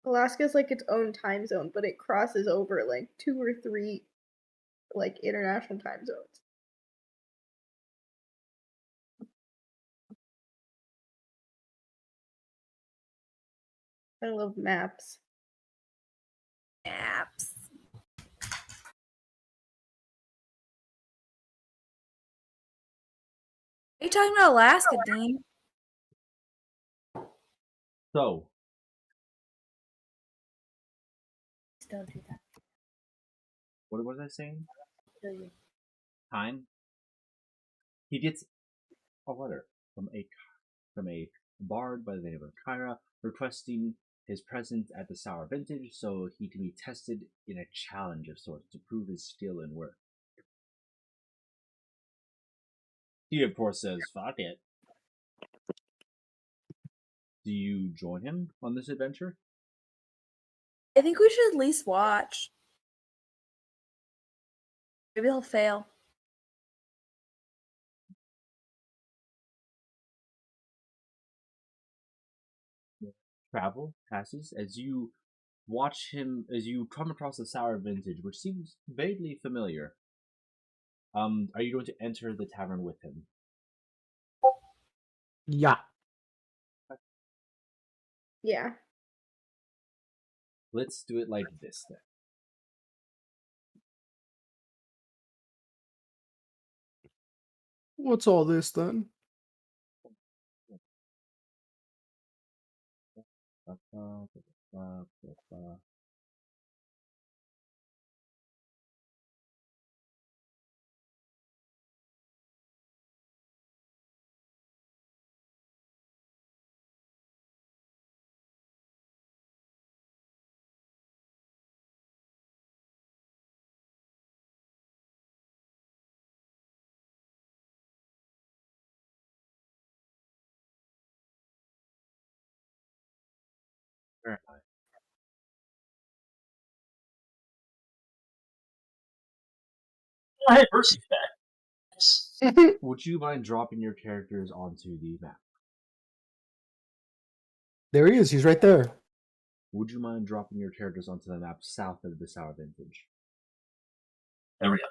Alaska's like its own time zone, but it crosses over like 2 or 3 like international time zones. I love maps. Maps. Are you talking about Alaska, Dean? So, Don't do that. what was I saying? Time. He gets a letter from a bard by the name of Kyra requesting his presence at the Sour Vintage so he can be tested in a challenge of sorts to prove his skill and worth. He of course says, "Fuck it." Do you join him on this adventure? I think we should at least watch. Maybe he'll fail. Travel passes as you watch him, as you come across the Sour Vintage, which seems vaguely familiar. Are you going to enter the tavern with him? Yeah. Yeah. Let's do it like this then. What's all this then? Where am I? Oh, hey, Percy's back. Would you mind dropping your characters onto the map? There he is. He's right there. Would you mind dropping your characters onto the map south of the Sour Vintage? There we go.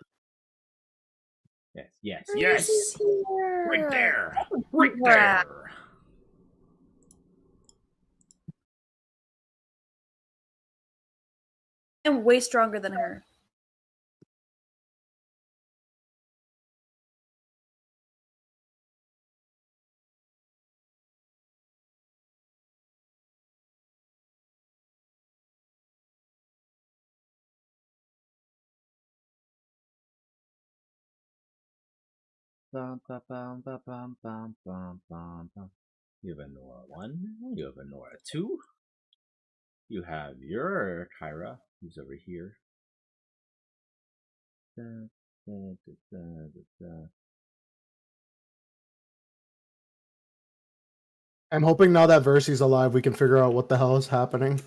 Yes. Reese's here. Right there. Right there. I'm way stronger than her. Bum, ba, bum, ba, bum, bum, bum, bum, bum. You have a Nora 1. You have a Nora 2. You have your Kyra, who's over here. Da, da, da, da, da, da. I'm hoping now that Versi's alive, we can figure out what the hell is happening.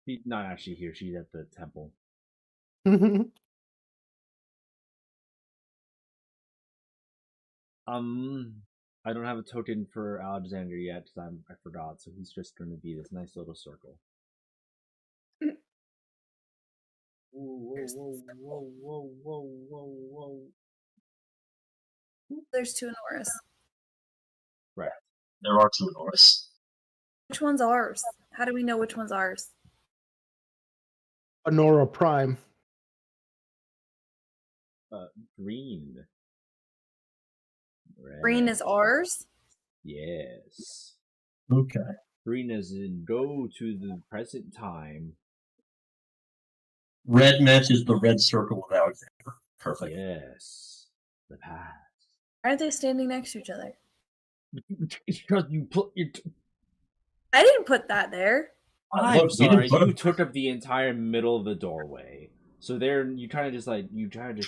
She's not actually here. She's at the temple. I don't have a token for Alexander yet because I forgot, so he's just going to be this nice little circle. Whoa. There's 2 Noras. Right. There are 2 Noras. Which one's ours? How do we know which one's ours? Nora Prime. Green. Red. Green is ours? Yes. Okay. Green is in go to the present time. Red matches the red circle of Alexander. Perfect. Yes. The past. Why aren't they standing next to each other? Because you put your... I didn't put that there. I'm sorry, you took up the entire middle of the doorway. So there, you kind of just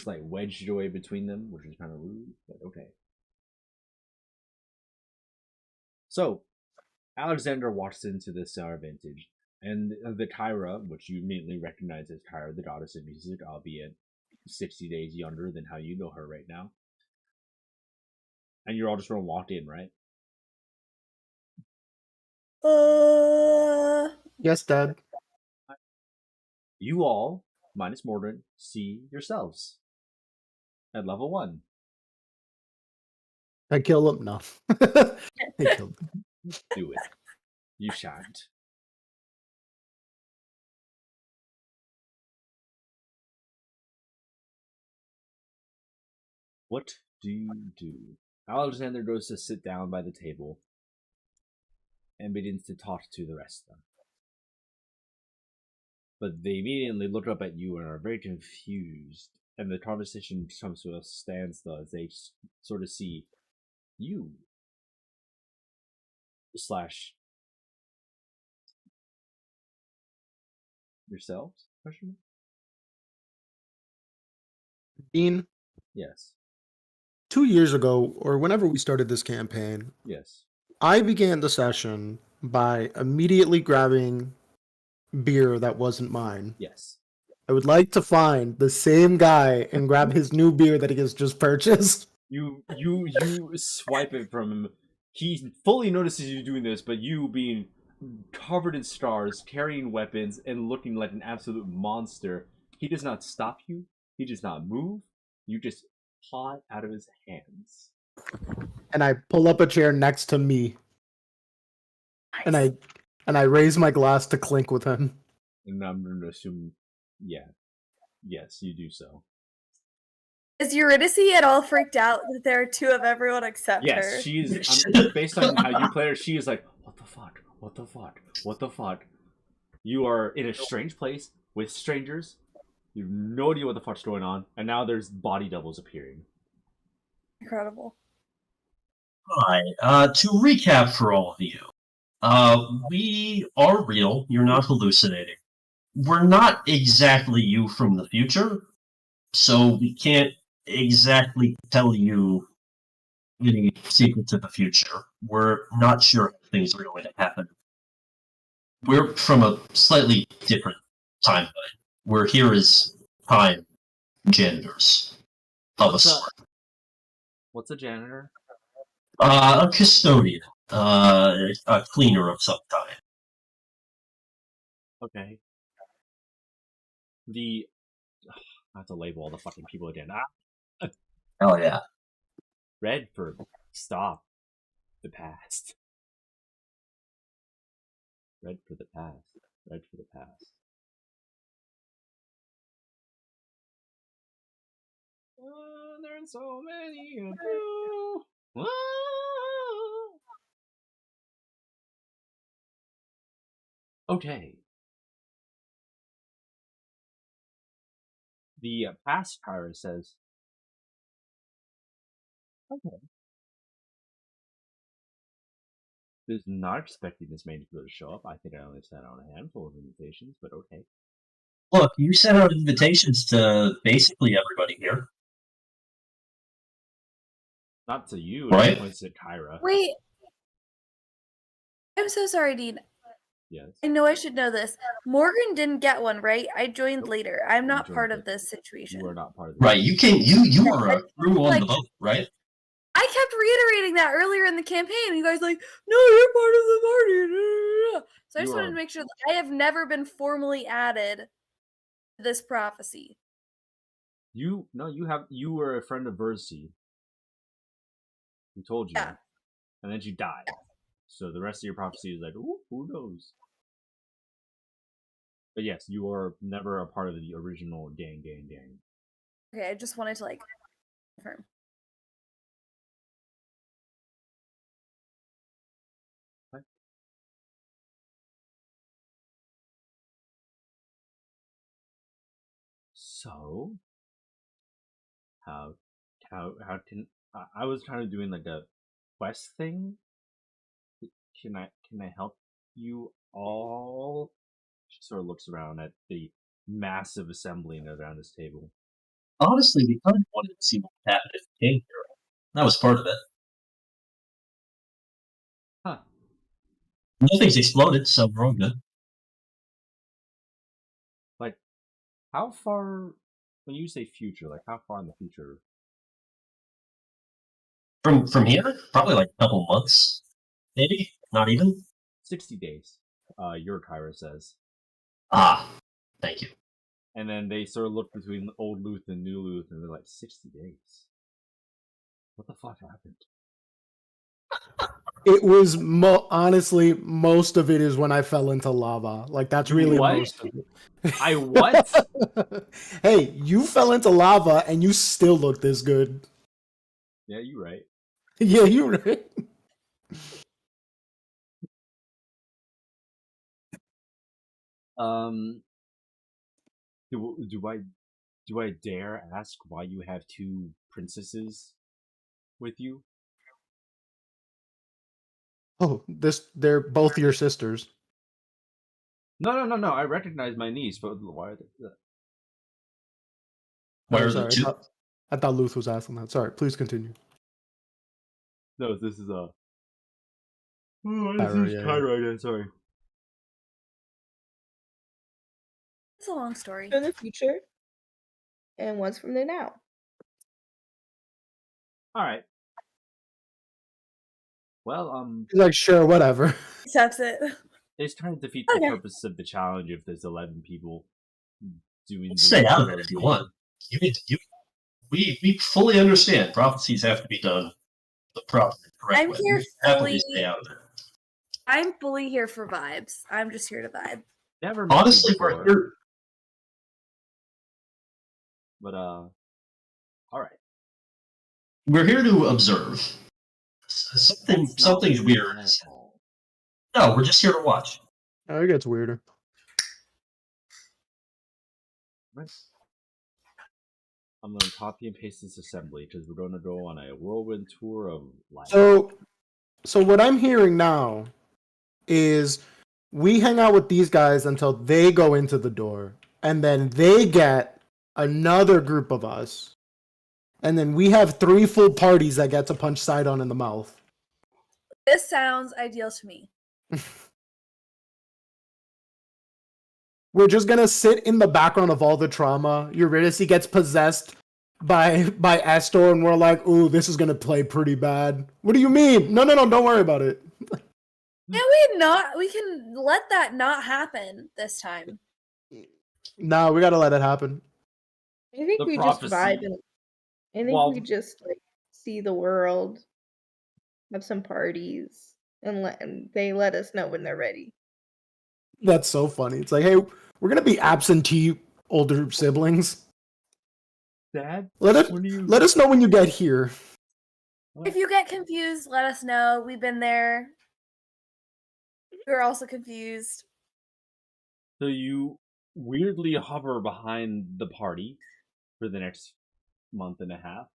wedged your way between them, which is kind of rude, but okay. So, Alexander walks into the Sour Vintage, and the Kyra, which you immediately recognize as Kyra, the goddess of music, albeit 60 days younger than how you know her right now. And you're all just gonna walk in, right? Yes, Dad. You all, minus Mordred, see yourselves at level 1. I kill him? No. I killed him. Do it. You shan't. What do you do? Alexander goes to sit down by the table and begins to talk to the rest of them. But they immediately look up at you and are very confused, and the conversation comes to a standstill as they sort of see you slash yourselves? Question? Dean, Yes. 2 years ago, or whenever we started this campaign, Yes. I began the session by immediately grabbing beer that wasn't mine. Yes. I would like to find the same guy and grab his new beer that he has just purchased. You swipe it from him. He fully notices you doing this, but you being covered in scars, carrying weapons, and looking like an absolute monster, he does not stop you. He does not move. You just paw it out of his hands. And I pull up a chair next to me. Nice. And I raise my glass to clink with him. And I'm going to assume, yeah. Yes, you do so. Is Eurydice at all freaked out that there are 2 of everyone except her? Yes, she is. Based on how you play her, she is like, what the fuck? What the fuck? What the fuck? You are in a strange place with strangers. You have no idea what the fuck's going on, and now there's body doubles appearing. Incredible. Hi. To recap for all of you, we are real. You're not hallucinating. We're not exactly you from the future, so we can't exactly tell you any secrets of the future. We're not sure how things are going to happen. We're from a slightly different timeline. We're here as time janitors of a sort. What's a janitor? A custodian, a cleaner of some kind. Okay. I have to label all the fucking people again. Hell yeah. Red for stop the past. Red for the past. Red for the past. There's so many of you. Okay. The past Kyra says, okay. Was not expecting this many people to show up. I think I only sent out a handful of invitations, but okay. Look, you sent out invitations to basically everybody here. Not to you, right? It was to Kyra. Wait. I'm so sorry, Dean. Yes. I know I should know this. Morgan didn't get one, right? I joined later. I'm not part of this situation. You are not part of this. Right, you came. You are a crew on the boat, right? I kept reiterating that earlier in the campaign. You guys like, no, you're part of the party. So I just wanted to make sure that I have never been formally added to this prophecy. You were a friend of Versi. Who told you? Yeah. And then she died. So the rest of your prophecy is like, ooh, who knows? But yes, you are never a part of the original gang. Okay, I just wanted to confirm. What? So how can I was kind of doing like a quest thing. Can I help you all? She sort of looks around at the massive assembly around this table. Honestly, we kind of wanted to see what happened if we came here. That was part of it. Huh. Nothing's exploded, so we're all good. Like, how far, when you say future, like how far in the future? From here? Probably like a couple months. Maybe? Not even? 60 days, your Kyra says. Ah, thank you. And then they sort of look between old Luth and new Luth, and they're like, 60 days? What the fuck happened? It was honestly, most of it is when I fell into lava. Like, that's really most of it. I what? Hey, you fell into lava and you still look this good. Yeah, you're right. Yeah, you're right. Do I dare ask why you have two princesses with you? Oh, they're both your sisters. No. I recognize my niece, but why are they? Where are the two? I thought Luth was asking that. Sorry, please continue. No, this is Kyra again, sorry. It's a long story. In the future, and one's from the now. Alright. Well, He's like, sure, whatever. Accepts it. It's trying to defeat the purpose of the challenge if there's 11 people doing. Stay out of it if you want. We fully understand prophecies have to be done the proper correct way. Here fully. Stay out of it. I'm fully here for vibes. I'm just here to vibe. Never. Honestly, we're here. But all right. We're here to observe. Something's weird. No, we're just here to watch. Oh, it gets weirder. Right. I'm going to copy and paste this assembly because we're going to go on a whirlwind tour of life. So what I'm hearing now is we hang out with these guys until they go into the door, and then they get another group of us, and then we have 3 full parties that get to punch Sidon in the mouth. This sounds ideal to me. We're just gonna sit in the background of all the trauma. Eurydice gets possessed by Astor, and we're like, ooh, this is gonna play pretty bad. What do you mean? No, don't worry about it. We can let that not happen this time. No, we gotta let it happen. I think The we prophecy. just vibe and I think Well- we just like see the world, have some parties, and they let us know when they're ready. That's so funny. It's like, hey, we're gonna be absentee older siblings. Dad, Let us know when you get here. If you get confused, let us know. We've been there. We're also confused. So you weirdly hover behind the party for the next month and a half.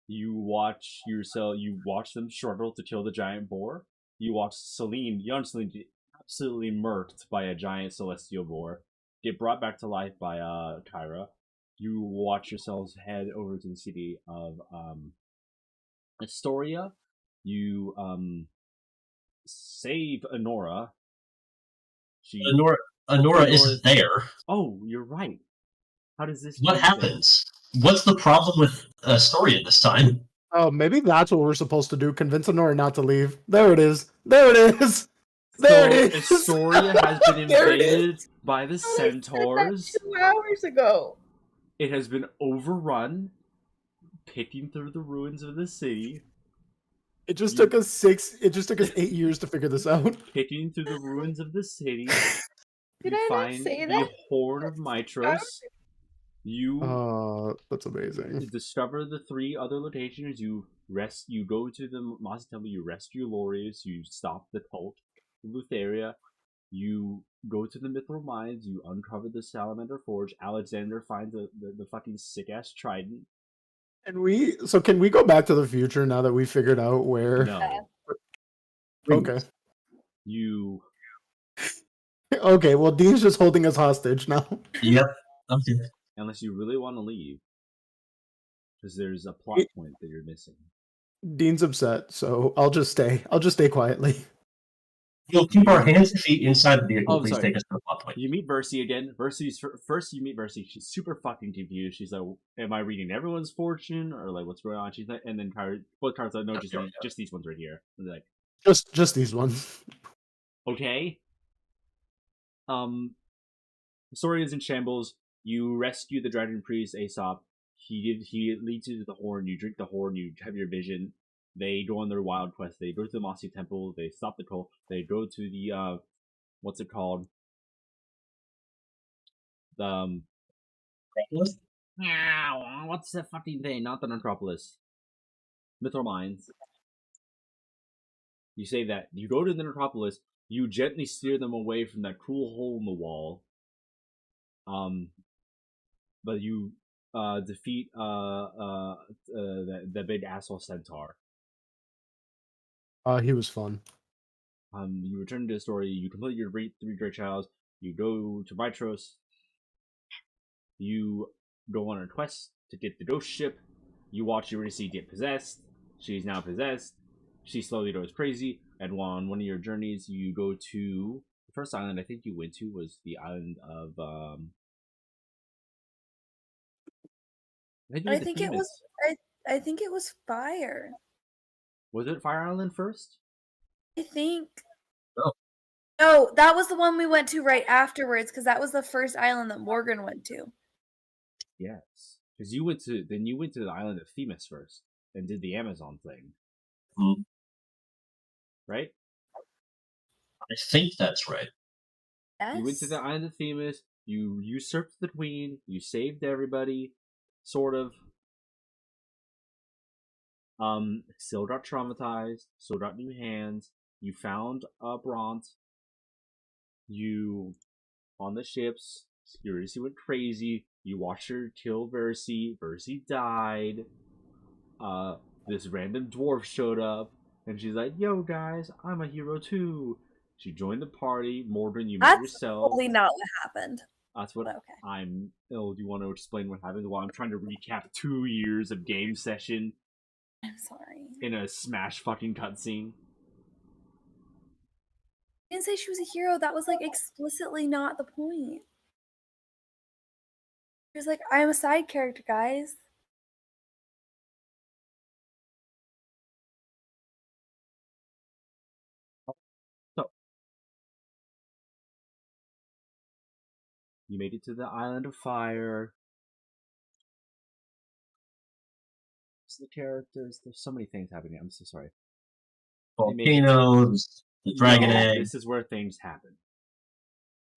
You watch them struggle to kill the giant boar. You watch young Celine get absolutely murked by a giant celestial boar, get brought back to life by Kyra. You watch yourselves head over to the city of Astoria. You save Honora. Honora isn't there. Oh, you're right. How does this? What happens? What's the problem with Astoria this time? Oh, maybe that's what we're supposed to do. Convince Honora not to leave. There it is. There it is. There it is. Astoria has been invaded by the centaurs. 2 hours ago. It has been overrun, picking through the ruins of the city. It just took us 8 years to figure this out. Picking through the ruins of the city. Did You I not find say the that? Horn of Mitros. You That's amazing. discover the 3 other locations. You go to the Mossy Temple. You rescue Lorius. You stop the cult of Lutheria. You go to the Mithril Mines. You uncover the Salamander Forge. Alexander finds the fucking sick ass trident. So can we go back to the future now that we figured out where? No. Okay. You. Okay. Well, Dean's just holding us hostage now. Yep. Okay. Unless you really want to leave, because there's a plot point that you're missing. Dean's upset, so I'll just stay. I'll just stay quietly. We'll keep our hands and feet inside the vehicle. Please sorry. take us to the plot point. You meet Versi again. First you meet Versi. She's super fucking confused. She's like, "Am I reading everyone's fortune or like what's going on?" She's like, and then both cards like, "No, just these ones right here." And they're like, just these ones. Okay. Story is in shambles. You rescue the dragon priest Aesop. He leads you to the horn. You drink the horn. You have your vision. They go on their wild quest. They go to the Mossy Temple. They stop the cult. They go to the what's it called? Necropolis? What's the fucking thing? Not the Necropolis. Mithril Mines. You say that. You go to the Necropolis. You gently steer them away from that cruel hole in the wall. But you defeat the big asshole centaur. He was fun. You return to the story. You complete your 3 great trials. You go to Mitros. You go on a quest to get the ghost ship. You watch Eurydice get possessed. She's now possessed. She slowly goes crazy. And on one of your journeys, you go to the first island I think you went to was the island of I think it was Fire. Was it Fire Island first? I think. Oh. No, that was the one we went to right afterwards because that was the first island that Morgan went to. Yes, because you went to the island of Themis first and did the Amazon thing, right? I think that's right. Yes. You went to the island of Themis. You usurped the queen. You saved everybody, sort of. Still got traumatized. Still got new hands. You found Bront. You on the ships. Eurydice went crazy. You watched her kill Versi. Versi died. This random dwarf showed up, and she's like, "Yo, guys, I'm a hero too." She joined the party. Morgan, you met yourself. That's totally not what happened. That's what okay. I'm. Oh, do you want to explain what happened? While I'm trying to recap 2 years of game session. I'm sorry. In a Smash fucking cutscene. I didn't say she was a hero. That was like explicitly not the point. She was like, I'm a side character, guys. You made it to the island of fire. The characters. There's so many things happening. I'm so sorry. Volcanoes, the dragon egg. This is where things happen.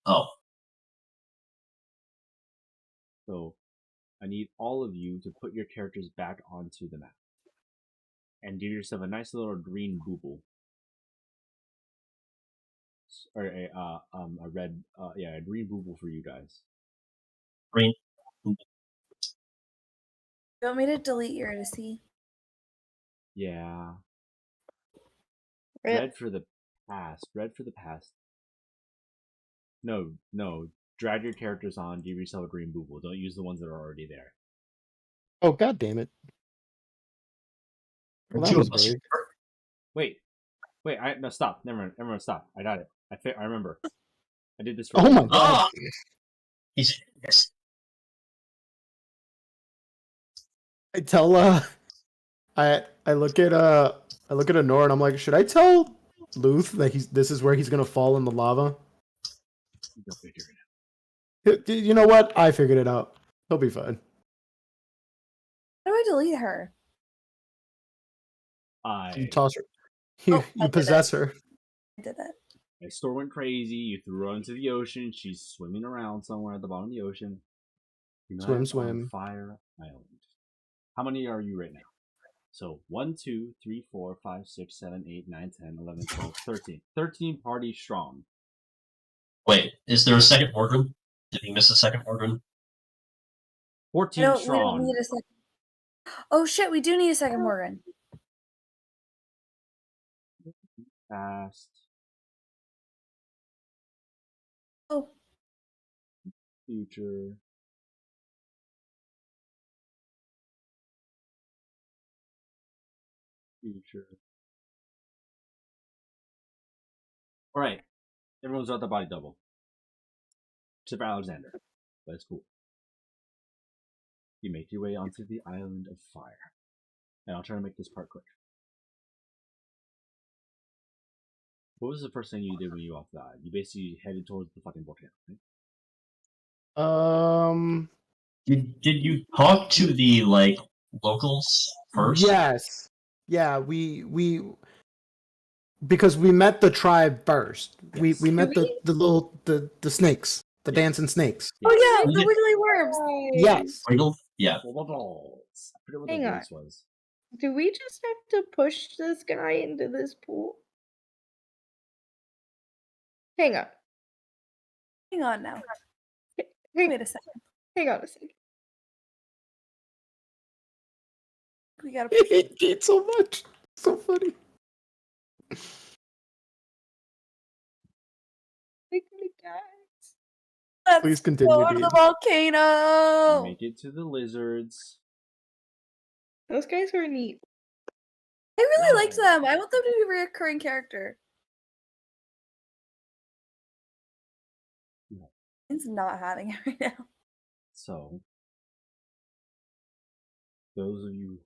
Oh. So, I need all of you to put your characters back onto the map. And give yourself a nice little green booble. Or a red, a green booble for you guys. Green. You want me to delete your Odyssey? Yeah. Red for the past. Red for the past. No. Drag your characters on, give yourself a green booble. Don't use the ones that are already there. Oh, god damn it. Well, that was brave. Wait, no, stop. Never mind. Everyone stop. I got it. I remember. I did this for Oh my god. He's yes. I tell I look at Honora and I'm like, should I tell Luth that this is where he's gonna fall in the lava? You'll figure it out. You know what? I figured it out. He'll be fine. How do I delete her? You toss her. You possess her. I did it. My store went crazy. You threw her into the ocean. She's swimming around somewhere at the bottom of the ocean. Swim. Fire Island. How many are you right now? So 1, 2, 3, 4, 5, 6, 7, 8, 9, 10, 11, 12, 13. 13 parties strong. Wait, is there a second Morgan? Did we miss a second Morgan? 14 strong. We don't need a second. Oh shit, we do need a second Morgan. Past. Oh. Future. Alright. Everyone's at the body double. Except for Alexander. That's cool. You make your way onto the island of fire. And I'll try to make this part quick. What was the first thing you did when you died? You basically headed towards the fucking volcano, right? Did you talk to the locals first? Yes. Yeah, we because we met the tribe first. Yes. We met the snakes, the dancing snakes. Oh yeah, the wiggly worms. Yes. Wiggle? Yeah. Hang on. Do we just have to push this guy into this pool? Hang on. Hang on now. Wait a second. Hang on a second. We gotta. It did so much. So funny. Please continue. Go to the volcano. Make it to the lizards. Those guys were neat. I really liked them. I want them to be a recurring character. It's not having it right now. So, those of you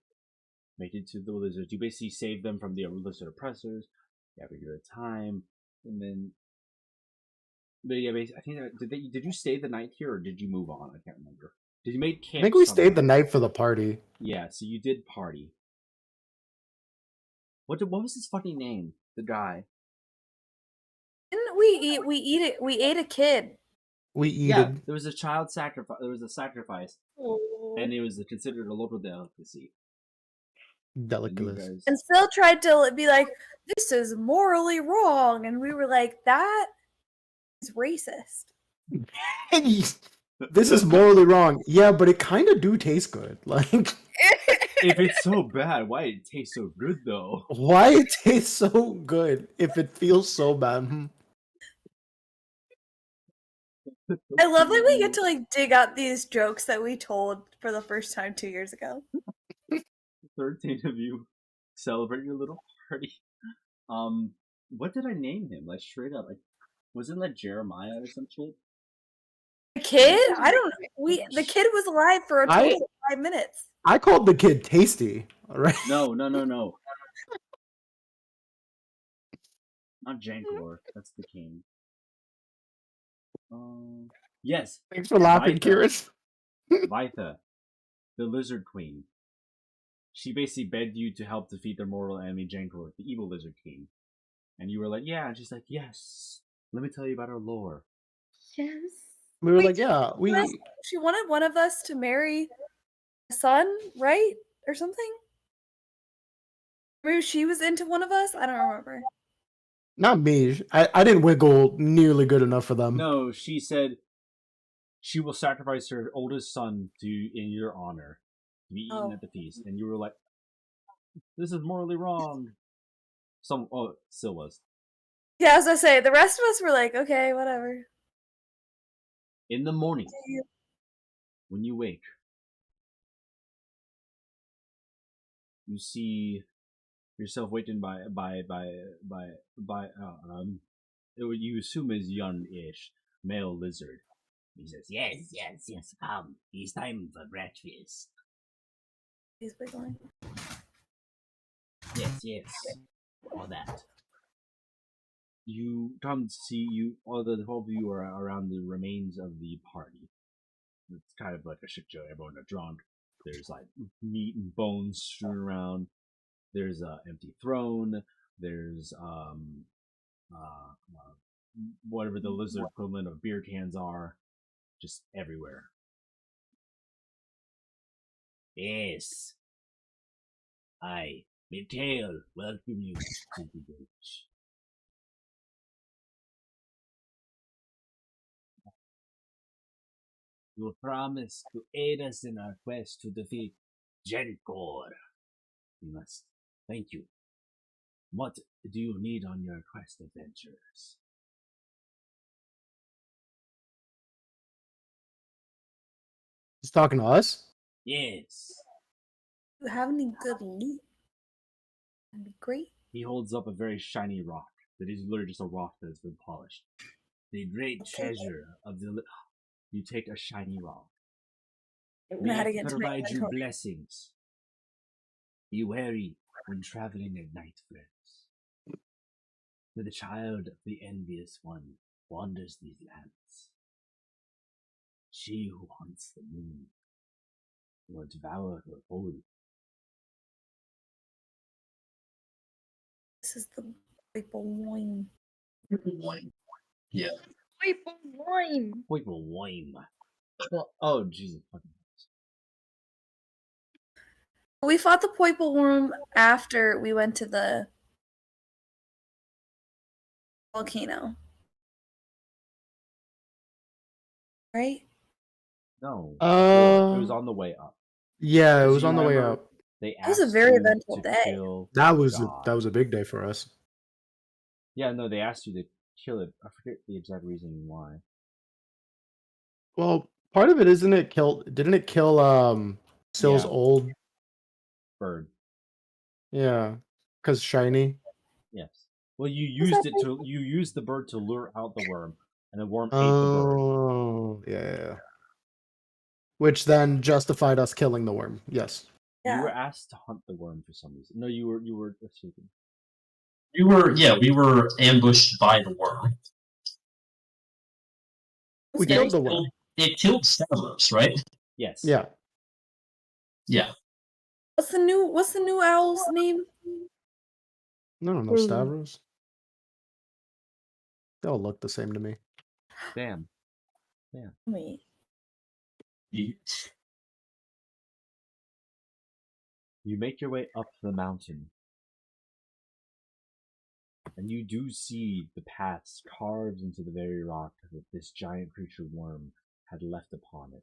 make it to the lizards. You basically save them from the lizard oppressors. You have a good time, and then. But yeah, I think did you stay the night here or did you move on? I can't remember. Did you make camp? I think we stayed the night for the party. Yeah, so you did party. What was his fucking name? The guy. Didn't we eat? We ate a kid. Yeah, there was a child sacrifice. There was a sacrifice, and it was considered a local delicacy. Delicacy. And Phil tried to be like, "This is morally wrong," and we were like, "That is racist." This is morally wrong. Yeah, but it kind of do taste good. Like, if it's so bad, why it tastes so good though? Why it tastes so good if it feels so bad? I love that we get to dig out these jokes that we told for the first time 2 years ago. 13 of you celebrate your little party. What did I name him? Like straight up, wasn't that Jeremiah or some shit? The kid? I don't know. The kid was alive for a total of 5 minutes. I called the kid Tasty. All right. No. Not Jankor. That's the king. Yes. Thanks for laughing, Vitha. Kieran. Vitha, the Lizard Queen. She basically begged you to help defeat their mortal enemy, Jankor, the evil Lizard King. And you were like, yeah. And she's like, yes. Let me tell you about her lore. Yes. We were Wait, like, yeah, she wanted one of us to marry a son, right? Or something? Maybe she was into one of us? I don't remember. not me. I didn't wiggle nearly good enough for them. No, she said she will sacrifice her oldest son in your honor to be eaten at the feast. And you were like, this is morally wrong. Still was. Yeah, as I say, the rest of us were like, okay, whatever. In the morning, when you wake, you see yourself wakened you assume is young-ish male lizard. He says, yes, come. It's time for breakfast. He's wiggling. Yes. All that. You come to see all the 12 of you are around the remains of the party. It's kind of like a shit show. Everyone are drunk. There's like meat and bones strewn around. There's an empty throne. There's whatever the lizard equivalent of beer cans are, just everywhere. Yes, I, Mikhail, welcome you to the village. You promised to aid us in our quest to defeat Jankor. We must thank you. What do you need on your quest, adventurers? He's talking to us? Yes. You have any good loot? That'd be great. He holds up a very shiny rock that is literally just a rock that has been polished. The great treasure of the... You take a shiny rock. May it provide you blessings. Be wary when traveling at night, friends. For the child of the envious one wanders these lands. She who haunts the moon will devour her whole. This is the purple wine. Yeah. Purple wine. Purple wine. Oh, Jesus fucking Christ. We fought the purple worm after we went to the volcano. Right? No. Uh, it was on the way up. Yeah, it Because was you on the way remember up. They It was a asked very you eventful to day. kill That was God. a big day for us. Yeah, no, they asked you to kill it. I forget the exact reason why. Well, part of it didn't it kill Sill's Yeah. old? Bird. Yeah, because shiny. Yes. Well, you used the bird to lure out the worm, and the worm ate the bird. Oh, yeah. Which then justified us killing the worm. Yes. You were Yeah. asked to hunt the worm for some reason. No, you were escaping. We were ambushed by the worm. We killed the worm. It killed Stavros, right? Yes. Yeah. Yeah. What's the new owl's name? No, Stavros. They all look the same to me. Damn. Wait. You make your way up the mountain, and you do see the paths carved into the very rock that this giant creature worm had left upon it.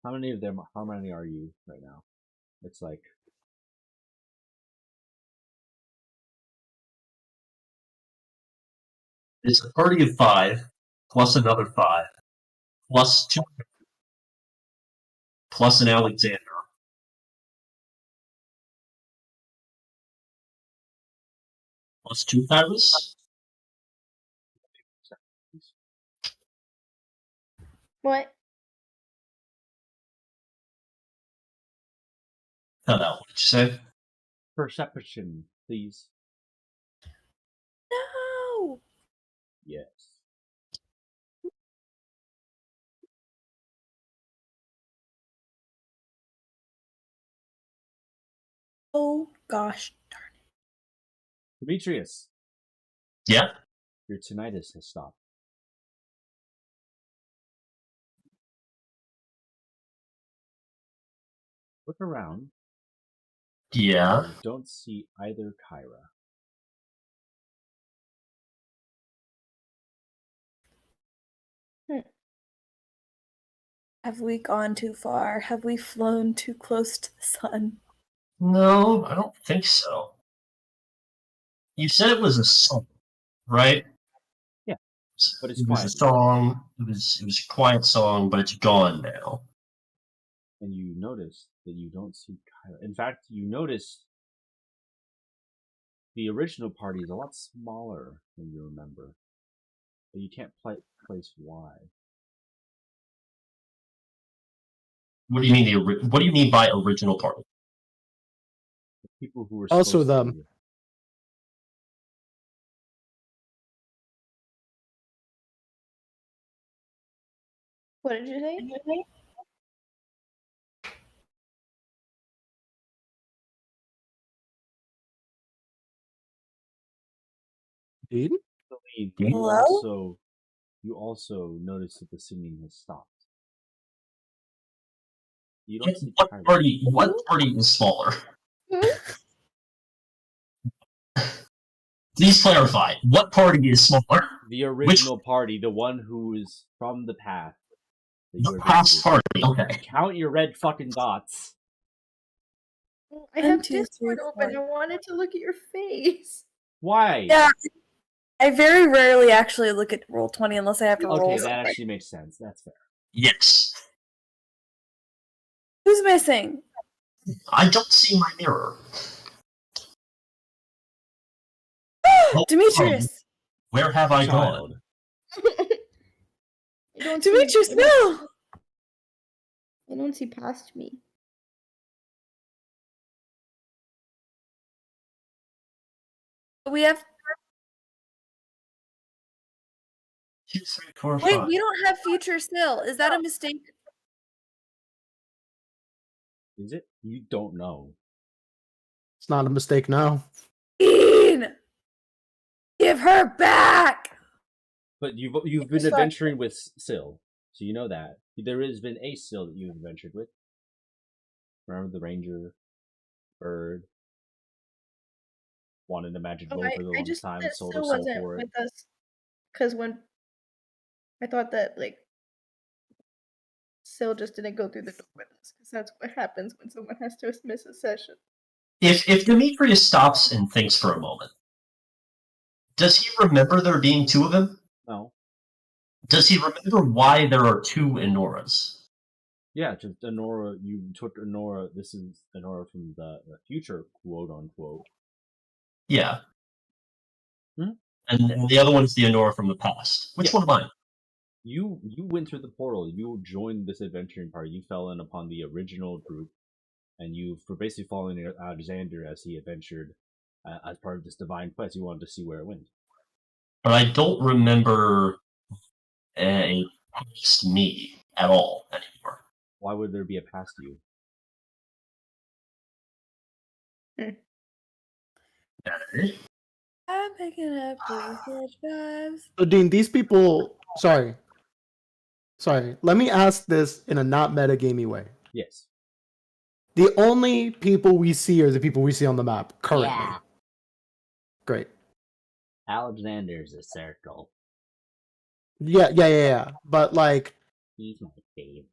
How many are you right now? It's like... It's a party of 5, plus another 5, plus 2, plus an Alexander. Plus 2 Tyrus? What? Cut out. What did you say? Perception, please. No. Yes. Oh gosh darn it. Demetrius, Yeah. your tinnitus has stopped. Look around. Yeah. You don't see either Kyra. Have we gone too far? Have we flown too close to the sun? No, I don't think so. You said it was a song, right? Yeah, but it's It was a quiet. song. It was a quiet song, but it's gone now. And you notice that you don't see Kyra. In fact, you notice the original party is a lot smaller than you remember. But you can't place why. What do you mean? What do you mean by original party? The people who were Also supposed them. to be. What did you say? Indeed? Hello? You also notice that the singing has stopped. You don't see What Kyra. party? What party is smaller? Please clarify. What party is smaller? The original party, the one who is from the path. The past party. Okay. Count your red fucking dots. I 1, have 2, 3, Discord open. 4. I wanted to look at your face. Why? Yeah, I very rarely actually look at Roll20 unless I have to roll. Okay, that something. actually makes sense. That's fair. Yes. Who's missing? I don't see my mirror. Demetrius! Where have I Child. gone? Demetrius, no! I don't see past me. We have. 2, 3, 4, Wait, 5. we don't have future still. Is that a mistake? Is it? You don't know. It's not a mistake now. Dean! Give her back! But you've been adventuring with Syl, so you know that. There has been a Syl that you've adventured with. Remember the ranger, bird, wanted a magic bow for the longest time, that sold still her soul wasn't for it. with us, because when I thought that Syl just didn't go through the door with us, because that's what happens when someone has to miss a session. If Demetrius stops and thinks for a moment, does he remember there being 2 of him? No. Does he remember why there are 2 Enoras? Yeah, just Enora. You took Enora. This is Enora from the future, quote unquote. Yeah. Hmm? And the other one's the Enora from the past. Which one am I? You went through the portal. You joined this adventuring party. You fell in upon the original group, and you were basically following Alexander as he adventured as part of this divine quest. You wanted to see where it went. But I don't remember a past me at all anymore. Why would there be a past you? I'm picking up research vibes. So, Dean, these people. Sorry. Let me ask this in a not metagamey way. Yes. The only people we see are the people we see on the map currently. Yeah. Great. Alexander's a circle. Yeah. But He's my favorite.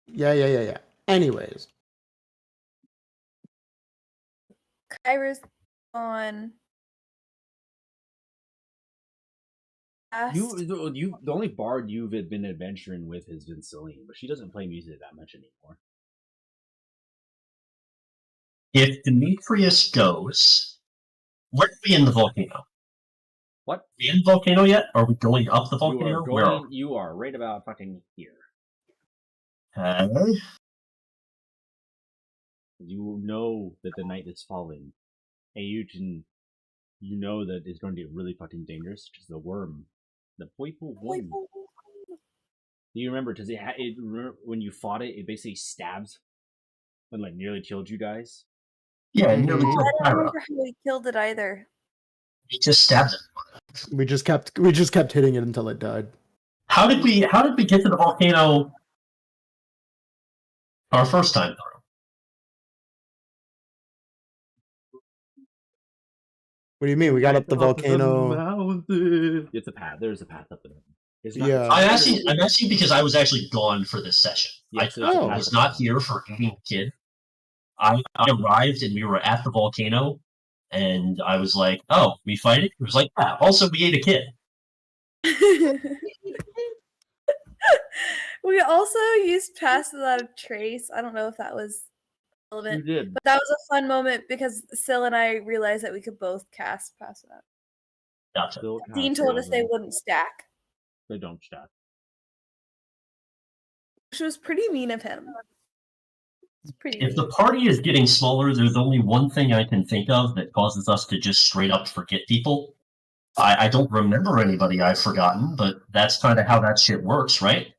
Yeah. Anyways. Kyra's on. The only bard you've been adventuring with has been Celine, but she doesn't play music that much anymore. If Demetrius goes, where are we in the volcano? What? Are we in the volcano yet? Are we going up the volcano? You are right about fucking here. Okay. You know that the night is falling, and you can you know that it's going to get really fucking dangerous, which is the worm. The playful worm. Do you remember? Because when you fought it, it basically stabs and like nearly killed you guys. Yeah, Mhm. nearly I killed don't Kyra. remember how we killed it either. He just stabbed it. We just kept hitting it until it died. How did we get to the volcano our first time through? What do you mean? We got up the volcano. It's a path. There's a path up the mountain. It's not, Yeah. I'm asking because I was actually gone for this session. Yeah, I was not here for eating a kid. I arrived and we were at the volcano, and I was like, "Oh, we fight it?" It was like, "Yeah." Also, we ate a kid. We also used Pass Without a Trace. I don't know if that was relevant. You did. But that was a fun moment because Syl and I realized that we could both cast Pass Without. Gotcha. Dean told us they wouldn't stack. They don't stack. Which was pretty mean of him. It's pretty If the party is getting smaller, there's only one thing I can think of that causes us to just straight up forget people. I don't remember anybody I've forgotten, but that's kind of how that shit works, right?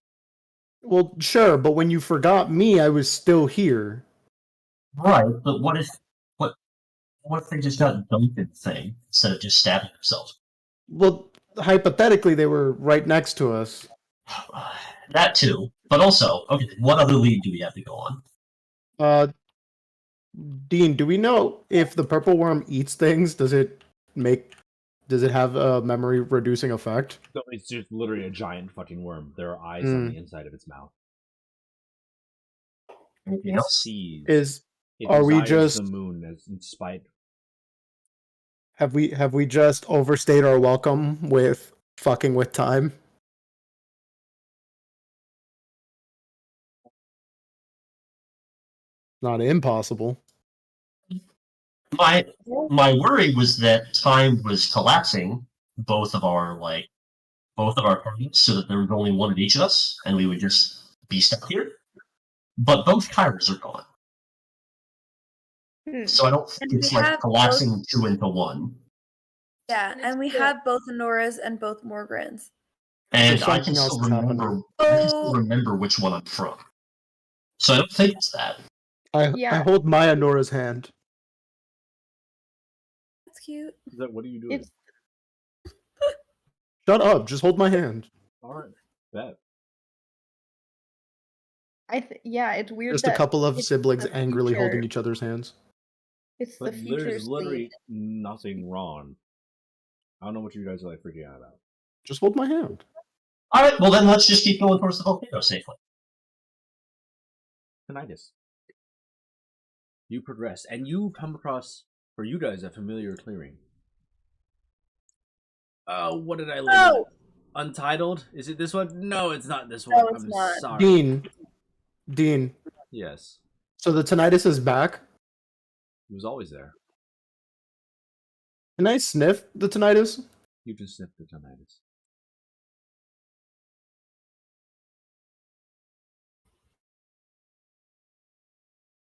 Well, sure, but when you forgot me, I was still here. Right, but what if they just got dumped in the thing instead of just stabbing themselves? Well, hypothetically, they were right next to us. That too, but also, okay, what other lead do we have to go on? Dean, do we know if the purple worm eats things? Does it have a memory reducing effect? So it's just literally a giant fucking worm. There are eyes on the inside of its mouth. Anything It else? sees. Are we desires just the moon as in spite? have we just overstayed our welcome with fucking with time? Not impossible. My worry was that time was collapsing both of our parties so that there was only one of each of us and we would just be stuck here. But both Kyras are gone. So I don't think it's like collapsing two into one. Yeah, and we have both Honoras and both Morgrans. And So I can still remember which one I'm from. So I don't think it's that. I hold Maya Nora's hand. That's cute. What are you doing? Shut up! Just hold my hand. All right, bet. It's weird. Just a couple of siblings angrily holding each other's hands. It's the future. There's literally nothing wrong. I don't know what you guys are like freaking out about. Just hold my hand. All right, well then let's just keep going towards the volcano safely. Tinnitus. You progress, and you come across, for you guys, a familiar clearing. What did I label it? Untitled? Is it this one? No, it's not this one. No, it's not. Sorry. Dean. Yes. So the tinnitus is back? It was always there. Can I sniff the tinnitus? You can sniff the tinnitus.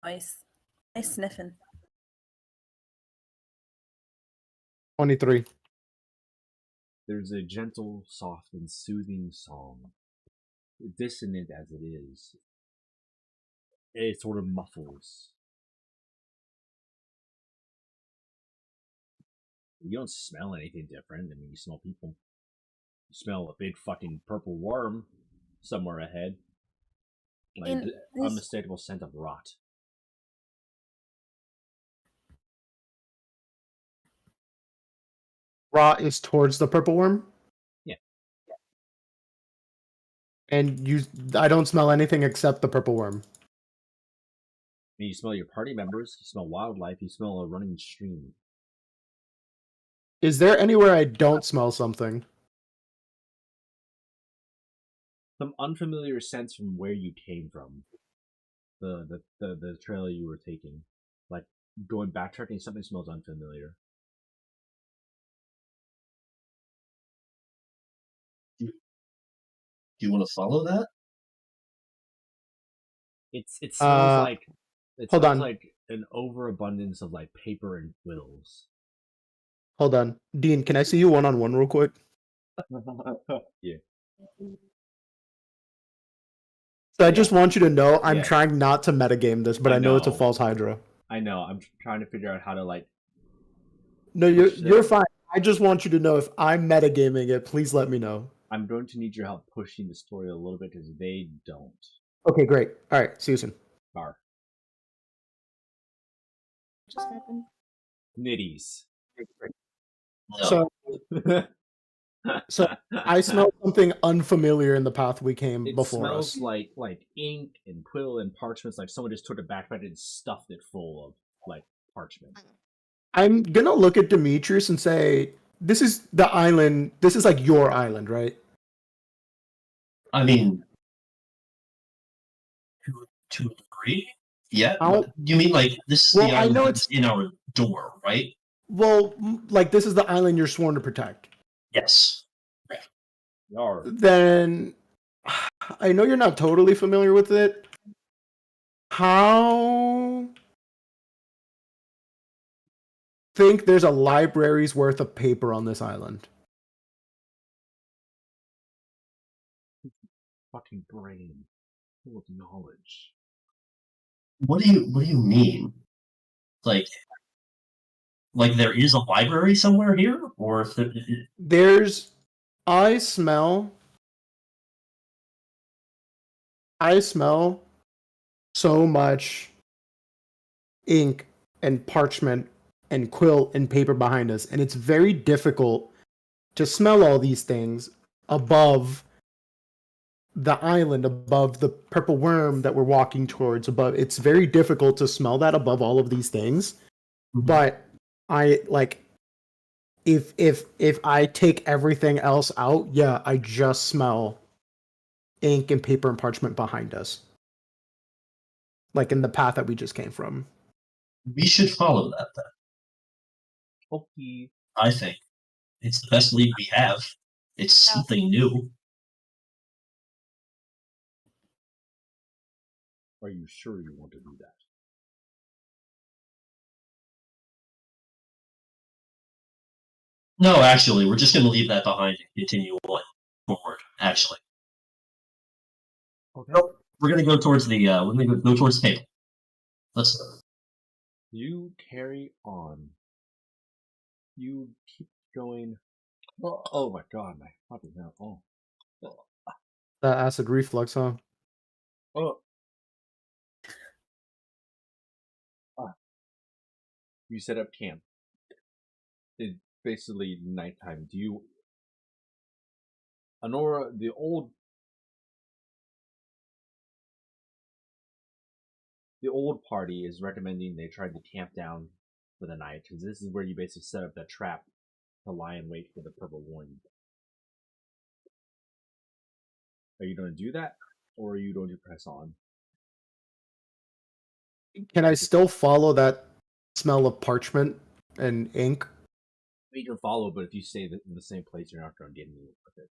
Nice sniffing. 23. There's a gentle, soft, and soothing song. Dissonant as it is, it sort of muffles. You don't smell anything different. I mean, you smell people. You smell a big fucking purple worm somewhere ahead. Like unmistakable scent of rot. Rot is towards the purple worm? Yeah. And I don't smell anything except the purple worm. I mean, you smell your party members, you smell wildlife, you smell a running stream. Is there anywhere I don't smell something? Some unfamiliar sense from where you came from. The trail you were taking. Like, going backtracking, something smells unfamiliar. Do you want to follow that? It smells like hold on. like an overabundance of like paper and quills. Hold on. Dean, can I see you one-on-one real quick? Yeah. So I just want you to know I'm Yeah. trying not to metagame this, but I know it's a know. false Hydra. I know. I'm trying to figure out how to like. No, you're fine. I just want you to know if I'm metagaming it, please let me know. I'm going to need your help pushing the story a little bit because they don't. Okay, great. All right, see you soon. Bar. Just happened. Nitties. No. So I smell something unfamiliar in the path we came It before smells us. like ink and quill and parchments. Like someone just took a backpack and stuffed it full of like parchment. I'm gonna look at Demetrius and say, "This is the island. This is like your island, right?" I mean, to a degree, yeah. You mean like this is the island that's in our door, right? Well, like this is the island you're sworn to protect. Yes. Yar. Then I know you're not totally familiar with it. How think there's a library's worth of paper on this island? Fucking brain full of knowledge. What do you mean? Like there is a library somewhere here, or if there's I smell so much ink and parchment and quill and paper behind us, and it's very difficult to smell all these things above the island, above the purple worm that we're walking towards. Above, it's very difficult to smell that above all of these things. Mhm. But I like if I take everything else out, yeah, I just smell ink and paper and parchment behind us, like in the path that we just came from. We should follow that then. Okay. I think it's the best lead we have. It's something new. Are you sure you want to do that? No, actually, we're just going to leave that behind and continue on forward. Actually, Okay. nope. We're going to go towards the. We're going to go towards the table. Let's go. You carry on. You keep going. Oh my god, my fucking hell. Oh. That acid reflux, huh? Oh. You set up camp. It's basically nighttime. Do you... Honora, the old party is recommending they try to camp down for the night, because this is where you basically set up that trap to lie in wait for the purple warning. Are you going to do that, or are you going to press on? Can I still follow that smell of parchment and ink? You can follow, but if you stay in the same place, you're not going to get anywhere with it.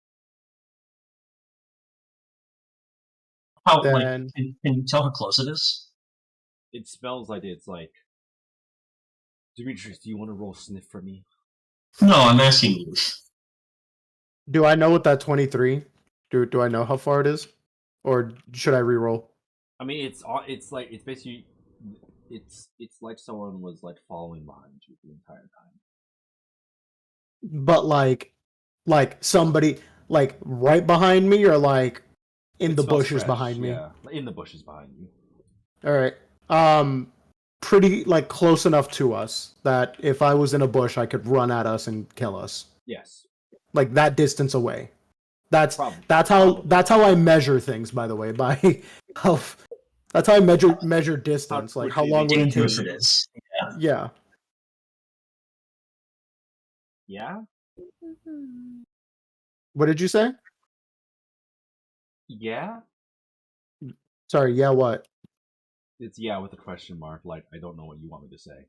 How? Then... Like, can you tell how close it is? It smells like it's like... Demetrius, do you want to roll sniff for me? No, I'm asking you. Do I know what that 23? Do I know how far it is, or should I re-roll? I mean, it's like it's basically it's like someone was like following behind you the entire time. But like somebody like right behind me, or like in the bushes behind me? Yeah, in the bushes behind you. All right. Pretty like close enough to us that if I was in a bush, I could run at us and kill us. Yes. Like that distance away. That's how I measure things. By the way, by how that's how I measure distance. Like how long would it take? It is. Yeah. Yeah. What did you say? Yeah. Sorry. Yeah. What? It's yeah with a question mark. Like I don't know what you want me to say.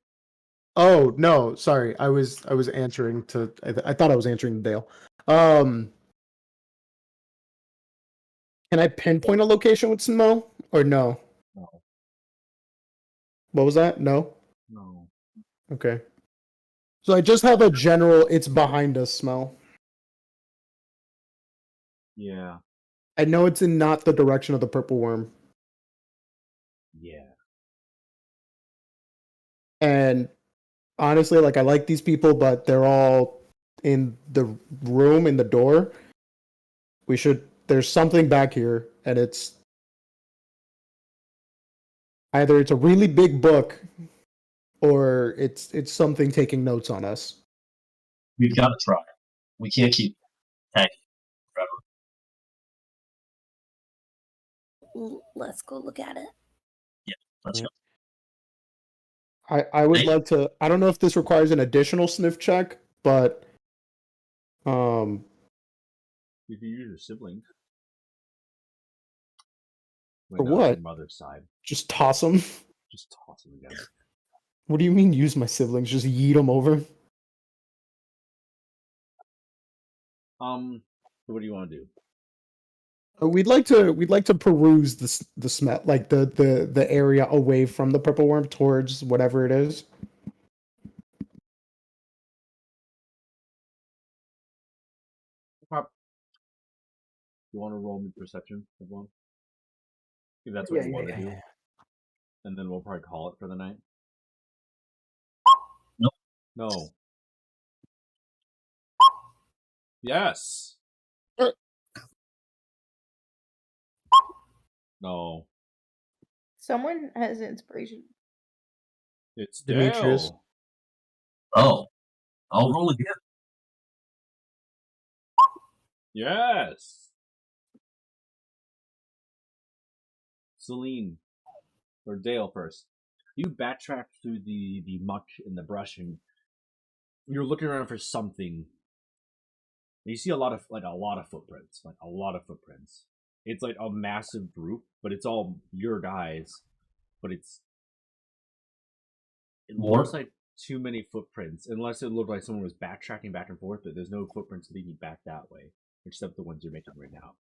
Oh no, sorry. I was answering to. I thought I was answering to Dale. Can I pinpoint a location with smell or no? No. What was that? No. No. Okay. So I just have a general "it's behind us" smell. Yeah. I know it's in not the direction of the purple worm. Yeah. And honestly, like I like these people, but they're all in the room in the door. There's something back here, and it's either it's a really big book or it's something taking notes on us. We've got to try. We can't keep tagging forever. Let's go look at it. Yeah, let's go. I would like to. I don't know if this requires an additional sniff check, but you can use your siblings. For what? Your mother's side. Just toss them. Just toss them again. What do you mean use my siblings? Just yeet them over? So what do you want to do? We'd like to peruse the smell, like the area away from the purple worm towards whatever it is. You want to roll me perception, everyone? If that's what you want to do. And then we'll probably call it for the night. Nope. No. Yes. No. Someone has inspiration. It's Demetrius. Dale. Oh. I'll roll again. Yes. Celine. Or Dale first. You backtrack through the muck and the brush, and you're looking around for something. You see a lot of footprints. Like a lot of footprints. It's like a massive group, but it's all your guys. But it looks like too many footprints, unless it looked like someone was backtracking back and forth, but there's no footprints leading back that way, except the ones you're making right now.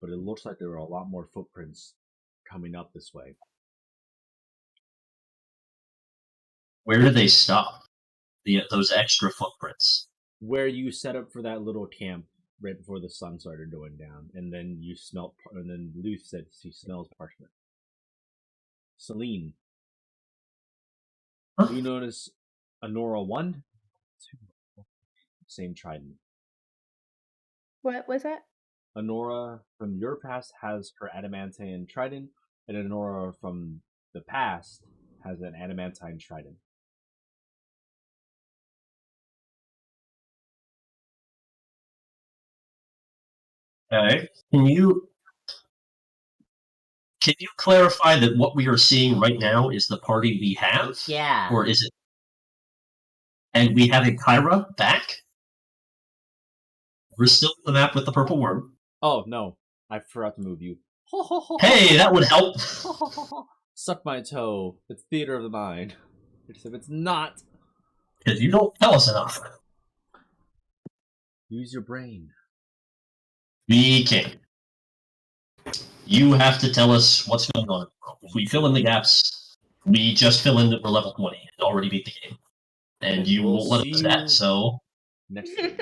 But it looks like there are a lot more footprints coming up this way. Where do they stop? Those extra footprints. Where you set up for that little camp right before the sun started going down, and then you smelt, and then Luth said she smells parchment. Celine, you notice Honora 1, 2, same trident. What was that? Honora from your past has her adamantine trident, and Honora from the past has an adamantine trident. Okay. Can you clarify that what we are seeing right now is the party we have? Yeah. Or is it? And we have a Kyra back? We're still on the map with the purple worm. Oh, no. I forgot to move you. Hey, that would help. Suck my toe. It's theater of the mind. Except it's not. Because you don't tell us enough. Use your brain. We can't. You have to tell us what's going on. If we fill in the gaps, we just fill in that we're level 20 and already beat the game. And you won't let us do that, so... Next year.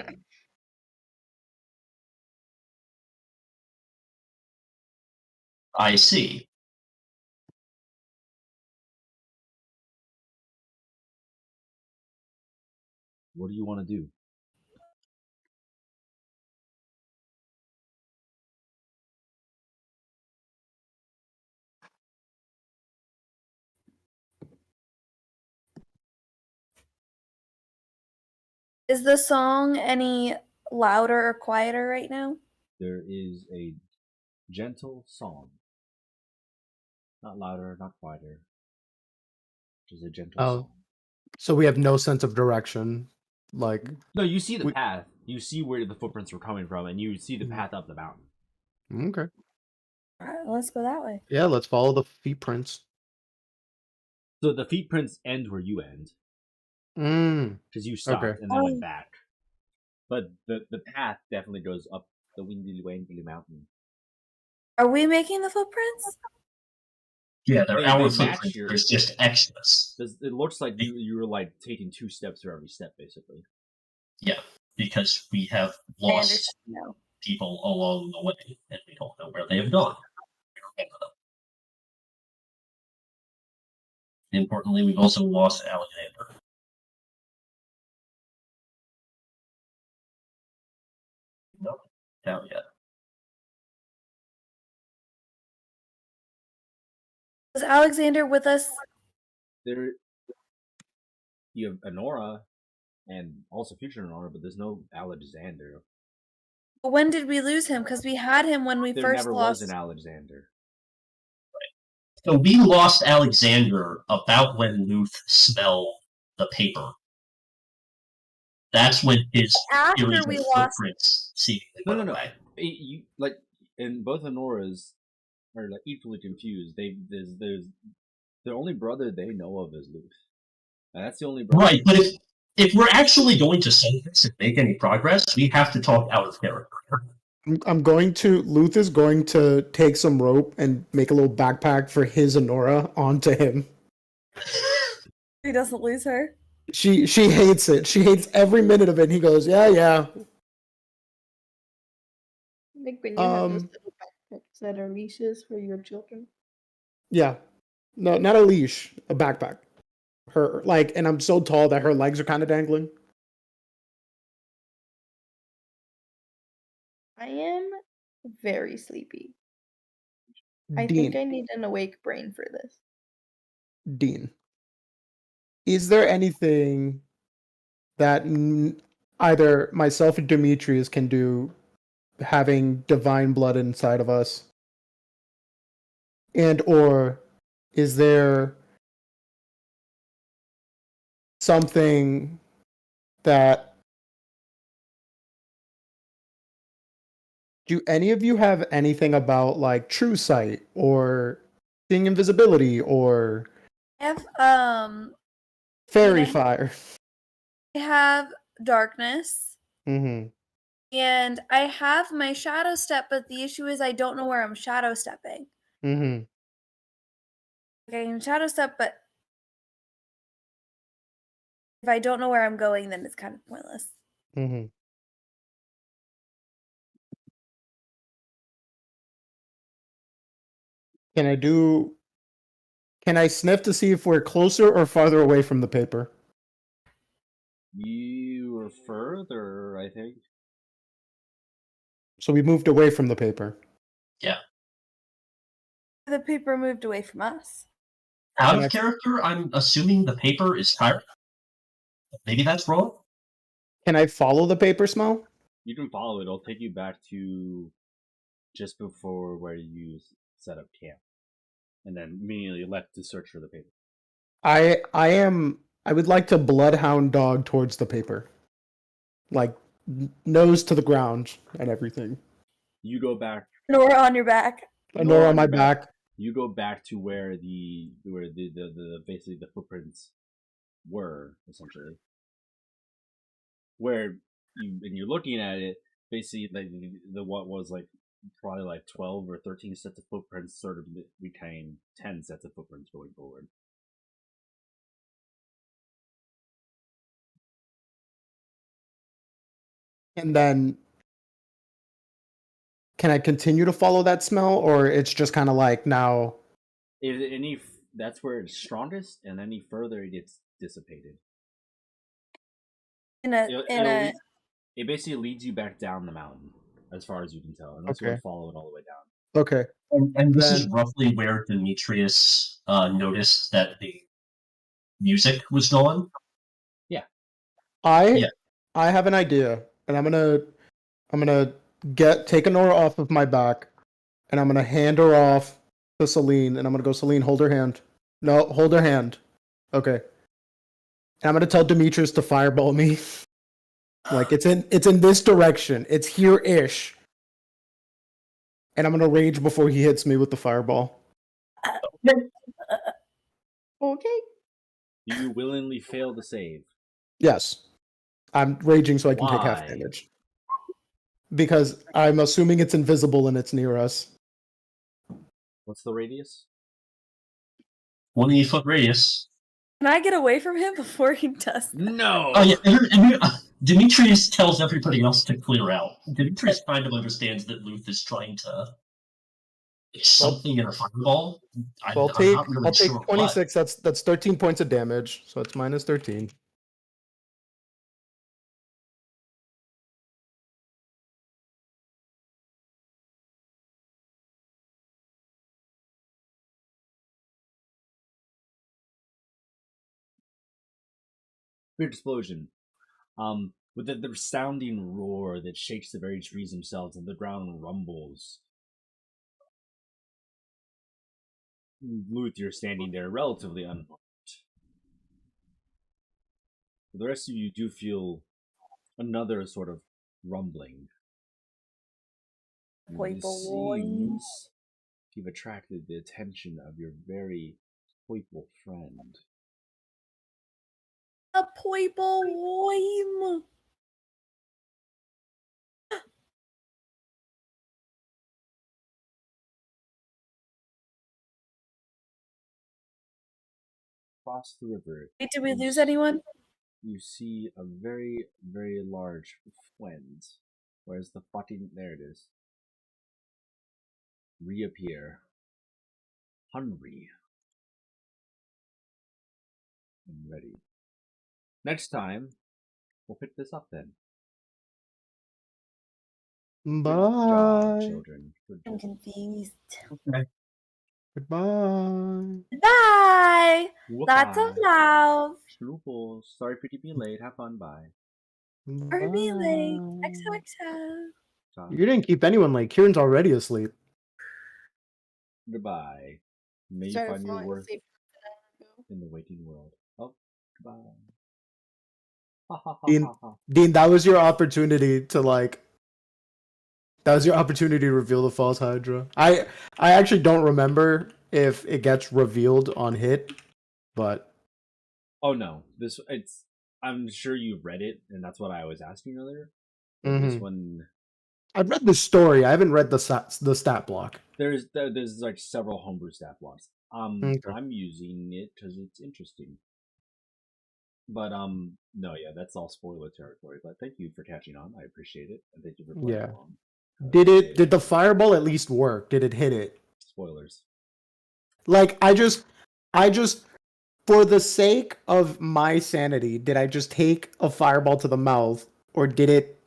I see. What do you want to do? Is the song any louder or quieter right now? There is a gentle song. Not louder, not quieter. Just a gentle song. So we have no sense of direction. Like no, you see the path. You see where the footprints were coming from, and you see the path up the mountain. Okay. Alright, let's go that way. Yeah, let's follow the feet prints. So the feet prints end where you end. Because you stopped and then went back. But the path definitely goes up the windy mountain. Are we making the footprints? Yeah, they're our match footprints. There's just extras. It looks like you were like taking 2 steps for every step, basically. Yeah, because we have lost people along the way, and we don't know where they have gone. Importantly, we've also lost Alexander. No, not yet. Was Alexander with us? There, you have Honora, and also future Honora, but there's no Alexander. When did we lose him? Because we had him when we There first never lost. was an Alexander. So we lost Alexander about when Luth smelled the paper. That's when his series of footprints seemingly went away. You like, and both Honoras are like equally confused. There's the only brother they know of is Luth. And that's the only brother. Right, but if we're actually going to solve this and make any progress, we have to talk out of character. Luth is going to take some rope and make a little backpack for his Honora onto him. He doesn't lose her. She hates it. She hates every minute of it. And he goes, yeah. Like when you have those little backpacks that are leashes for your children. Yeah. No, not a leash, a backpack. Her and I'm so tall that her legs are kind of dangling. I am very sleepy. I Dean, think I need an awake brain for this. Dean, is there anything that either myself or Demetrius can do, having divine blood inside of us? And or is there something that... Do any of you have anything about like true sight or seeing invisibility or I have fairy fire? I have darkness. Mm-hmm. And I have my shadow step, but the issue is I don't know where I'm shadow stepping. Mm-hmm. I can shadow step, but if I don't know where I'm going, then it's kind of pointless. Mm-hmm. Can I sniff to see if we're closer or farther away from the paper? You were further, I think. So we moved away from the paper. Yeah. The paper moved away from us. Out of character, I'm assuming the paper is tired. Maybe that's wrong. Can I follow the paper smell? You can follow it. It'll take you back to just before where you set up camp, and then immediately left to search for the paper. I would like to bloodhound dog towards the paper, like nose to the ground and everything. You go back. Nora on your back. Nora on my back. You go back to where the basically the footprints were, essentially. Where you're looking at it, basically like the what was like probably like 12 or 13 sets of footprints sort of became 10 sets of footprints going forward. And then can I continue to follow that smell, or it's just kind of like now? That's where it's strongest, and any further it gets dissipated. It basically leads you back down the mountain, as far as you can tell, unless you want to follow it all the way down. Okay. And this is roughly where Demetrius noticed that the music was gone. Yeah. I have an idea, and I'm gonna take Honora off of my back, and I'm gonna hand her off to Celine, and I'm gonna go, Celine, hold her hand. No, hold her hand. Okay. And I'm gonna tell Demetrius to fireball me. Like it's in this direction. It's here-ish. And I'm gonna rage before he hits me with the fireball. Okay. Do you willingly fail to save? Yes. I'm raging so I can take half damage. Because I'm assuming it's invisible and it's near us. What's the radius? 20-foot radius. Can I get away from him before he does that? No! Oh, yeah. Demetrius tells everybody else to clear out. Demetrius kind of understands that Luth is trying to something in a fireball. Well, I'm not really I'll take sure 26. That's 13 points of damage, so it's minus 13. Weird explosion. With the resounding roar that shakes the very trees themselves and the ground rumbles. Luth, you're standing there relatively unharmed. The rest of you do feel another sort of rumbling. It seems you've attracted the attention of your very playful friend. A playboy. Across the river. Wait, did we lose anyone? You see a very, very large friend. Where's the fucking... There it is. Reappear. Hungry. And ready. Next time, we'll pick this up then. Bye. Good job, children. Good I'm job. confused. Okay. Goodbye. Bye. Lots of Bye. love. Schnooples. Sorry for being late. Have fun. Bye. Or be late. Bye. XOXO. Stop. You didn't keep anyone late. Kieran's already asleep. Goodbye. May you Started find your falling worth asleep an hour ago. in the waiting world. Oh, goodbye. Ha ha ha Dean, ha ha. Dean, that was your opportunity to That was your opportunity to reveal the false Hydra. I actually don't remember if it gets revealed on hit, but Oh no, I'm sure you read it, and that's what I was asking earlier. But this one, I've read the story. I haven't read the stat block. there's like several homebrew stat blocks. Okay. I'm using it because it's interesting. But no, yeah, that's all spoiler territory. But thank you for catching on. I appreciate it, and thank you for playing along. Did the fireball at least work? Did it hit it? Spoilers. Like I just for the sake of my sanity, did I just take a fireball to the mouth, or did it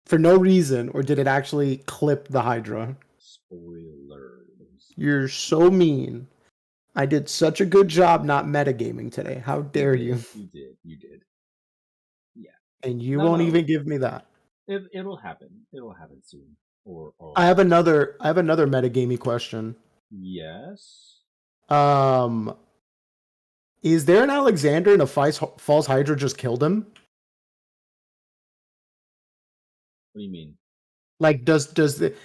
for no reason, or did it actually clip the Hydra? Spoilers. You're so mean. I did such a good job not metagaming today. How dare you? You did. Yeah. And you won't even give me that. It'll happen. It'll happen soon. Or I have another metagamey question. Yes. Is there an Alexander and a false Hydra just killed him? What do you mean? Like, does the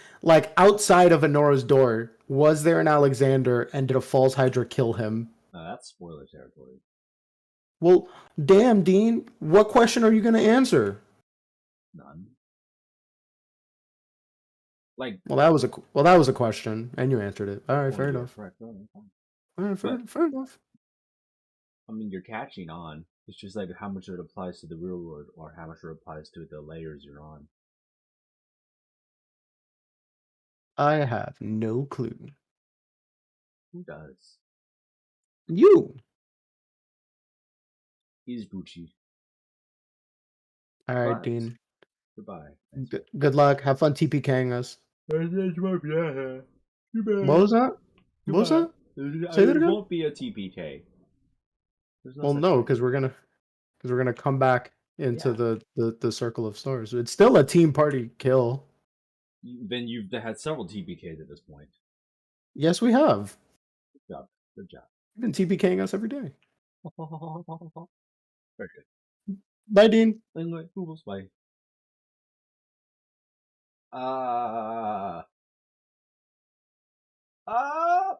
outside of Anora's door, was there an Alexander and did a false Hydra kill him? That's spoiler territory. Well, damn, Dean. What question are you going to answer? None. Like, well, that was a question, and you answered it. All right, fair enough. All right, fair enough. I mean, you're catching on. It's just like how much it applies to the real world, or how much it applies to the layers you're on. I have no clue. Who does? You. He's Gucci. All right, Dean. Goodbye. Good luck. Have fun TPKing us. What was that? What was that? Say that again. It won't be a TPK. Well, no, because we're gonna come back into the circle of stars. It's still a team party kill. Then you've had several TPKs at this point. Yes, we have. Good job. You've been TPKing us every day. Very good. Bye, Dean. Bye.